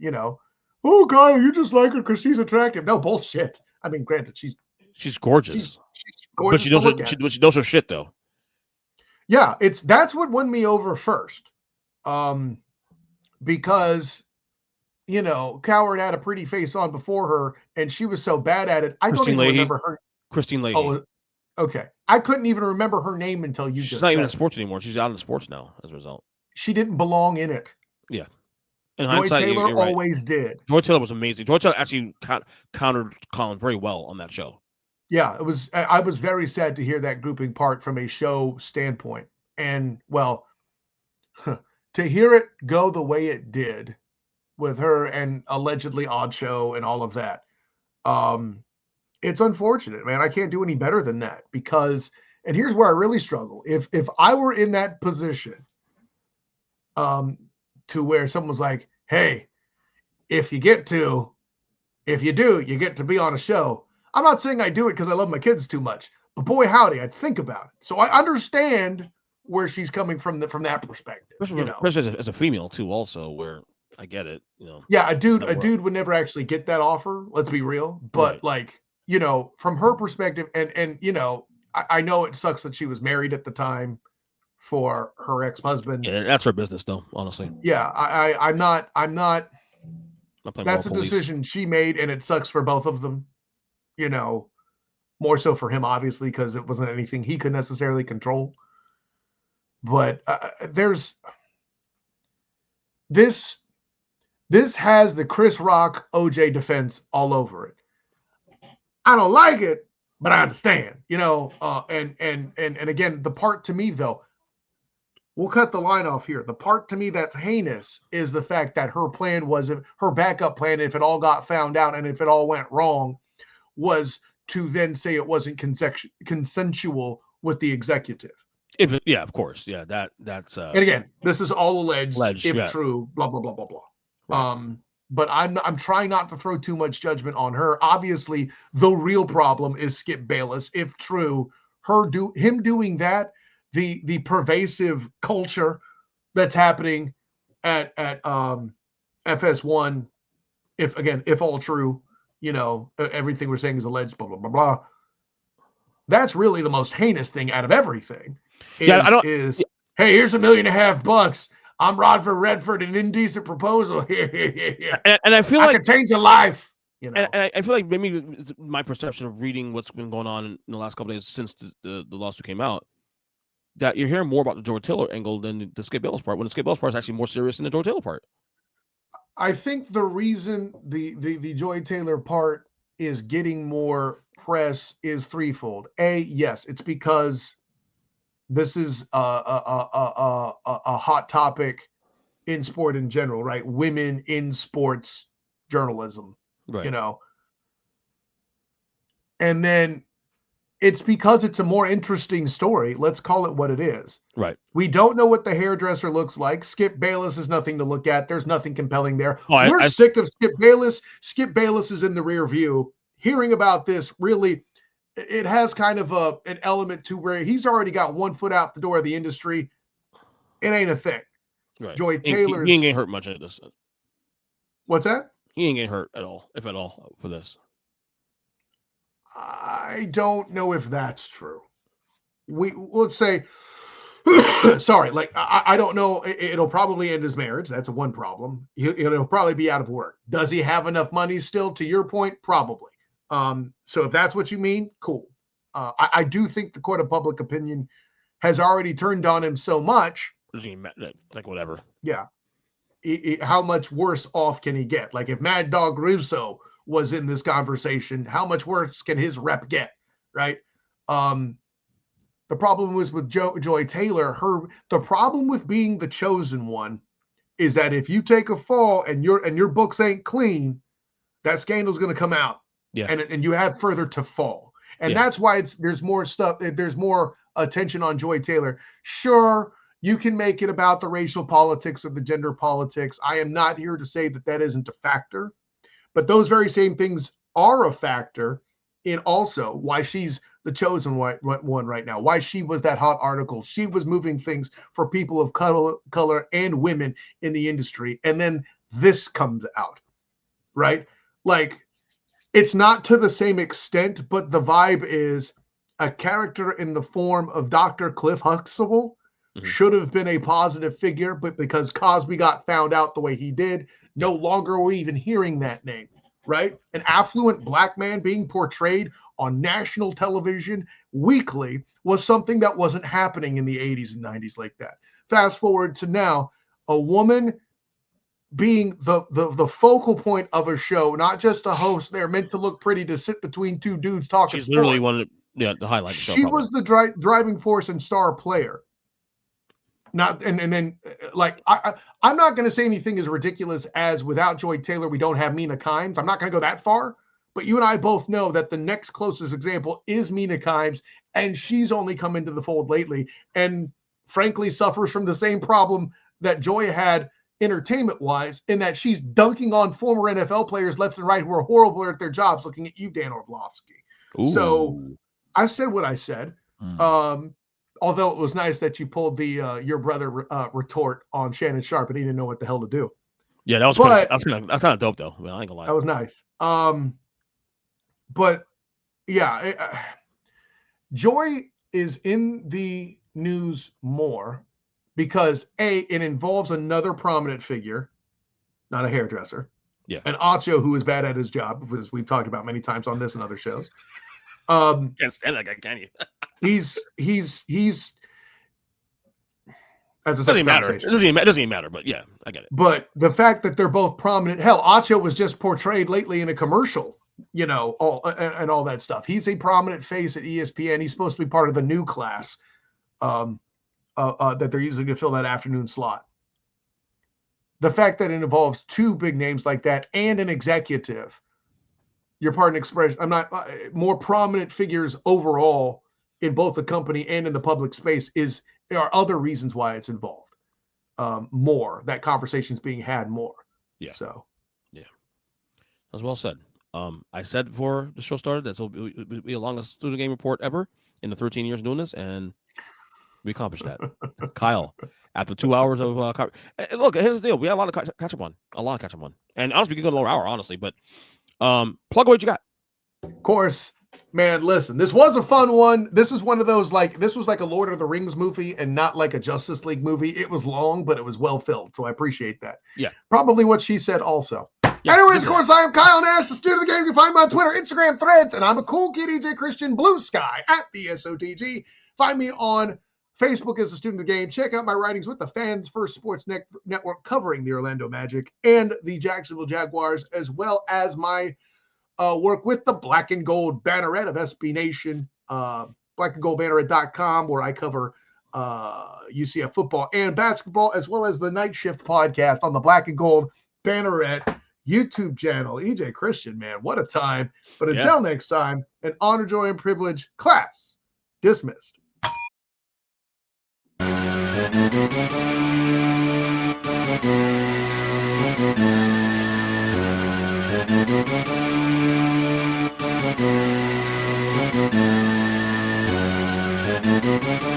Oh, Kyle, you just like her because she's attractive. No bullshit. I mean, granted, she's gorgeous. She's gorgeous. But she knows her shit though. Yeah, that's what won me over first. Because Cowherd had a pretty face on before her, and she was so bad at it. I don't even remember her. Christine Leahy. Oh, okay. I couldn't even remember her name until you just said. She's not even in sports anymore. She's out in sports now as a result. She didn't belong in it. Yeah. In Joy hindsight, Taylor you're right. always did. Joy Taylor was amazing. Joy Taylor actually countered Colin very well on that show. Yeah, I was very sad to hear that grouping part from a show standpoint. And, well, to hear it go the way it did with her and allegedly Odd Show and all of that, it's unfortunate, man. I can't do any better than that because, and here's where I really struggle. If I were in that position, to where someone's like, hey, if you do, you get to be on a show. I'm not saying I do it because I love my kids too much, but boy, howdy, I'd think about it. So I understand where she's coming from that perspective. Especially as a female too, also, where I get it. Yeah, a dude would never actually get that offer. Let's be real, but right. From her perspective, and I know it sucks that she was married at the time for her ex-husband. Yeah, that's her business, though. Honestly. Yeah, I'm not. That's a decision she made, and it sucks for both of them. More so for him, obviously, because it wasn't anything he could necessarily control. But this has the Chris Rock OJ defense all over it. I don't like it, but I understand. And again, the part to me though, we'll cut the line off here. The part to me that's heinous is the fact that her plan was her backup plan, if it all got found out and if it all went wrong, was to then say it wasn't consensual with the executive. Yeah, of course. Yeah, that's. And again, this is all alleged if yeah. true. Blah blah blah blah blah. Right. But I'm trying not to throw too much judgment on her. Obviously, the real problem is Skip Bayless. If true, him doing that, the pervasive culture that's happening at FS1, if all true, everything we're saying is alleged, blah blah blah blah. That's really the most heinous thing out of everything. Hey, here's $1.5 million. I'm Rodford Redford, an indecent proposal. and I feel I can change your life. And I feel like maybe my perception of reading what's been going on in the last couple of days since the lawsuit came out, that you're hearing more about the Joy Taylor angle than the Skip Bayless part, when the Skip Bayless part is actually more serious than the Joy Taylor part. I think the reason the Joy Taylor part is getting more press is threefold. Yes, it's because this is a hot topic in sport in general, right? Women in sports journalism, right. And then it's because it's a more interesting story. Let's call it what it is. Right. We don't know what the hairdresser looks like. Skip Bayless is nothing to look at. There's nothing compelling there. We're sick of Skip Bayless. Skip Bayless is in the rear view. Hearing about this really, it has kind of an element to where he's already got 1 foot out the door of the industry. It ain't a thing. Right. Joy Taylor. He ain't getting hurt much at this. What's that? He ain't getting hurt at all, if at all, for this. I don't know if that's true. Let's say sorry, like I don't know. It'll probably end his marriage. That's one problem. He'll probably be out of work. Does he have enough money still? To your point, probably. So if that's what you mean, cool. I do think the court of public opinion has already turned on him so much. Like whatever. Yeah. How much worse off can he get? Like if Mad Dog Russo was in this conversation, how much worse can his rep get? Right. The problem was with Joy Taylor. The problem with being the chosen one is that if you take a fall and your books ain't clean, that scandal's going to come out. Yeah. And you have further to fall. And that's why there's more stuff. There's more attention on Joy Taylor. Sure, you can make it about the racial politics or the gender politics. I am not here to say that isn't a factor, but those very same things are a factor in also why she's the chosen one right now, why she was that hot article. She was moving things for people of color and women in the industry. And then this comes out, right? Like, it's not to the same extent, but the vibe is a character in the form of Dr. Cliff Huxtable should have been a positive figure, but because Cosby got found out the way he did, no longer are we even hearing that name, right? An affluent black man being portrayed on national television weekly was something that wasn't happening in the 80s and 90s like that. Fast forward to now, a woman being the focal point of a show, not just a host. They're meant to look pretty to sit between two dudes talking. She's literally one of the highlights. She was the driving force and star player. Not and then like I'm not going to say anything as ridiculous as without Joy Taylor we don't have Mina Kimes. I'm not going to go that far, but you and I both know that the next closest example is Mina Kimes, and she's only come into the fold lately, and frankly suffers from the same problem that Joy had entertainment-wise, in that she's dunking on former NFL players left and right who are horrible at their jobs. Looking at you, Dan Orlovsky. Ooh. So I said what I said. Although it was nice that you pulled the your brother retort on Shannon Sharp, and he didn't know what the hell to do. Yeah, that was kind of dope, though. Well, I ain't gonna lie. That was nice. But yeah, Joy is in the news more because it involves another prominent figure, not a hairdresser. Yeah. An Acho who is bad at his job, as we've talked about many times on this and other shows. Can't stand that guy, can you? He's that's a doesn't matter. It doesn't even matter, but yeah, I get it. But the fact that they're both prominent, hell, Acho was just portrayed lately in a commercial, you know, all that stuff. He's a prominent face at ESPN. He's supposed to be part of the new class that they're using to fill that afternoon slot. The fact that it involves two big names like that and an executive, your pardon expression, I'm not more prominent figures overall in both the company and in the public space there are other reasons why it's involved. More that conversation's being had more. Yeah. So, yeah, that's well said. I said before the show started that will be the longest student game report ever in the 13 years doing this, and we accomplished that. Kyle, after 2 hours of look, here's the deal: we had a lot of catch up on, and honestly, we could go a lower hour, honestly, but plug what you got. Of course. Man, listen, this was a fun one. This is one of those, like, this was like a Lord of the Rings movie and not like a Justice League movie. It was long, but it was well filled. So I appreciate that. Yeah. Probably what she said also. Yeah, anyways, of course, I am Kyle Nash, the student of the game. You can find me on Twitter, Instagram, Threads, and I'm a cool kid, EJ Christian, Blue Sky at the SOTG. Find me on Facebook as a student of the game. Check out my writings with the Fans First Sports Network covering the Orlando Magic and the Jacksonville Jaguars, as well as my work with the Black and Gold Banneret of SB Nation, blackandgoldbanneret.com, where I cover UCF football and basketball, as well as the Night Shift podcast on the Black and Gold Banneret YouTube channel. EJ Christian, man, what a time. But until next time, an honor, joy, and privilege. Class dismissed. Thank you.